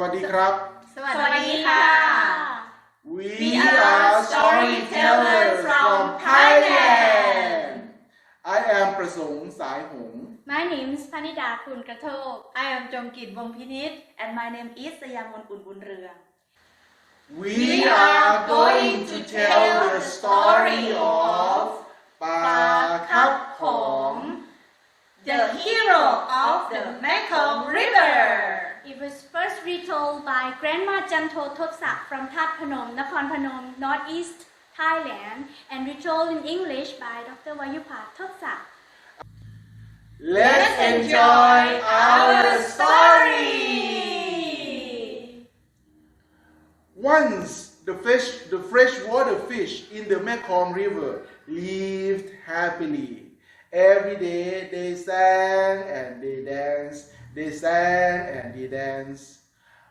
วัสดีครับ สวัสดีค่ะ We are storytellers from Thailand. I am ประสงค์สายหงส์ My name is พนิดาคุณกระโทก I am จงกิจวงพินิจ and my name is สยามนอุ่นบุญเรือง We are going to tell the story of ปลาครับของ The hero of the Mekong River. It was first retold by Grandma Janto Thopsak from That Phanom, Nakhon Phanom, Northeast Thailand, and retold in English by Dr. Wayupat Thopsak. Let's enjoy our story. Once the freshwater fish in the Mekong River lived happily. Every day they sang and they danced. They sang and they danced.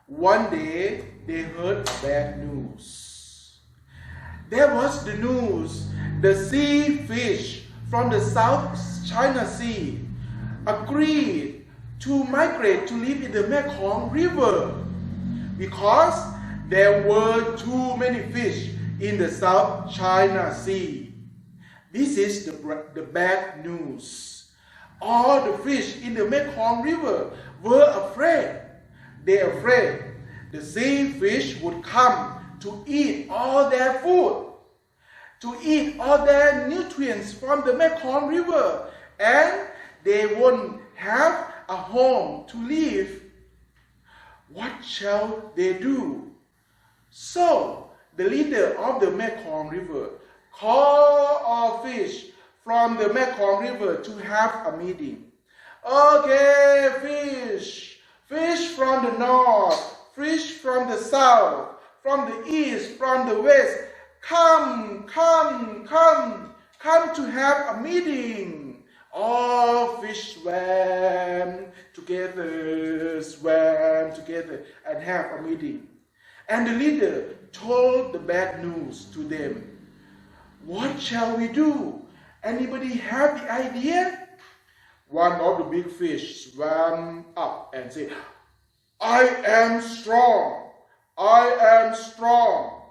One day they heard bad news. There was the news. The sea fish from the South China Sea agreed to migrate to live in the Mekong River because there were too many fish in the South China Sea. This is the bad news. All the fish in the Mekong River were afraid. They afraid the sea fish would come to eat all their food, to eat all their nutrients from the Mekong River, and they won't have a home to live. What shall they do? So the leader of the Mekong River called all fish from the Mekong River to have a meeting. Okay, fish from the north, fish from the south, from the east, from the west, come to have a meeting. All fish swam together and have a meeting. And the leader told the bad news to them. What shall we do? Anybody have the idea? One of the big fish swam up and said, I am strong. I am strong.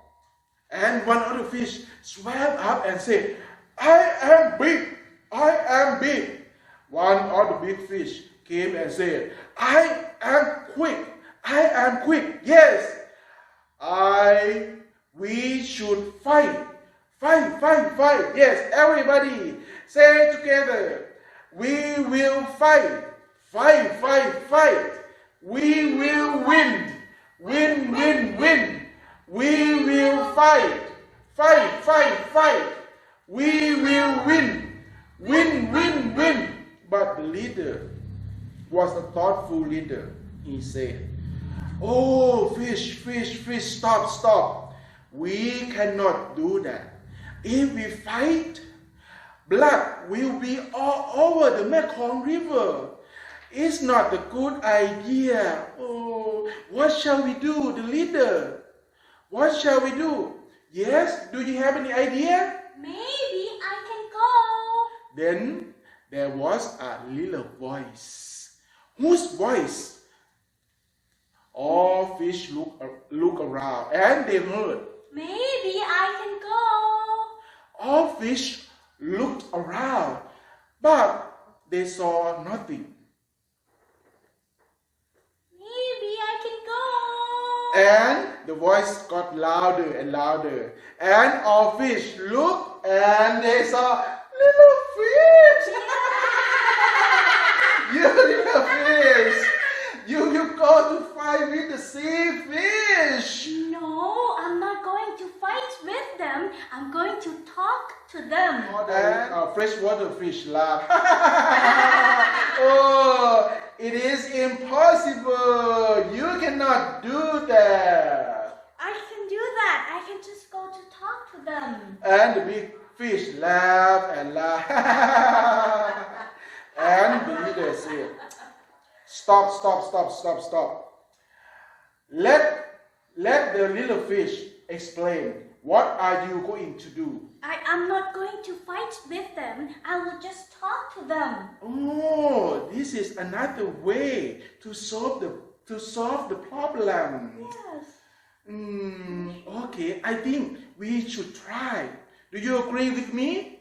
And one other fish swam up and said, I am big. I am big. One of the big fish came and said, I am quick. I am quick. Yes. We should fight. Fight. Yes, everybody say together. We will fight. Fight. We will win. Win. We will fight. Fight. We will win. Win. But the leader was a thoughtful leader. He said, oh, fish, stop. We cannot do that. If we fight, blood will be all over the Mekong River. It's not a good idea. Oh, what shall we do, the leader? What shall we do? Yes, do you have any idea? Maybe I can go. Then there was a little voice. Whose voice? All fish look around and they heard. Maybe I can go. All fish looked around, but they saw nothing. Maybe I can go. And the voice got louder and louder. And all fish looked and they saw little fish. You little fish. You go to fight with the sea fish. No, I'm not going to fight with them. I'm going to talk to them. And freshwater fish laugh. Oh, it is impossible. You cannot do that. I can do that. I can just go to talk to them. And the big fish laugh. And the leader said, Stop. Let the little fish explain. What are you going to do? I am not going to fight with them. I will just talk to them. Oh, this is another way to solve the to solve the problem. Yes. Okay, I think we should try. Do you agree with me?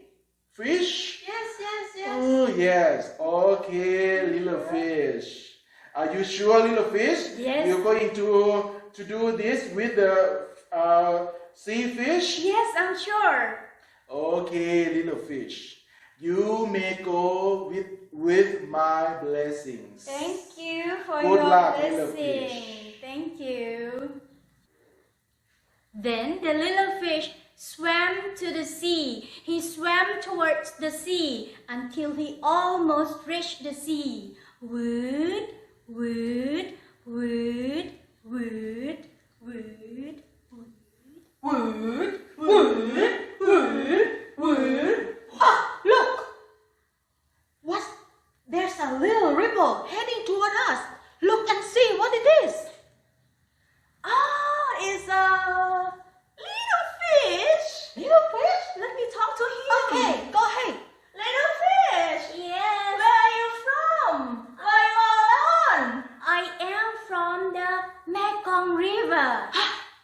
Fish? Yes, yes, yes. Oh, yes. Okay, little fish. Are you sure, little fish? Yes. You're going to do this with the sea fish? Yes, I'm sure. Okay, little fish. You may go with my blessings. Thank you for Good your luck, little blessing. fish. Thank you. Then the little fish swam to the sea. He swam towards the sea until he almost reached the sea. Wood, wood, wood, wood, wood, wood, wood, wood, wood. Ah, look! What? There's a little ripple heading toward us. Look and see what it is. Ah, it's a little fish. Little fish? Let me talk to him. Okay, go ahead. Little fish. Yes. Where are you from? Where are you all on? I am from the Mekong River.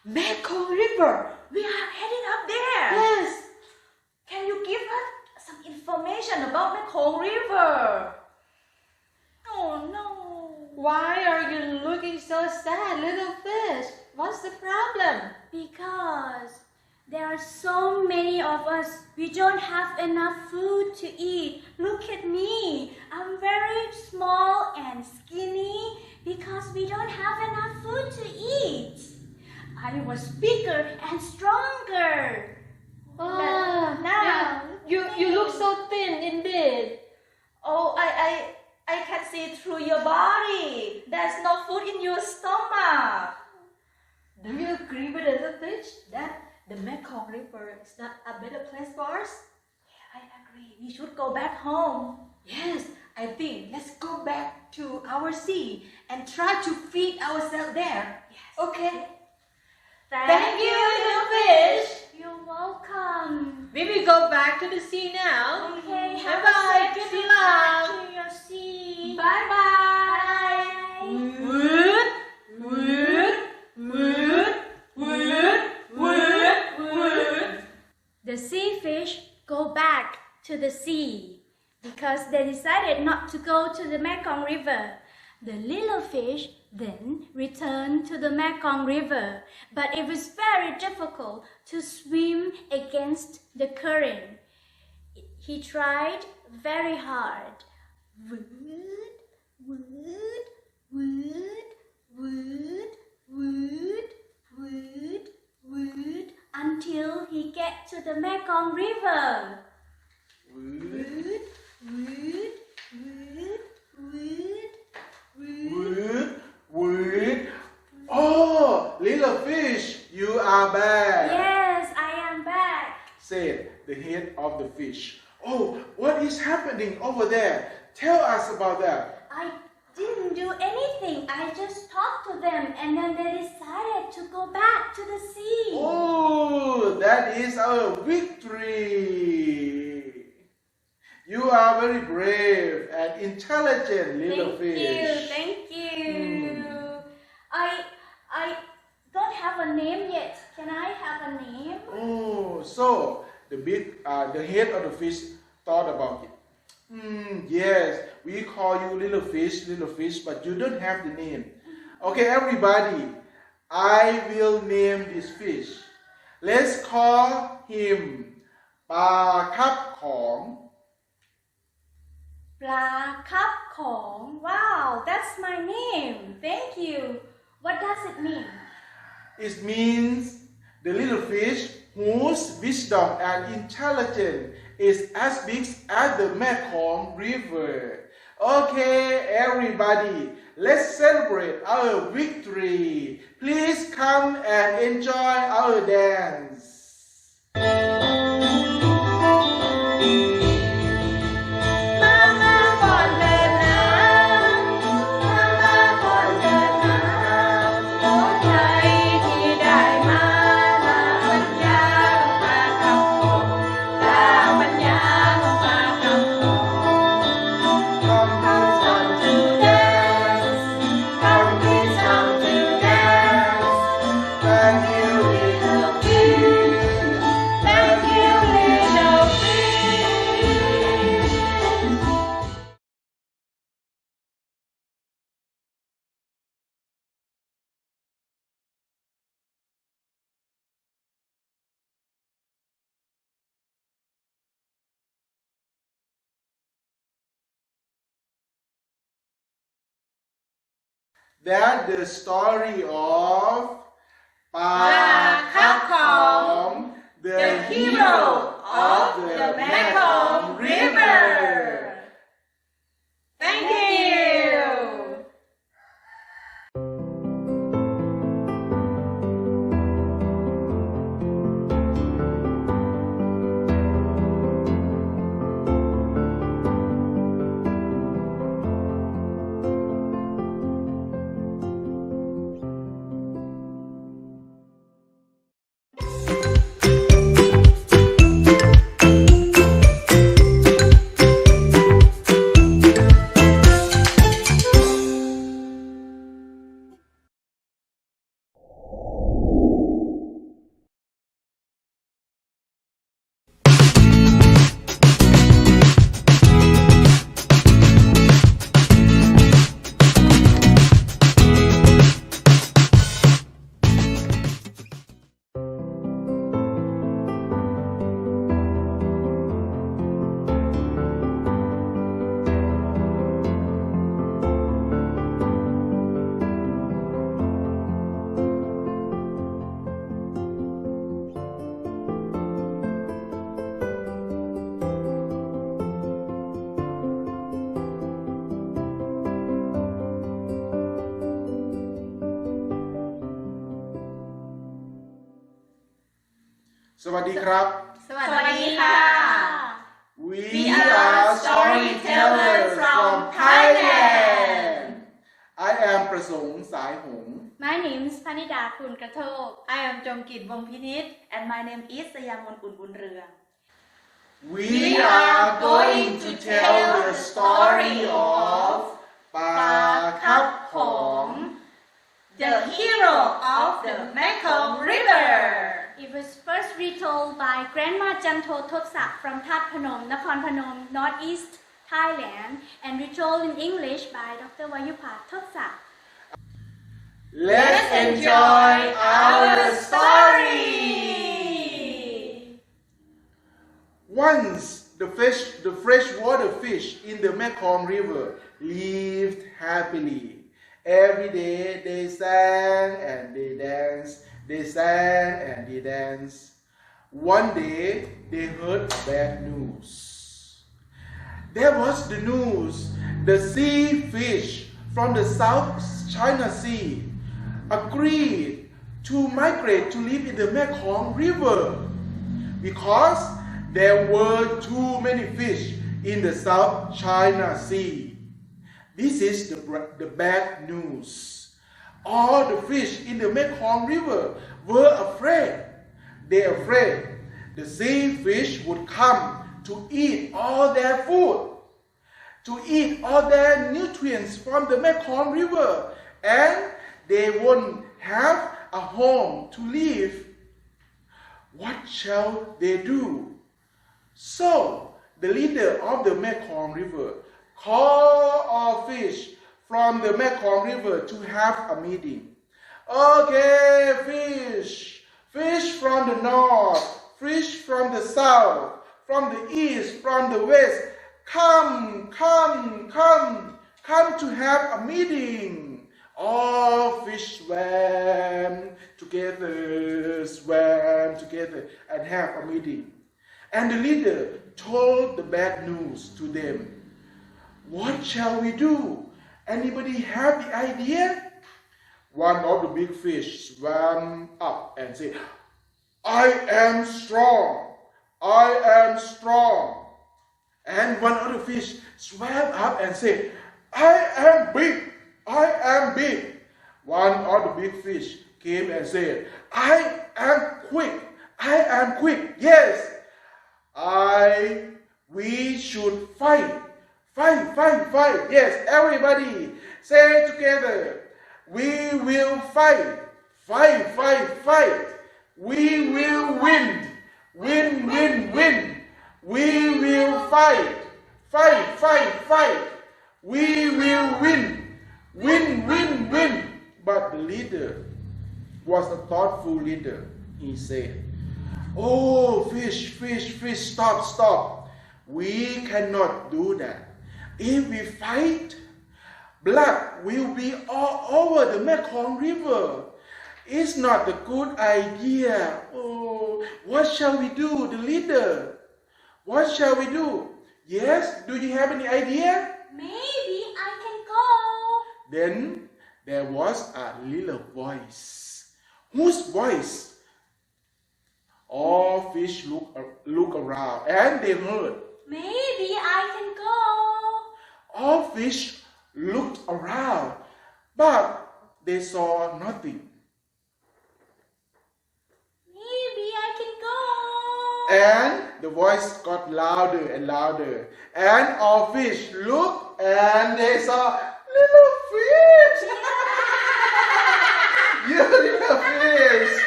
Mekong River. We are heading up there. Yes. Can you give us some information about Mekong River? Oh no. Why are you looking so sad, little fish? What's the problem? Because there are so many of us. We don't have enough food to eat. Look at me. I'm very small and skinny because we don't have enough food to eat. I was bigger and stronger. Ah, Now you look so thin indeed. Oh, I can see through your body. There's no food in your stomach. Do you agree with the fish that the Mekong River is not a better place for us? Yeah, I agree. We should go back home. Yes, I think let's go back to our sea and try to feed ourselves there. Yes. Okay. Thank you, little fish. You're welcome. We will go back to the sea now. Okay, have Bye-bye. a safe Good trip luck. back to your sea. Bye-bye. Wood, wood, wood, wood, wood, wood. The sea fish go back to the sea because they decided not to go to the Mekong River. The little fish then returned to the Mekong River, but it was very difficult to swim against the current. He tried very hard. Wood, wood, wood, wood, wood, wood, wood, until he get to the Mekong River. Wood, wood, wood, wood, Wood, wood. Oh, little fish, you are back. Yes, I am back. Said the head of the fish. Oh, what is happening over there? Tell us about that. I didn't do anything. I just talked to them and then they decided to go back to the sea. Oh, that is our victory. You are very brave and intelligent, little fish. Thank you. I don't have a name yet. Can I have a name? Oh, so the head of the fish thought about it. Yes, we call you little fish, but you don't have the name. Okay, everybody, I will name this fish. Let's call him ปลาคับของ ปลาคับของ Wow, that's my name. Thank you. What does it mean? It means the little fish whose wisdom and intelligence is as big as the Mekong River. Okay, everybody, let's celebrate our victory. Please come and enjoy our dance. Come that the story of Pakapkom, the hero of the Mekong River. Thank you. Sawadee-krap. We are storytellers from Thailand. I am Prasong Sai Hong. My name is Panida Kun Katok. I am Jongkit Wongpinit and my name is Sayamon Unbunrương. We are going to tell the story of Pakapkom, the hero of the Mekong River. It was first retold by Grandma Janto Thotsak from That Phanom, Nakhon Phanom, Northeast Thailand, and retold in English by Dr. Wayupat Thotsak. Let's enjoy our story! Once the freshwater fish in the Mekong River lived happily. Every day they sang and they danced. They sang and they danced. One day they heard bad news. There was the news. The sea fish from the South China Sea agreed to migrate to live in the Mekong River because there were too many fish in the South China Sea. This is the bad news. All the fish in the Mekong River were afraid. They were afraid the sea fish would come to eat all their food, to eat all their nutrients from the Mekong River, and they won't have a home to live. What shall they do? So the leader of the Mekong River called all fish from the Mekong River to have a meeting. Okay, fish from the north, fish from the south, from the east, from the west, come to have a meeting. All fish swam together, and have a meeting. And the leader told the bad news to them. What shall we do? Anybody have the idea? One of the big fish swam up and said, I am strong. And one other fish swam up and said, I am big. One of the big fish came and said, I am quick. Yes, we should fight. Yes, everybody say together. We will fight. We will win. Win. We will fight. We will win. Win. But the leader was a thoughtful leader. He said, oh, fish, stop. We cannot do that. If we fight, Blood will be all over the Mekong River. It's not a good idea. Oh, what shall we do, the leader? What shall we do? Yes, do you have any idea? Maybe I can go. Then there was a little voice. Whose voice? All fish look around and they heard. Maybe I can go. All fish looked around, but they saw nothing. Maybe I can go. And the voice got louder and louder. And all fish looked and they saw little fish. You little fish.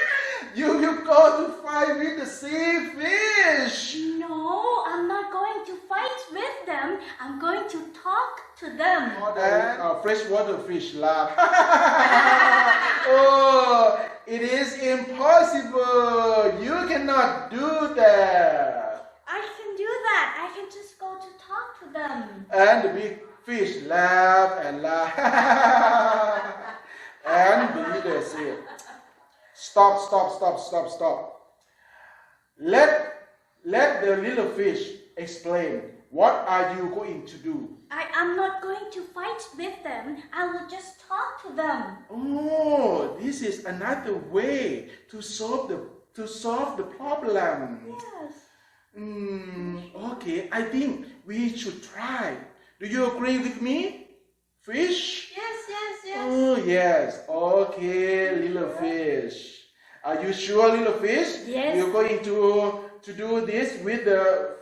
You go to fight with the sea fish. No, I'm not going to fight with them. I'm going to talk to them. And freshwater fish laugh. Oh, it is impossible. You cannot do that. I can do that. I can just go to talk to them. And the big fish laugh and laugh. And the leader said, stop. Let the little fish explain. What are you going to do? I am not going to fight with them. I will just talk to them. Oh, this is another way to solve the problem. Yes. Okay, I think we should try. Do you agree with me? Fish? Yes. Oh, yes. Okay, little fish. Are you sure, little fish? Yes. You're going to do this with the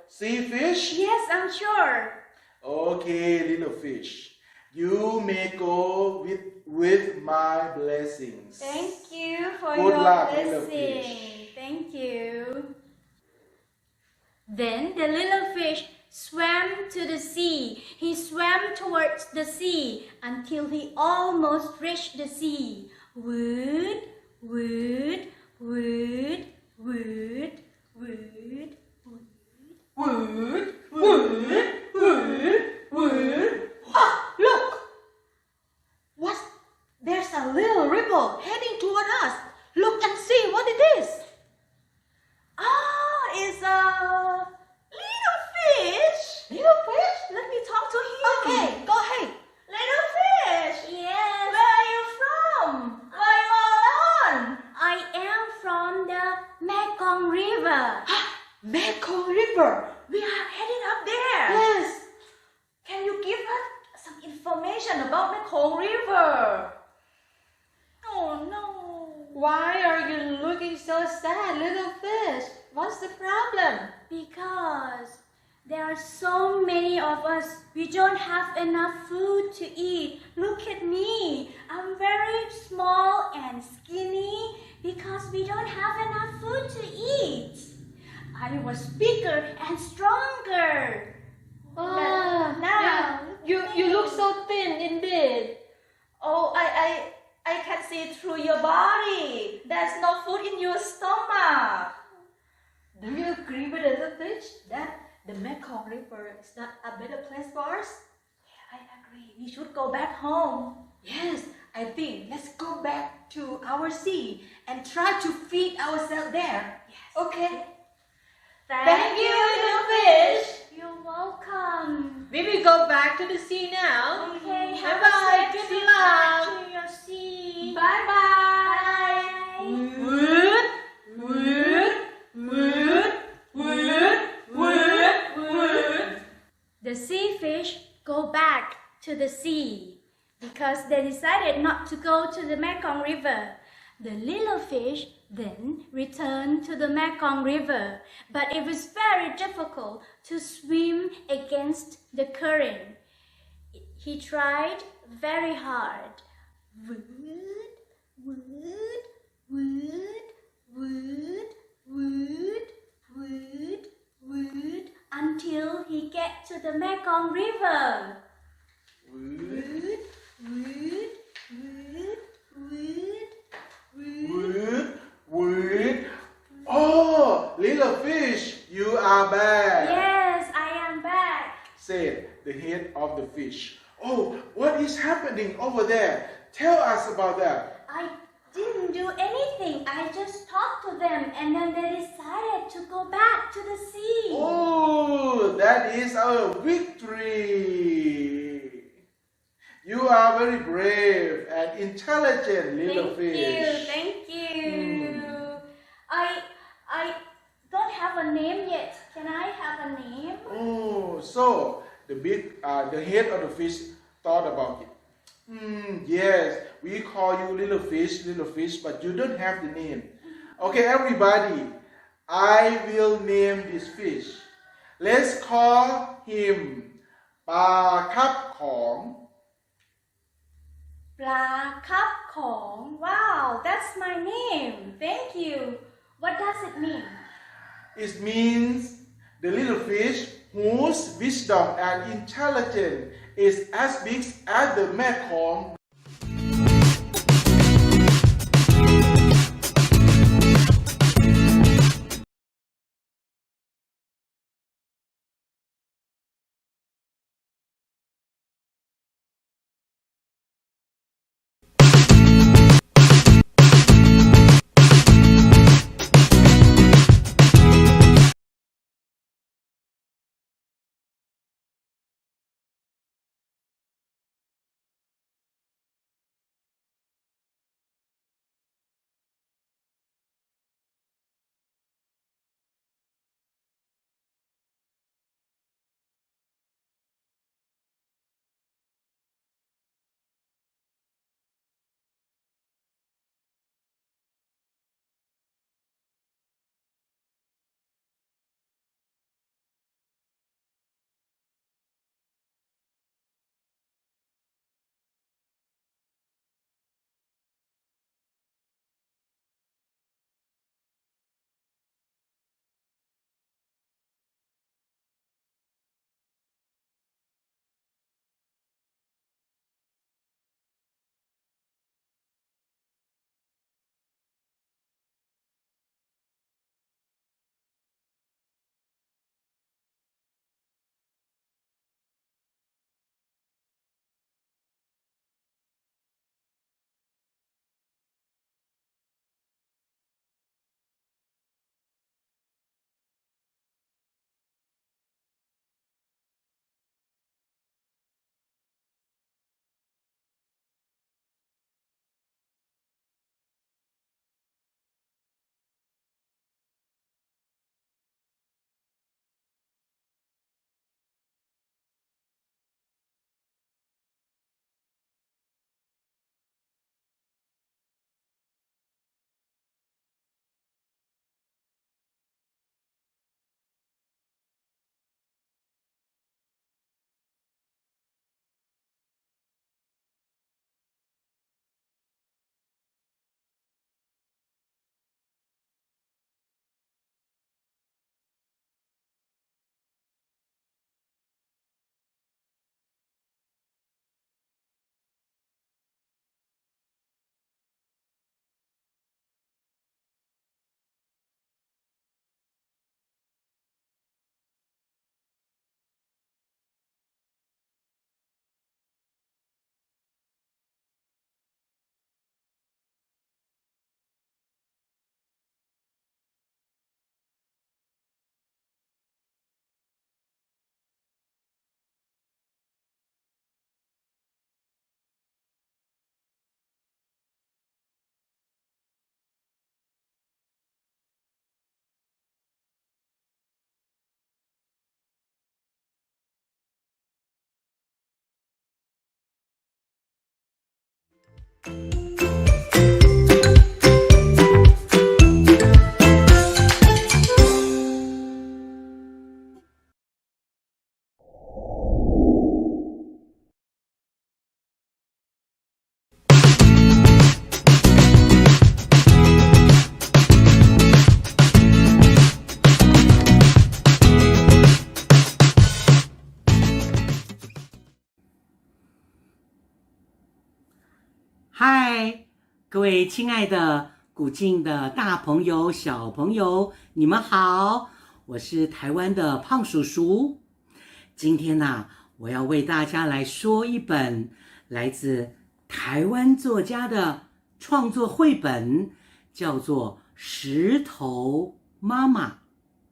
sea fish? Yes, I'm sure. Okay, little fish. You may go with my blessings. Thank you for Good your luck, little blessing. fish. Thank you. Then the little fish swam to the sea. He swam towards the sea until he almost reached the sea. Wood. Look! What? There's a little ripple heading toward us. Look and see what it is. Ah, it's a little fish. Little fish? Let me talk to him. Okay, go ahead. Little fish. Yes. Where are you from? Where are you all on? I am from the Mekong River. Mekong River. We are headed up there. Yes. Can you give us some information about Mekong River? Oh no. Why are you looking so sad, little fish? What's the problem? Because there are so many of us. We don't have enough food to eat. Look at me. I'm very small and skinny because we don't have enough food to eat. I was bigger and stronger. Oh, now you look so thin indeed. Oh, I can see through your body. There's no food in your stomach. Do you agree with the fish that the Mekong River is not a better place for us? Yeah, I agree. We should go back home. Yes, I think let's go back to our sea and try to feed ourselves there. Yes. Okay. Thank you, little fish. You're welcome. We will go back to the sea now. Okay, have Bye-bye. a safe Good trip luck. back to your sea. Bye-bye. The sea fish go back to the sea because they decided not to go to the Mekong River. The little fish then returned to the Mekong River, but it was very difficult to swim against the current. He tried very hard. Until he get to the Mekong River. Oh, little fish, you are back. Yes, I am back. Said the head of the fish. Oh, what is happening over there? Tell us about that. I didn't do anything. I just talked to them and then they decided to go back to the sea. Oh, that is our victory. You are very brave and intelligent little fish. Thank you. I don't have a name yet. Can I have a name? Oh, so the head of the fish thought about it. Yes, we call you little fish, but you don't have the name. Okay, everybody, I will name this fish. Let's call him ปลาคับของ ปลาคับของ Wow, that's my name. Thank you. What does it mean? It means the little fish whose wisdom and intelligence is as big as the Mekong. Hi， 各位亲爱的古晋的大朋友、小朋友，你们好，我是台湾的胖叔叔。今天呢，我要为大家来说一本来自台湾作家的创作绘本，叫做《石头妈妈》。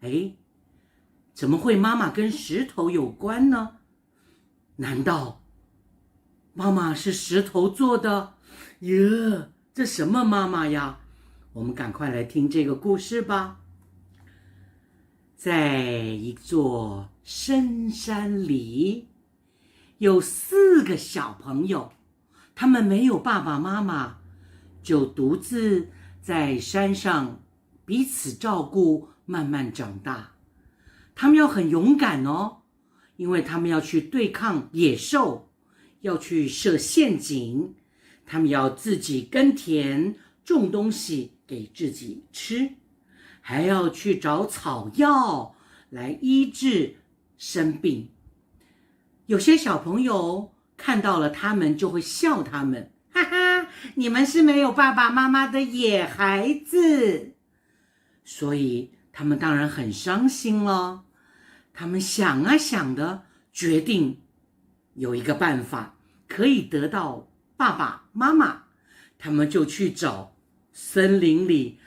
诶，怎么会妈妈跟石头有关呢？难道妈妈是石头做的？哟，这什么妈妈呀？我们赶快来听这个故事吧。在一座深山里，有4个小朋友，他们没有爸爸妈妈，就独自在山上彼此照顾，慢慢长大。他们要很勇敢哦，因为他们要去对抗野兽，要去设陷阱，他们要自己耕田，种东西给自己吃，还要去找草药来医治生病。有些小朋友看到了他们就会笑他们，哈哈，你们是没有爸爸妈妈的野孩子。所以他们当然很伤心了。他们想啊想的，决定有一个办法可以得到爸爸妈妈，他们就去找森林里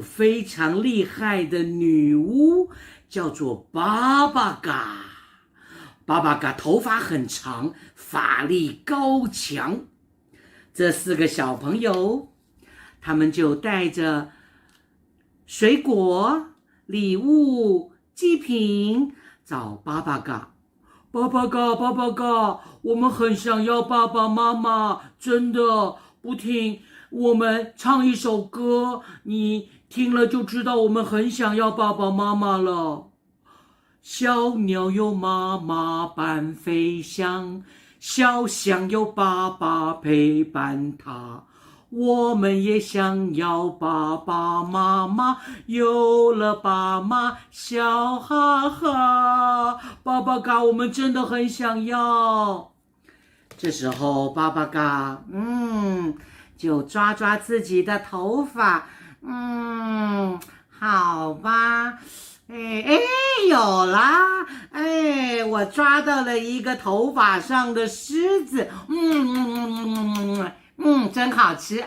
非常厉害的女巫，叫做巴巴嘎。巴巴嘎头发很长，法力高强。这4个小朋友，他们就带着水果、礼物、祭品找巴巴嘎。巴巴嘎，巴巴嘎，我们很想要爸爸妈妈，真的，不听，我们唱一首歌，你听了就知道我们很想要爸爸妈妈了。小鸟有妈妈伴飞翔，小象有爸爸陪伴它。我们也想要爸爸妈妈，有了爸妈笑哈哈。爸爸嘎，我们真的很想要。这时候爸爸嘎，就抓抓自己的头发，好吧。有啦！我抓到了一个头发上的虱子，真好吃，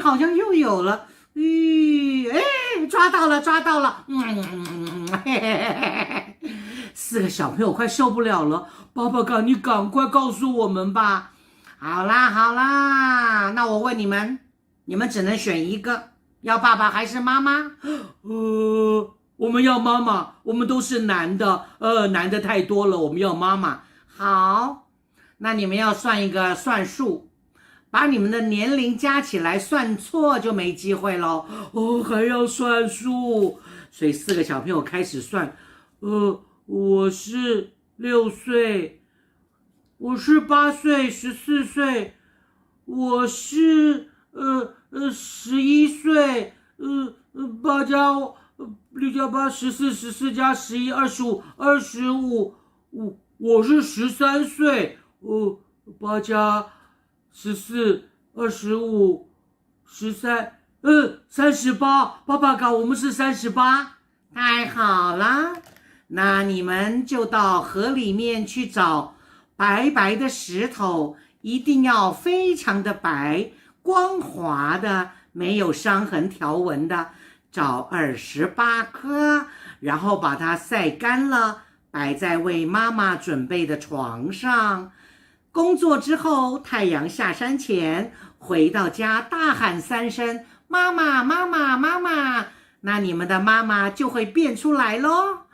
好像又有了，抓到了，4个小朋友快受不了了，爸爸嘎，你赶快告诉我们吧。好啦，那我问你们只能选一个。要爸爸还是妈妈？我们要妈妈，我们都是男的，男的太多了，我们要妈妈。好，那你们要算一个算术，把你们的年龄加起来，算错就没机会咯。还要算数，所以4个小朋友开始算。我是6岁，我是8岁，14岁，我是11岁，8加6加8 14加11 25，我是13岁，8加14 25 1338，爸爸嘎，我们是38，太好了，那你们就到河里面去找白白的石头，一定要非常的白，光滑的，没有伤痕条纹的，找28颗，然后把它晒干了，摆在为妈妈准备的床上。工作之后，太阳下山前，回到家大喊3声妈妈妈妈妈妈，那你们的妈妈就会变出来咯。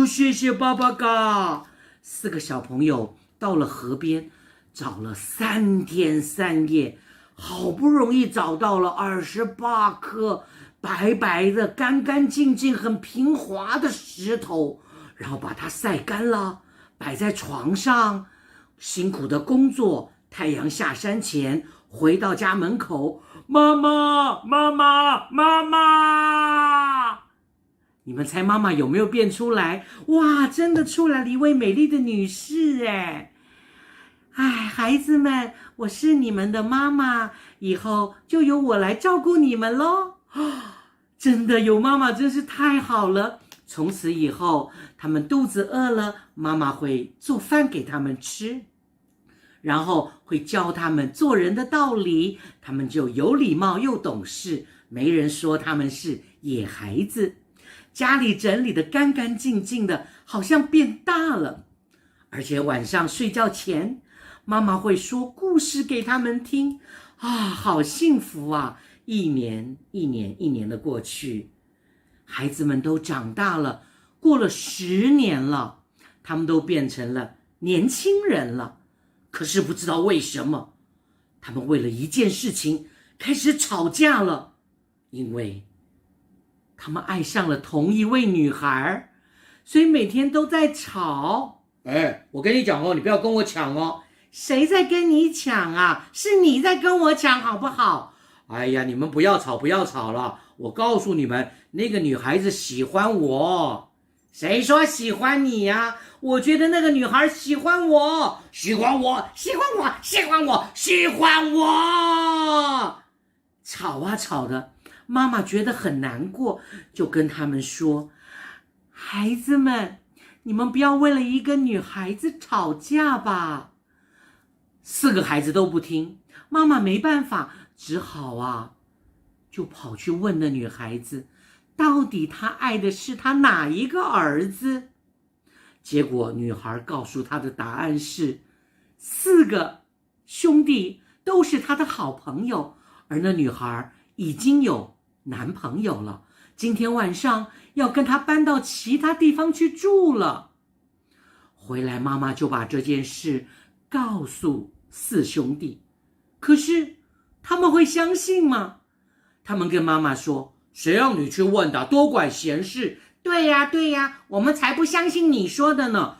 谢谢爸爸嘎。4个小朋友到了河边，找了3天3夜，好不容易找到了28颗白白的、干干净净、很平滑的石头，然后把它晒干了，摆在床上。辛苦的工作，太阳下山前回到家门口，妈妈妈妈妈妈，你们猜妈妈有没有变出来？哇，真的出来了一位美丽的女士孩子们，我是你们的妈妈，以后就由我来照顾你们咯。真的有妈妈真是太好了，从此以后，他们肚子饿了，妈妈会做饭给他们吃，然后会教他们做人的道理，他们就有礼貌又懂事，没人说他们是野孩子。家里整理得干干净净的，好像变大了。而且晚上睡觉前，妈妈会说故事给他们听，好幸福啊！一年的过去，孩子们都长大了，过了10年了，他们都变成了年轻人了。可是不知道为什么，他们为了一件事情开始吵架了，因为他们爱上了同一位女孩，所以每天都在吵。我跟你讲哦，你不要跟我抢哦。谁在跟你抢啊？是你在跟我抢，好不好？哎呀，你们不要吵了。我告诉你们，那个女孩子喜欢我。谁说喜欢你呀？我觉得那个女孩喜欢我，喜欢我。吵啊吵的，妈妈觉得很难过，就跟他们说：孩子们，你们不要为了一个女孩子吵架吧。4个孩子都不听，妈妈没办法，只好就跑去问那女孩子，到底她爱的是她哪一个儿子？结果女孩告诉她的答案是4个兄弟都是她的好朋友，而那女孩已经有男朋友了，今天晚上要跟他搬到其他地方去住了。回来妈妈就把这件事告诉4兄弟，可是他们会相信吗？他们跟妈妈说：谁让你去问的，多管闲事。对呀，我们才不相信你说的呢。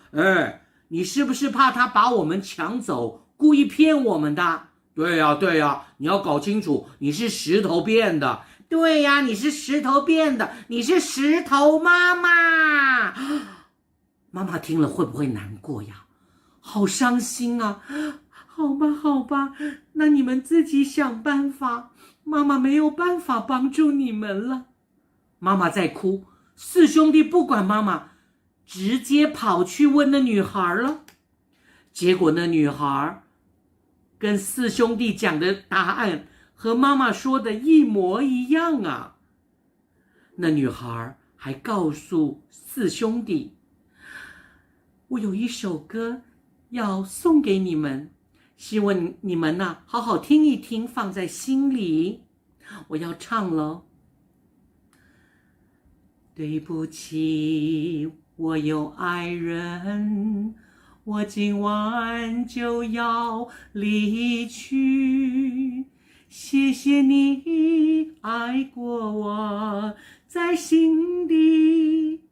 你是不是怕他把我们抢走，故意骗我们的？对呀，你要搞清楚，你是石头变的。对呀，你是石头变的，你是石头妈妈。妈妈听了会不会难过呀？好伤心啊。好吧，那你们自己想办法，妈妈没有办法帮助你们了。妈妈在哭，4兄弟不管妈妈，直接跑去问那女孩了。结果那女孩跟4兄弟讲的答案和妈妈说的一模一样啊。那女孩还告诉4兄弟，我有一首歌要送给你们，希望你们好好听一听，放在心里。我要唱了。对不起，我有爱人，我今晚就要离去。谢谢你爱过我，在心底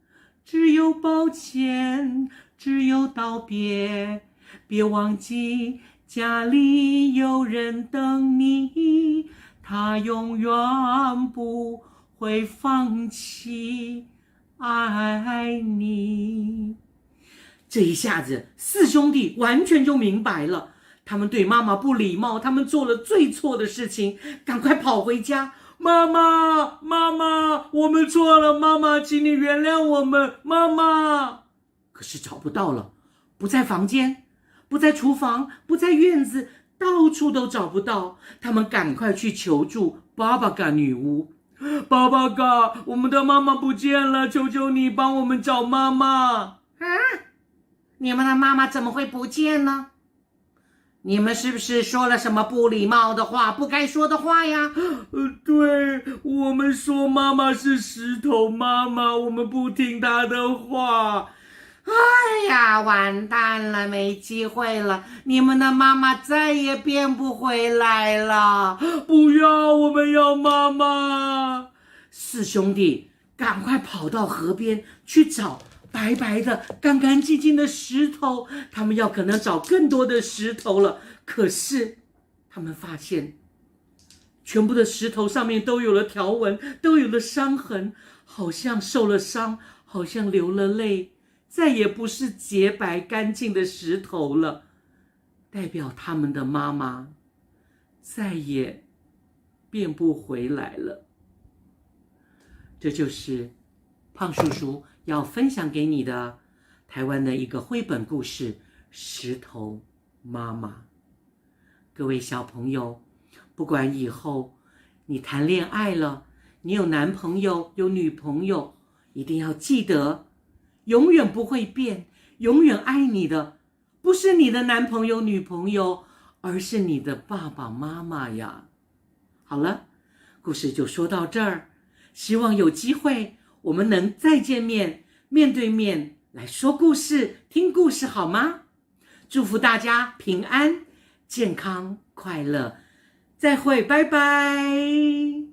只有抱歉，只有道别。别忘记家里有人等你，他永远不会放弃爱你。这一下子4兄弟完全就明白了，他们对妈妈不礼貌，他们做了最错的事情，赶快跑回家。妈妈，我们错了，妈妈，请你原谅我们，妈妈。可是找不到了，不在房间，不在厨房，不在院子，到处都找不到。他们赶快去求助巴巴嘎女巫。巴巴嘎，我们的妈妈不见了，求求你帮我们找妈妈。你们的妈妈怎么会不见呢？你们是不是说了什么不礼貌的话，不该说的话呀？对，我们说妈妈是石头妈妈，我们不听她的话。哎呀，完蛋了，没机会了，你们的妈妈再也变不回来了。不要，我们要妈妈。4兄弟赶快跑到河边去找白白的干干净净的石头，他们要可能找更多的石头了。可是他们发现全部的石头上面都有了条纹，都有了伤痕，好像受了伤，好像流了泪，再也不是洁白干净的石头了，代表他们的妈妈再也变不回来了。这就是胖叔叔要分享给你的台湾的一个绘本故事《石头妈妈》。各位小朋友，不管以后你谈恋爱了，你有男朋友有女朋友，一定要记得，永远不会变，永远爱你的不是你的男朋友女朋友，而是你的爸爸妈妈呀。好了，故事就说到这儿，希望有机会我们能再见面，面对面来说故事，听故事好吗？祝福大家平安、健康、快乐，再会，拜拜。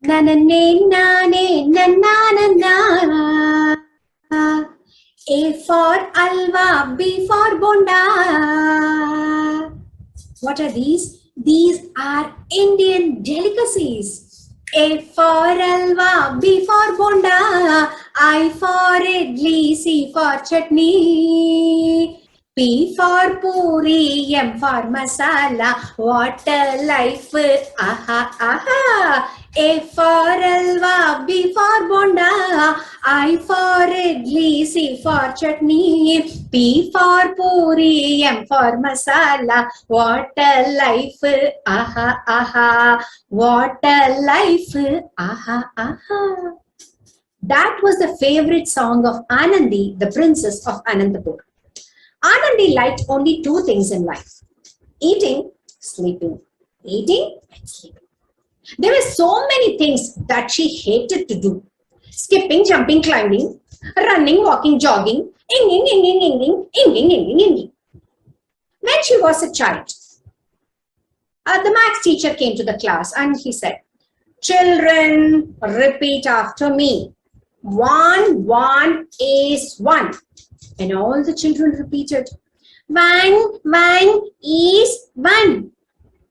Na na na na na na. A for alwa, B for bonda. What are these? These are Indian delicacies. A for alwa, B for bonda, I for idli, C for chutney. P for puri, M for masala. What a life! Aha, aha! A for alwa, B for bonda, I for idli, C for chutney. P for puri, M for masala. What a life! Aha, aha! What a life! Aha, aha! That was the favorite song of Anandi, the princess of Anantapur. Anandi liked only two things in life: eating, sleeping. Eating and sleeping. There were so many things that she hated to do: skipping, jumping, climbing, running, walking, jogging, inging, inging, inging, inging, inging, inging. When she was a child, the maths teacher came to the class and he said, "Children, repeat after me. 1, 1 is 1. And all the children repeated, 1, 1 is 1.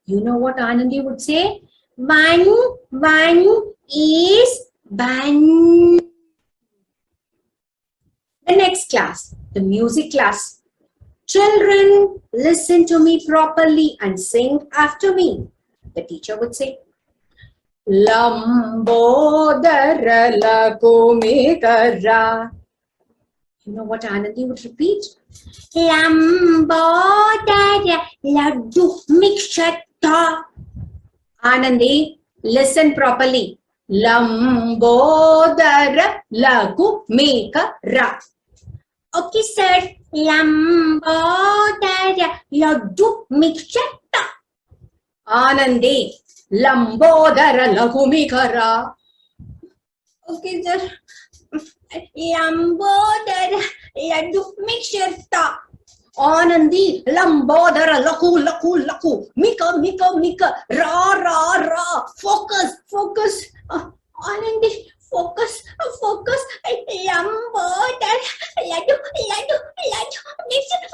You know what Anandi would say? 1, 1 is 1. The next class, the music class. Children, listen to me properly and sing after me. The teacher would say, Lambodara lakumikara. You know what Anandi would repeat? Lambodara laddu mikshata. Anandi, listen properly. Lambodara lakumikara. Okay, sir. Lambodara laddu mikshata. Anandi, Lambodara lakumikara. Okay, sir. Lambodara laddu mikshata. Anandi, Lambodara laku laku laku. Mika mika mika. Ra ra ra. Focus focus. Anandi, focus focus. Lambodara laddu laddu laddu. Mix mix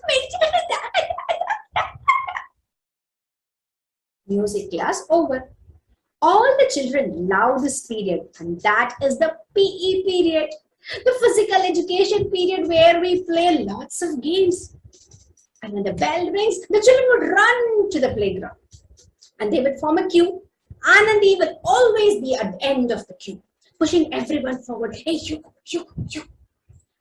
mix. Music class over. All the children love this period, and that is the PE period, the physical education period where we play lots of games. And when the bell rings, the children would run to the playground and they would form a queue. Anandi will always be at the end of the queue, pushing everyone forward. Hey, you.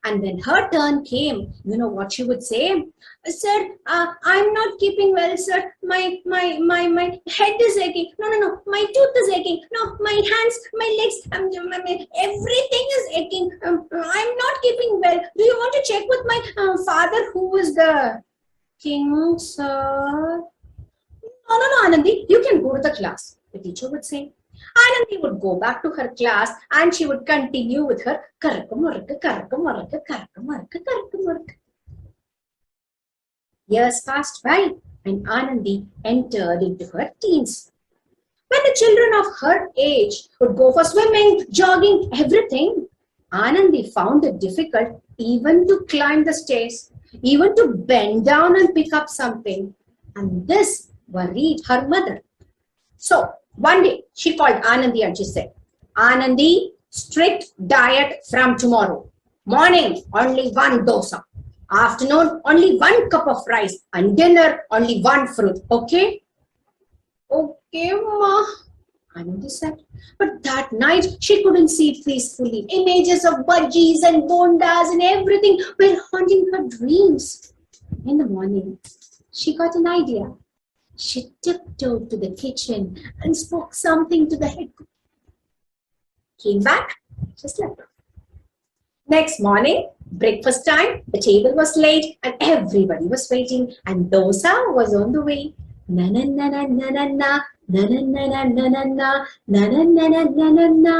And when her turn came, you know what she would say? Sir, I'm not keeping well, sir. My head is aching. No. My tooth is aching. No, my hands, my legs, everything is aching. I'm not keeping well. Do you want to check with my father, who is the king, sir? No, Anandi, you can go to the class. The teacher would say. Anandi would go back to her class and she would continue with her karakkamarukka. Years passed by and Anandi entered into her teens. when the children of her age would go for swimming, jogging, everything, Anandi found it difficult even to climb the stairs, even to bend down and pick up something. And this worried her mother. So one day she called Anandi and she said, Anandi, strict diet from tomorrow. Morning, only one dosa. Afternoon, only one cup of rice. And dinner, only one fruit. Okay? Okay, Ma. Anandi said. But that night, she couldn't sleep peacefully. Images of budgies and bondas and everything were haunting her dreams. In the morning, she got an idea. She tiptoed to the kitchen and spoke something to the head cook. Came back, she slept. Next morning, breakfast time, the table was laid and everybody was waiting and dosa was on the way. Na na na na na na na na na na na na na na na na na na na na.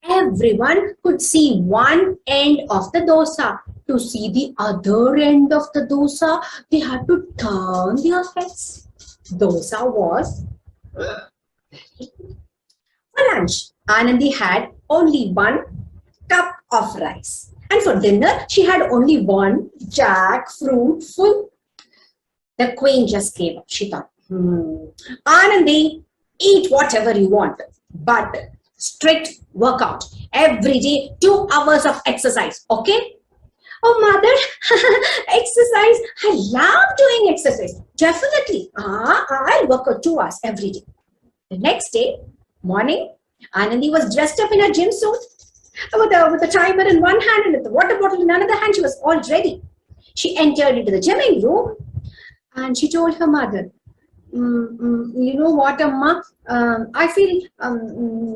Everyone could see one end of the dosa. To see the other end of the dosa, they had to turn their heads. Dosa was for lunch. Anandi had only one cup of rice. And for dinner, she had only one jackfruit full. The queen just gave up. She thought, Anandi, eat whatever you want, but strict workout. Every day, 2 hours of exercise, okay? Oh, mother, exercise. I love doing exercise. Definitely. I'll work out 2 hours every day. The next day, morning, Anandi was dressed up in her gym suit with a timer in one hand and with the water bottle in another hand. She was all ready. She entered into the gymming room and she told her mother, you know what, Amma? I feel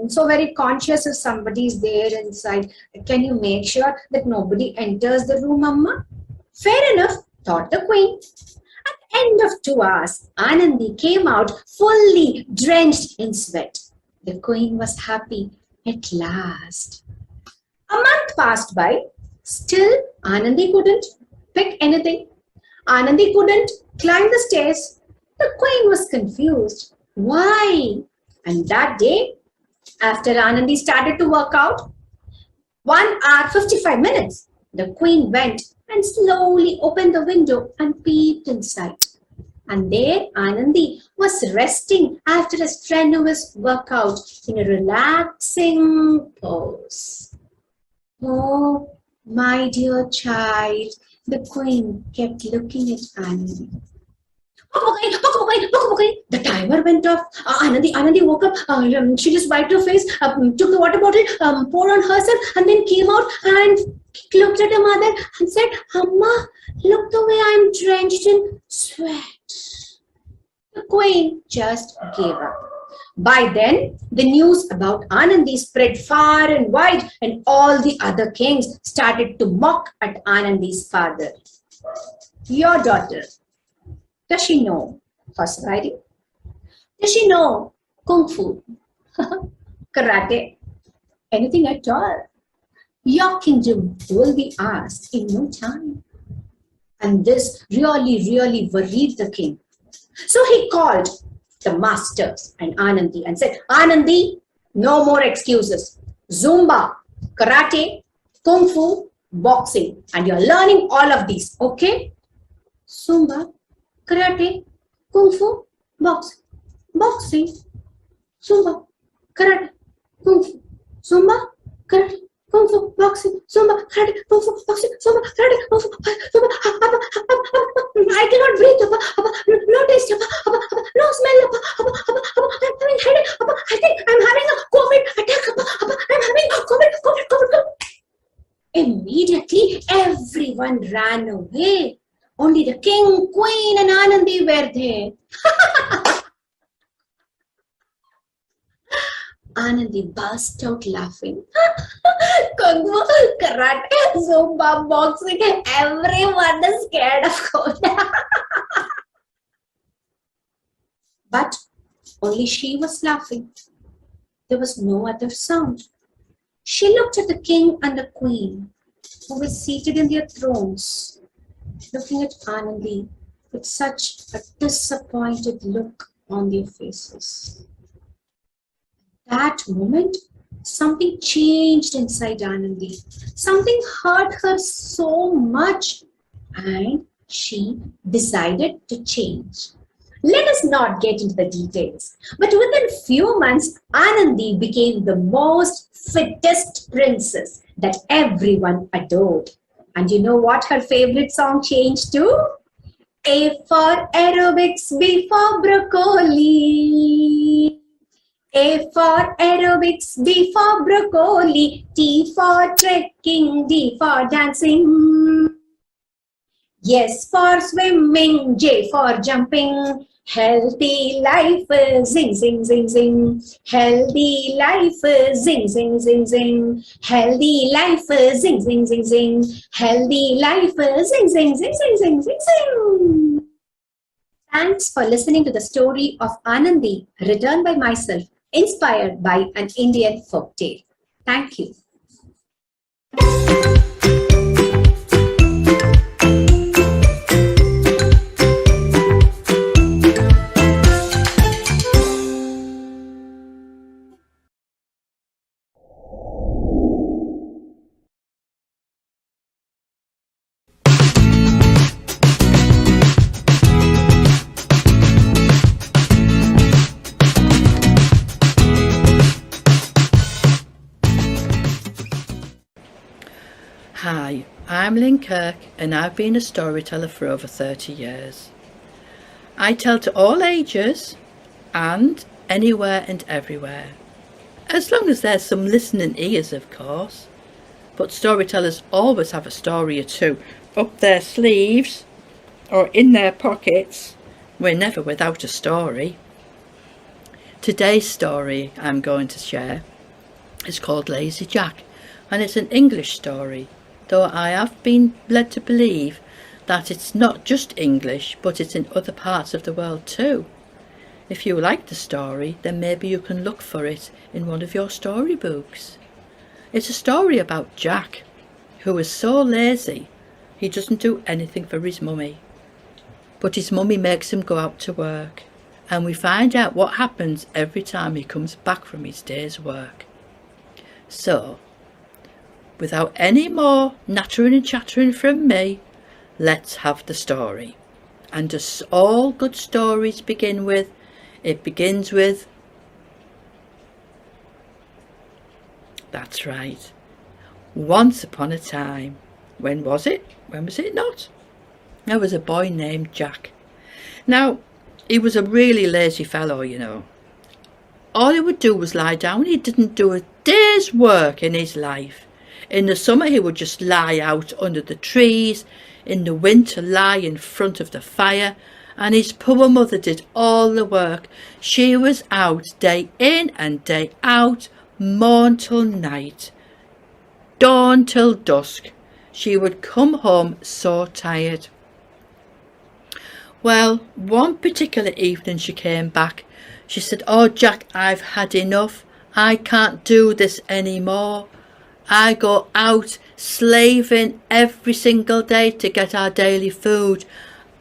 so very conscious if somebody is there inside. Can you make sure that nobody enters the room, Amma? Fair enough, thought the queen. At the end of 2 hours, Anandi came out fully drenched in sweat. The queen was happy at last. A month passed by. Still, Anandi couldn't pick anything. Anandi couldn't climb the stairs. The queen was confused. Why? And that day, after Anandi started to work out, 1 hour 55 minutes, the queen went and slowly opened the window and peeped inside. And there Anandi was resting after a strenuous workout in a relaxing pose. Oh, my dear child, the queen kept looking at Anandi. The timer went off. Anandi woke up. She just wiped her face, took the water bottle, poured on herself, and then came out and looked at her mother and said, Amma, look the way I'm drenched in sweat. The queen just gave up. By then, the news about Anandi spread far and wide, and all the other kings started to mock at Anandi's father. Your daughter, does she know horse riding? Does she know kung fu, karate, anything at all? Your kingdom will be ours in no time. And this really worried the king. So he called the masters and Anandi and said, Anandi, no more excuses. Zumba, karate, kung fu, boxing. And you're learning all of these, okay? Zumba, karate, kung fu, boxing, Zumba, karate, kung fu, Zumba, karate, kung fu, boxing, Zumba, karate, kung fu, boxing, Zumba, karate, kung fu, Zumba. I cannot breathe. No taste. No smell. I'm having headache. I think I'm having a COVID attack. I'm having COVID. Immediately, everyone ran away. Only the king, queen, and Anandi were there. Anandi burst out laughing. Kung fu, karate, Zumba, boxing, everyone is scared of COVID. But only she was laughing. There was no other sound. She looked at the king and the queen, who were seated in their thrones, looking at Anandi with such a disappointed look on their faces. that moment, something changed inside Anandi. Something hurt her so much, and she decided to change. Let us not get into the details, but within few months, Anandi became the most fittest princess that everyone adored. And you know what her favorite song changed to? A for aerobics, B for broccoli. A for aerobics, B for broccoli, T for trekking, D for dancing. Yes for swimming, J for jumping. Healthy life, zing, zing, zing, zing. Healthy life, zing, zing, zing, zing. Healthy life, zing, zing, zing, zing. Healthy life, zing, zing, zing, zing, zing, zing, zing. Thanks for listening to the story of Anandi, written by myself, inspired by an Indian folktale. Thank you. Hi, I'm Lynn Kirk and I've been a storyteller for over 30 years. I tell to all ages and anywhere and everywhere, as long as there's some listening ears, of course. But storytellers always have a story or two up their sleeves or in their pockets. We're never without a story. Today's story I'm going to share is called Lazy Jack, and it's an English story, though I have been led to believe that it's not just English, but it's in other parts of the world too. If you like the story, then maybe you can look for it in one of your storybooks. It's a story about Jack, who is so lazy he doesn't do anything for his mummy. But his mummy makes him go out to work, and we find out what happens every time he comes back from his day's work. So, without any more nattering and chattering from me, let's have the story. And as all good stories begin with, it begins with, that's right, once upon a time. When was it? When was it not? There was a boy named Jack. Now, he was a really lazy fellow, you know. All he would do was lie down. He didn't do a day's work in his life. In the summer he would just lie out under the trees, in the winter lie in front of the fire, and his poor mother did all the work. She was out day in and day out, morn till night, dawn till dusk. She would come home so tired. Well, one particular evening she came back. She said, "Oh Jack, I've had enough. I can't do this anymore. I go out slaving every single day to get our daily food,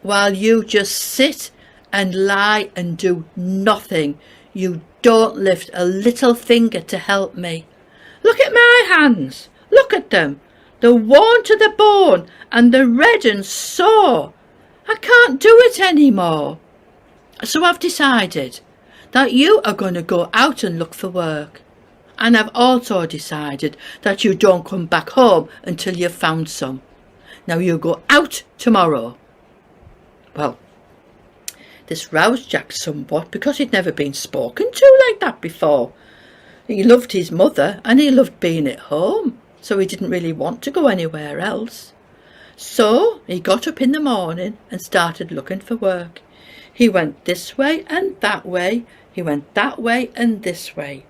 while you just sit and lie and do nothing. You don't lift a little finger to help me. Look at my hands. Look at them. They're worn to the bone and they're red and sore. I can't do it anymore. So I've decided that you are going to go out and look for work. And I've also decided that you don't come back home until you've found some. Now you go out tomorrow." Well, this roused Jack somewhat, because he'd never been spoken to like that before. He loved his mother and he loved being at home, so he didn't really want to go anywhere else. So he got up in the morning and started looking for work. He went this way and that way. He went that way and this way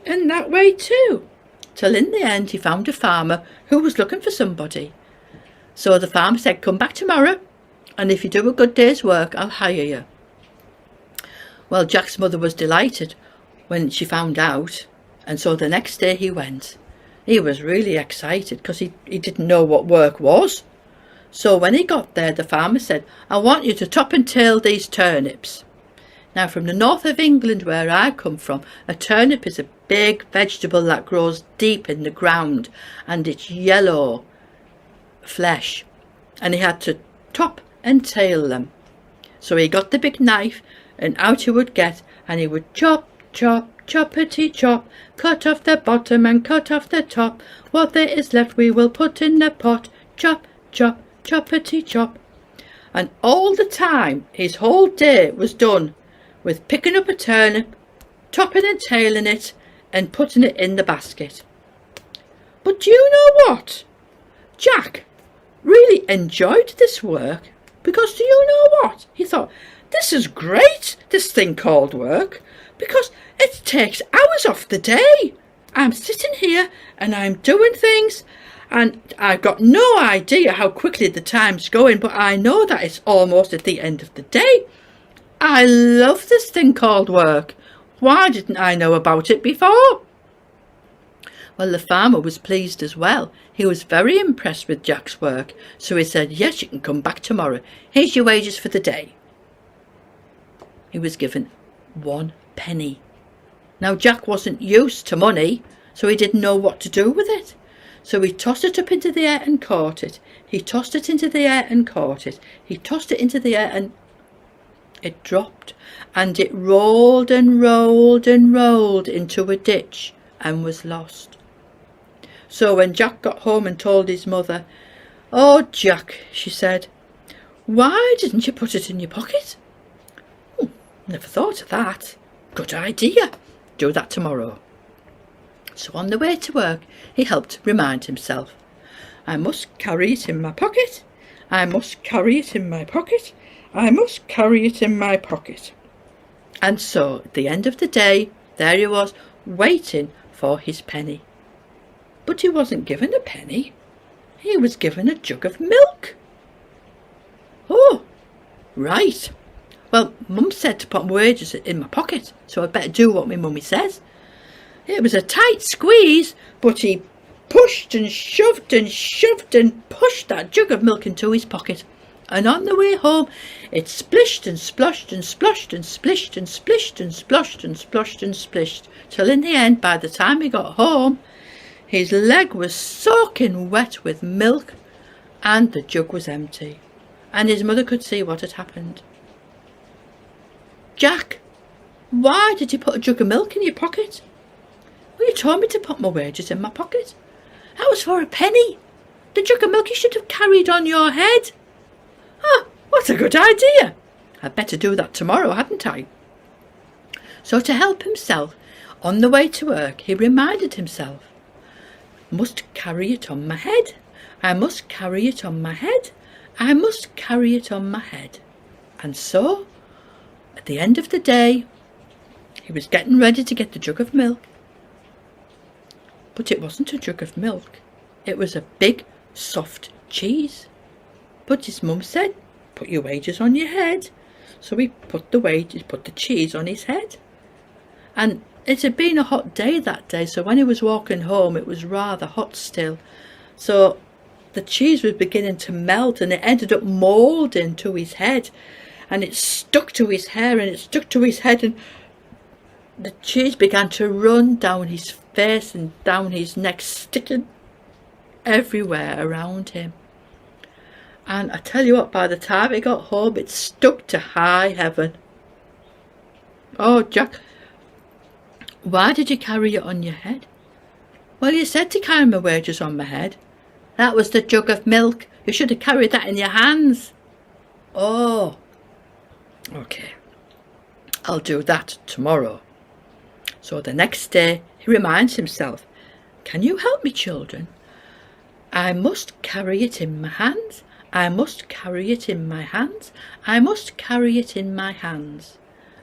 and that way too, till in the end he found a farmer who was looking for somebody. So the farmer said, "Come back tomorrow, and if you do a good day's work, I'll hire you." Well, Jack's mother was delighted when she found out, and so the next day he went. He was really excited because he didn't know what work was. So when he got there, the farmer said, "I want you to top and tail these turnips." Now, from the north of England, where I come from, a turnip is a big vegetable that grows deep in the ground, and it's yellow flesh, and he had to top and tail them. So he got the big knife, and out he would get, and he would chop, chop, choppity chop, cut off the bottom and cut off the top. What there is left we will put in the pot, chop, chop, choppity chop. And all the time, his whole day was done with picking up a turnip, topping and tailing it, and putting it in the basket. But do you know what? Jack really enjoyed this work, because do you know what? He thought, this is great, this thing called work, because it takes hours off the day. I'm sitting here and I'm doing things, and I've got no idea how quickly the time's going, but I know that it's almost at the end of the day. I love this thing called work. Why didn't I know about it before? Well, the farmer was pleased as well. He was very impressed with Jack's work, so he said, yes, you can come back tomorrow. Here's your wages for the day. He was given 1 penny. Now, Jack wasn't used to money, so he didn't know what to do with it. So he tossed it up into the air and caught it. He tossed it into the air and caught it. He tossed it into the air and it dropped, and it rolled and rolled and rolled into a ditch and was lost. So when Jack got home and told his mother, "Oh, Jack," she said, "why didn't you put it in your pocket?" "Oh, never thought of that. Good idea. Do that tomorrow." So on the way to work, he helped remind himself, "I must carry it in my pocket. I must carry it in my pocket. I must carry it in my pocket." And so at the end of the day, there he was, waiting for his penny. But he wasn't given a penny. He was given a jug of milk. Oh, right. Well, Mum said to put my wages in my pocket, so I'd better do what my mummy says. It was a tight squeeze, but he pushed and shoved and pushed that jug of milk into his pocket. And on the way home, it splished and splashed and splashed and splished and splished and splashed and splashed and splished, till in the end, by the time he got home, his leg was soaking wet with milk and the jug was empty, and his mother could see what had happened. "Jack, why did you put a jug of milk in your pocket?" "Well, you told me to put my wages in my pocket. That was for a penny. The jug of milk you should have carried on your head." "Ah, what a good idea. I'd better do that tomorrow, hadn't I?" So to help himself, on the way to work, he reminded himself, "Must carry it on my head. I must carry it on my head. I must carry it on my head." And so, at the end of the day, he was getting ready to get the jug of milk. But it wasn't a jug of milk. It was a big, soft cheese. But his mum said, "Put your wages on your head." So he put the cheese on his head. And it had been a hot day that day, so when he was walking home, it was rather hot still. So the cheese was beginning to melt, and it ended up moulding to his head. And it stuck to his hair, and it stuck to his head, and the cheese began to run down his face and down his neck, sticking everywhere around him. And I tell you what, by the time he got home, it stuck to high heaven. "Oh, Jack, why did you carry it on your head?" "Well, you said to carry my wages on my head." "That was the jug of milk. You should have carried that in your hands." "Oh, okay. I'll do that tomorrow." So the next day, he reminds himself, "Can you help me, children? I must carry it in my hands. I must carry it in my hands. I must carry it in my hands."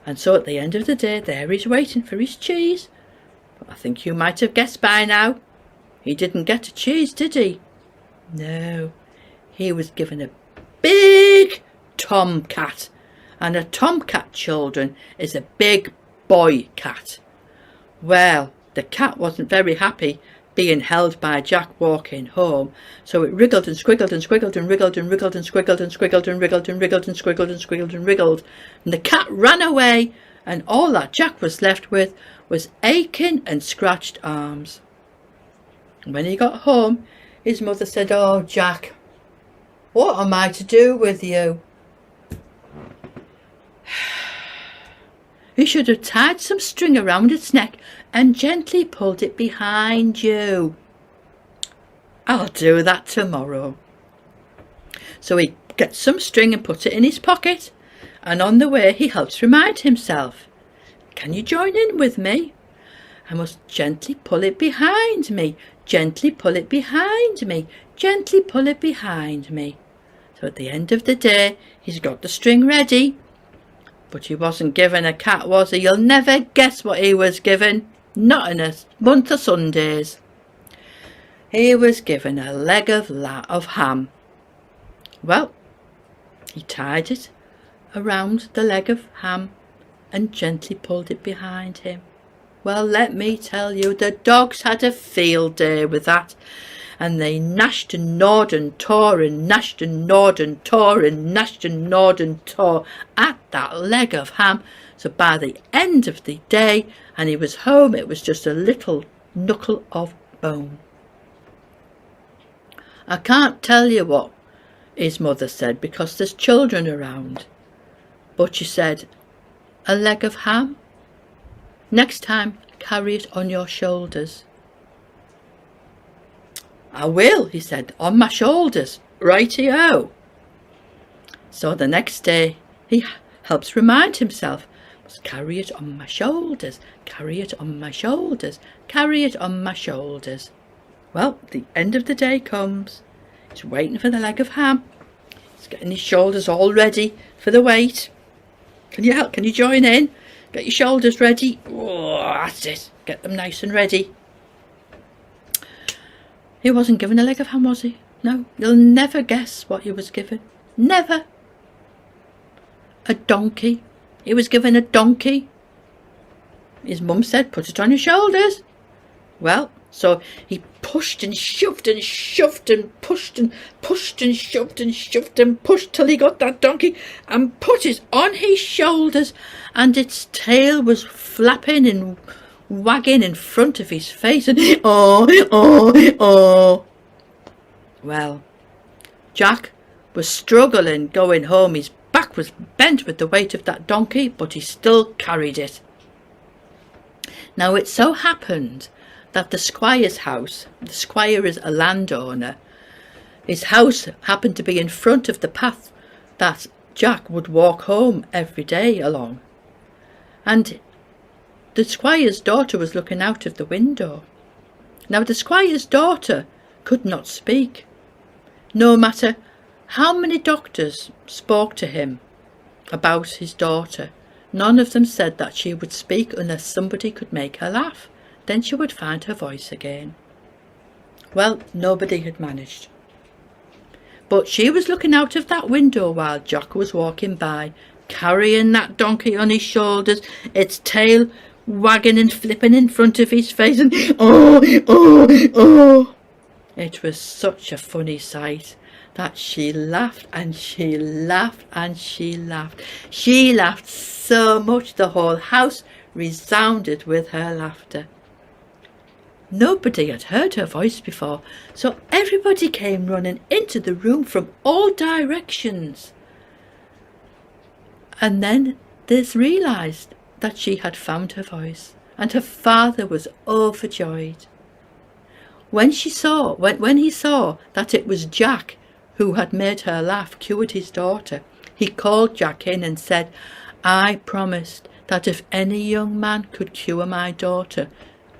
And so at the end of the day, there he's waiting for his cheese. But I think you might have guessed by now, he didn't get a cheese, did he? No, he was given a big tomcat. And a tomcat, children, is a big boy cat. Well, the cat wasn't very happy being held by Jack walking home. So it wriggled and squiggled and squiggled and wriggled and wriggled and squiggled and squiggled and wriggled and wriggled and squiggled and squiggled and wriggled. And the cat ran away, and all that Jack was left with was aching and scratched arms. And when he got home, his mother said, "Oh, Jack, what am I to do with you? You should have tied some string around its neck and gently pulled it behind you." "I'll do that tomorrow." So he gets some string and put it in his pocket, and on the way he helps remind himself, "Can you join in with me? I must gently pull it behind me, gently pull it behind me, gently pull it behind me." So at the end of the day, he's got the string ready. But he wasn't given a cat, was he? You'll never guess what he was given. Not in a month of Sundays. He was given a leg of ham. Well, he tied it around the leg of ham and gently pulled it behind him. Well, let me tell you, the dogs had a field day with that. And they gnashed and gnawed and tore and gnashed and gnawed and tore and gnashed and gnawed and tore at that leg of ham. So by the end of the day, and he was home, it was just a little knuckle of bone. I can't tell you what his mother said because there's children around. But she said, "A leg of ham? Next time, carry it on your shoulders." "I will," he said, "on my shoulders, righty-o." So the next day he helps remind himself, "Must carry it on my shoulders, carry it on my shoulders, carry it on my shoulders." Well, the end of the day comes. He's waiting for the leg of ham. He's getting his shoulders all ready for the weight. Can you help? Can you join in? Get your shoulders ready. Oh, that's it. Get them nice and ready. He wasn't given a leg of ham, was he? No, you'll never guess what he was given. Never. A donkey. He was given a donkey. His mum said, "Put it on your shoulders." Well, so he pushed and shoved and shoved and pushed and pushed and shoved and shoved and pushed till he got that donkey and put it on his shoulders, and its tail was flapping and wagging in front of his face, and oh. Well, Jack was struggling going home. His back was bent with the weight of that donkey, but he still carried it. Now it so happened that the squire's house, the squire is a landowner, his house happened to be in front of the path that Jack would walk home every day along. And the squire's daughter was looking out of the window. Now the squire's daughter could not speak. No matter how many doctors spoke to him about his daughter, none of them said that she would speak unless somebody could make her laugh. Then she would find her voice again. Well, nobody had managed. But she was looking out of that window while Jack was walking by, carrying that donkey on his shoulders, its tail wagging and flipping in front of his face, and oh. It was such a funny sight that she laughed and she laughed and she laughed. She laughed so much the whole house resounded with her laughter. Nobody had heard her voice before, so everybody came running into the room from all directions. And then they realised that she had found her voice, and her father was overjoyed. When he saw that it was Jack who had made her laugh, cured his daughter, he called Jack in and said, "I promised that if any young man could cure my daughter,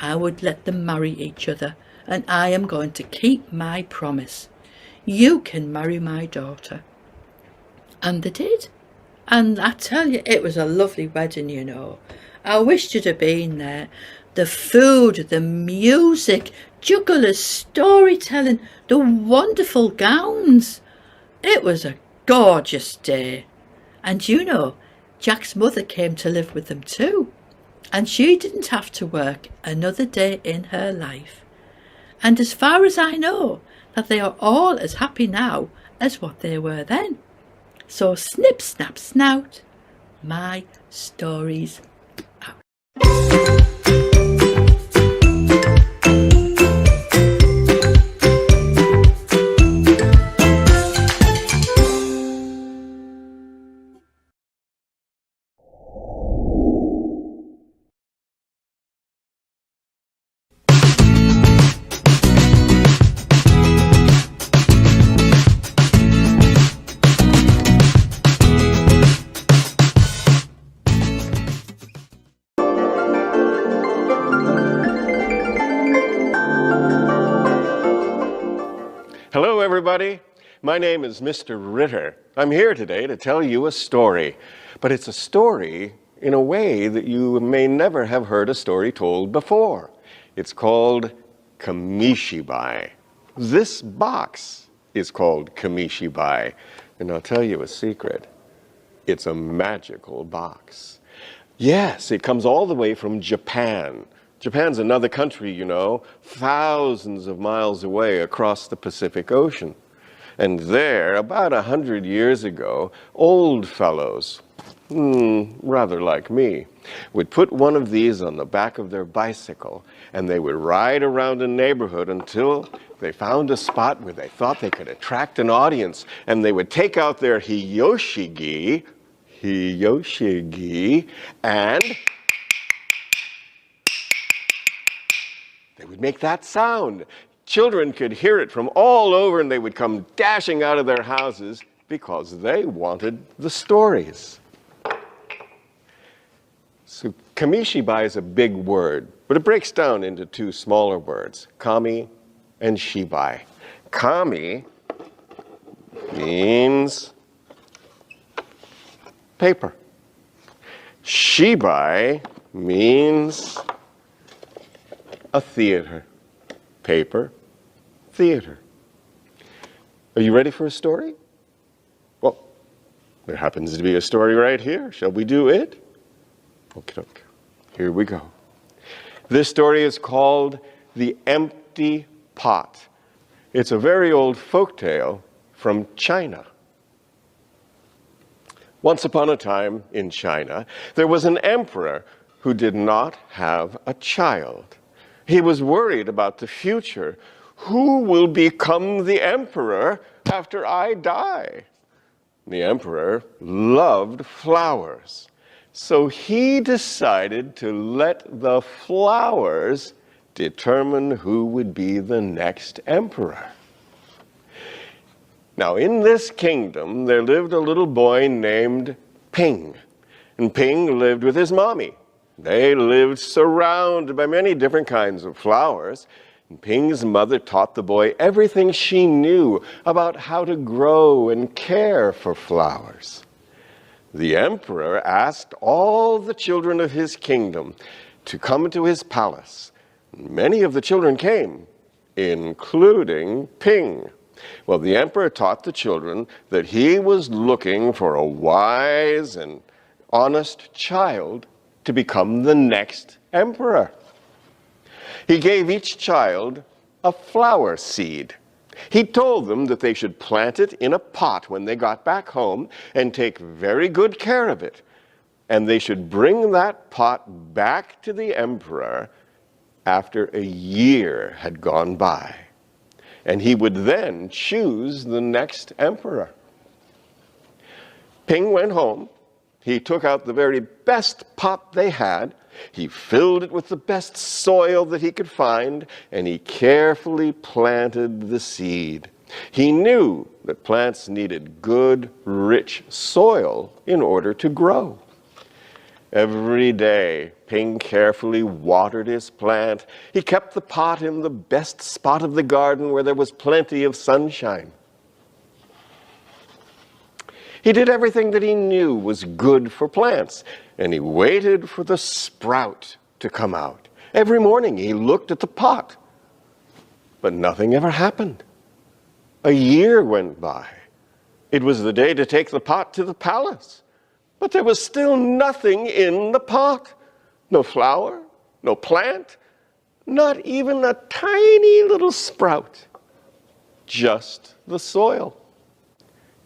I would let them marry each other, and I am going to keep my promise. You can marry my daughter." And they did. And I tell you, it was a lovely wedding, you know. I wished you'd have been there. The food, the music, jugglers, storytelling, the wonderful gowns. It was a gorgeous day. And you know, Jack's mother came to live with them too. And she didn't have to work another day in her life. And as far as I know, that they are all as happy now as what they were then. So snip, snap, snout, my story's out. Hello, everybody. My name is Mr. Ritter. I'm here today to tell you a story, but it's a story in a way that you may never have heard a story told before. It's called Kamishibai. This box is called Kamishibai, and I'll tell you a secret. It's a magical box. Yes, it comes all the way from Japan. Japan's another country, you know, thousands of miles away across the Pacific Ocean. And there, about 100 years ago, old fellows, rather like me, would put one of these on the back of their bicycle, and they would ride around a neighborhood until they found a spot where they thought they could attract an audience, and they would take out their hiyoshigi, and they would make that sound. Children could hear it from all over, and they would come dashing out of their houses because they wanted the stories. So Kamishibai is a big word, but it breaks down into two smaller words, kami and shibai. Kami means paper. Shibai means a theater. Paper, theater. Are you ready for a story? Well, there happens to be a story right here. Shall we do it? Okay, here we go. This story is called The Empty Pot. It's a very old folk tale from China. Once upon a time in China, there was an emperor who did not have a child. He was worried about the future. Who will become the emperor after I die? The emperor loved flowers, so he decided to let the flowers determine who would be the next emperor. Now, in this kingdom, there lived a little boy named Ping, and Ping lived with his mommy. They lived surrounded by many different kinds of flowers. And Ping's mother taught the boy everything she knew about how to grow and care for flowers. The emperor asked all the children of his kingdom to come to his palace. Many of the children came, including Ping. Well, the emperor taught the children that he was looking for a wise and honest child to become the next emperor. He gave each child a flower seed. He told them that they should plant it in a pot when they got back home and take very good care of it. And they should bring that pot back to the emperor after a year had gone by. And he would then choose the next emperor. Ping went home. He took out the very best pot they had. He filled it with the best soil that he could find, and he carefully planted the seed. He knew that plants needed good, rich soil in order to grow. Every day, Ping carefully watered his plant. He kept the pot in the best spot of the garden where there was plenty of sunshine. He did everything that he knew was good for plants, and he waited for the sprout to come out. Every morning he looked at the pot, but nothing ever happened. A year went by. It was the day to take the pot to the palace, but there was still nothing in the pot. No flower, no plant, not even a tiny little sprout, just the soil.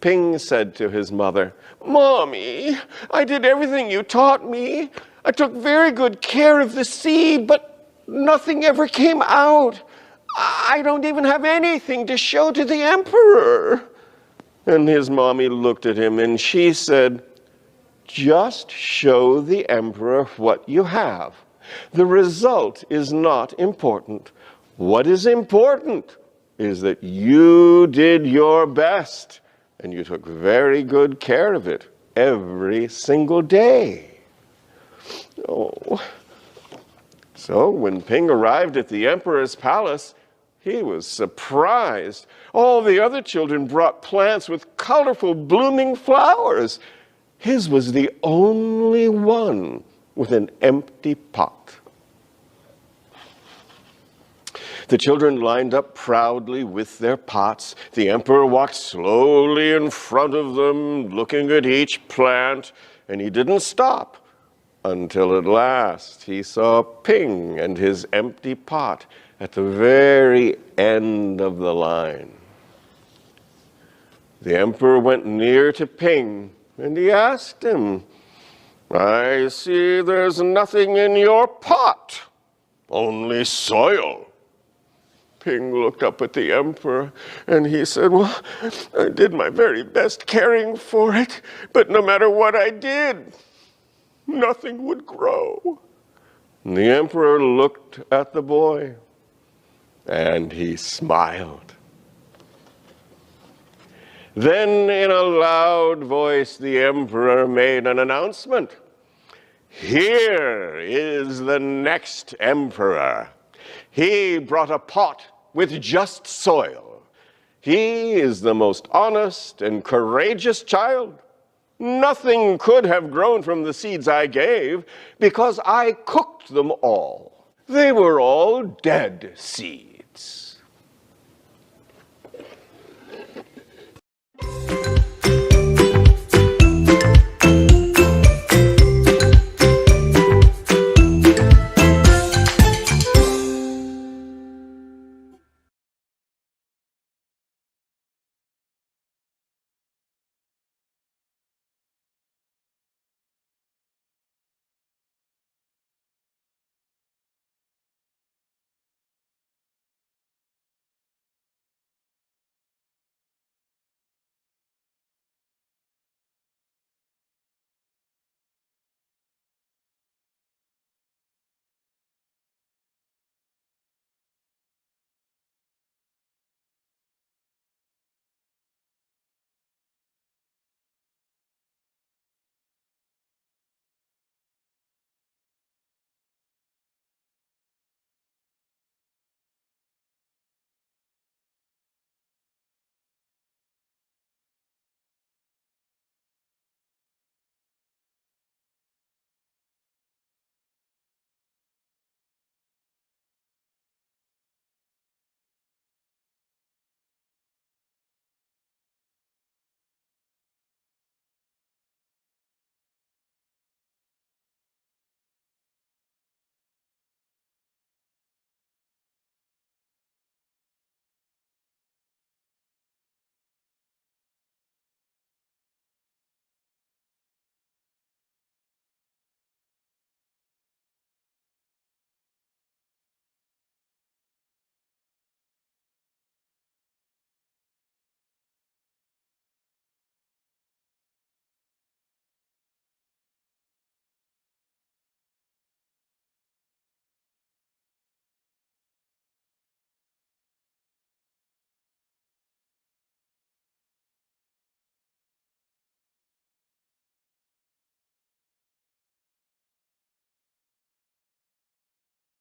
Ping said to his mother, "Mommy, I did everything you taught me. I took very good care of the seed, but nothing ever came out. I don't even have anything to show to the emperor." And his mommy looked at him and she said, "Just show the emperor what you have. The result is not important. What is important is that you did your best and you took very good care of it every single day." Oh. So when Ping arrived at the emperor's palace, he was surprised. All the other children brought plants with colorful blooming flowers. His was the only one with an empty pot. The children lined up proudly with their pots. The emperor walked slowly in front of them, looking at each plant, and he didn't stop until at last he saw Ping and his empty pot at the very end of the line. The emperor went near to Ping and he asked him, "I see there's nothing in your pot, only soil." Ping looked up at the emperor and he said, "Well, I did my very best caring for it, but no matter what I did, nothing would grow." And the emperor looked at the boy and he smiled. Then in a loud voice, the emperor made an announcement. "Here is the next emperor. He brought a pot with just soil. He is the most honest and courageous child. Nothing could have grown from the seeds I gave because I cooked them all. They were all dead seeds."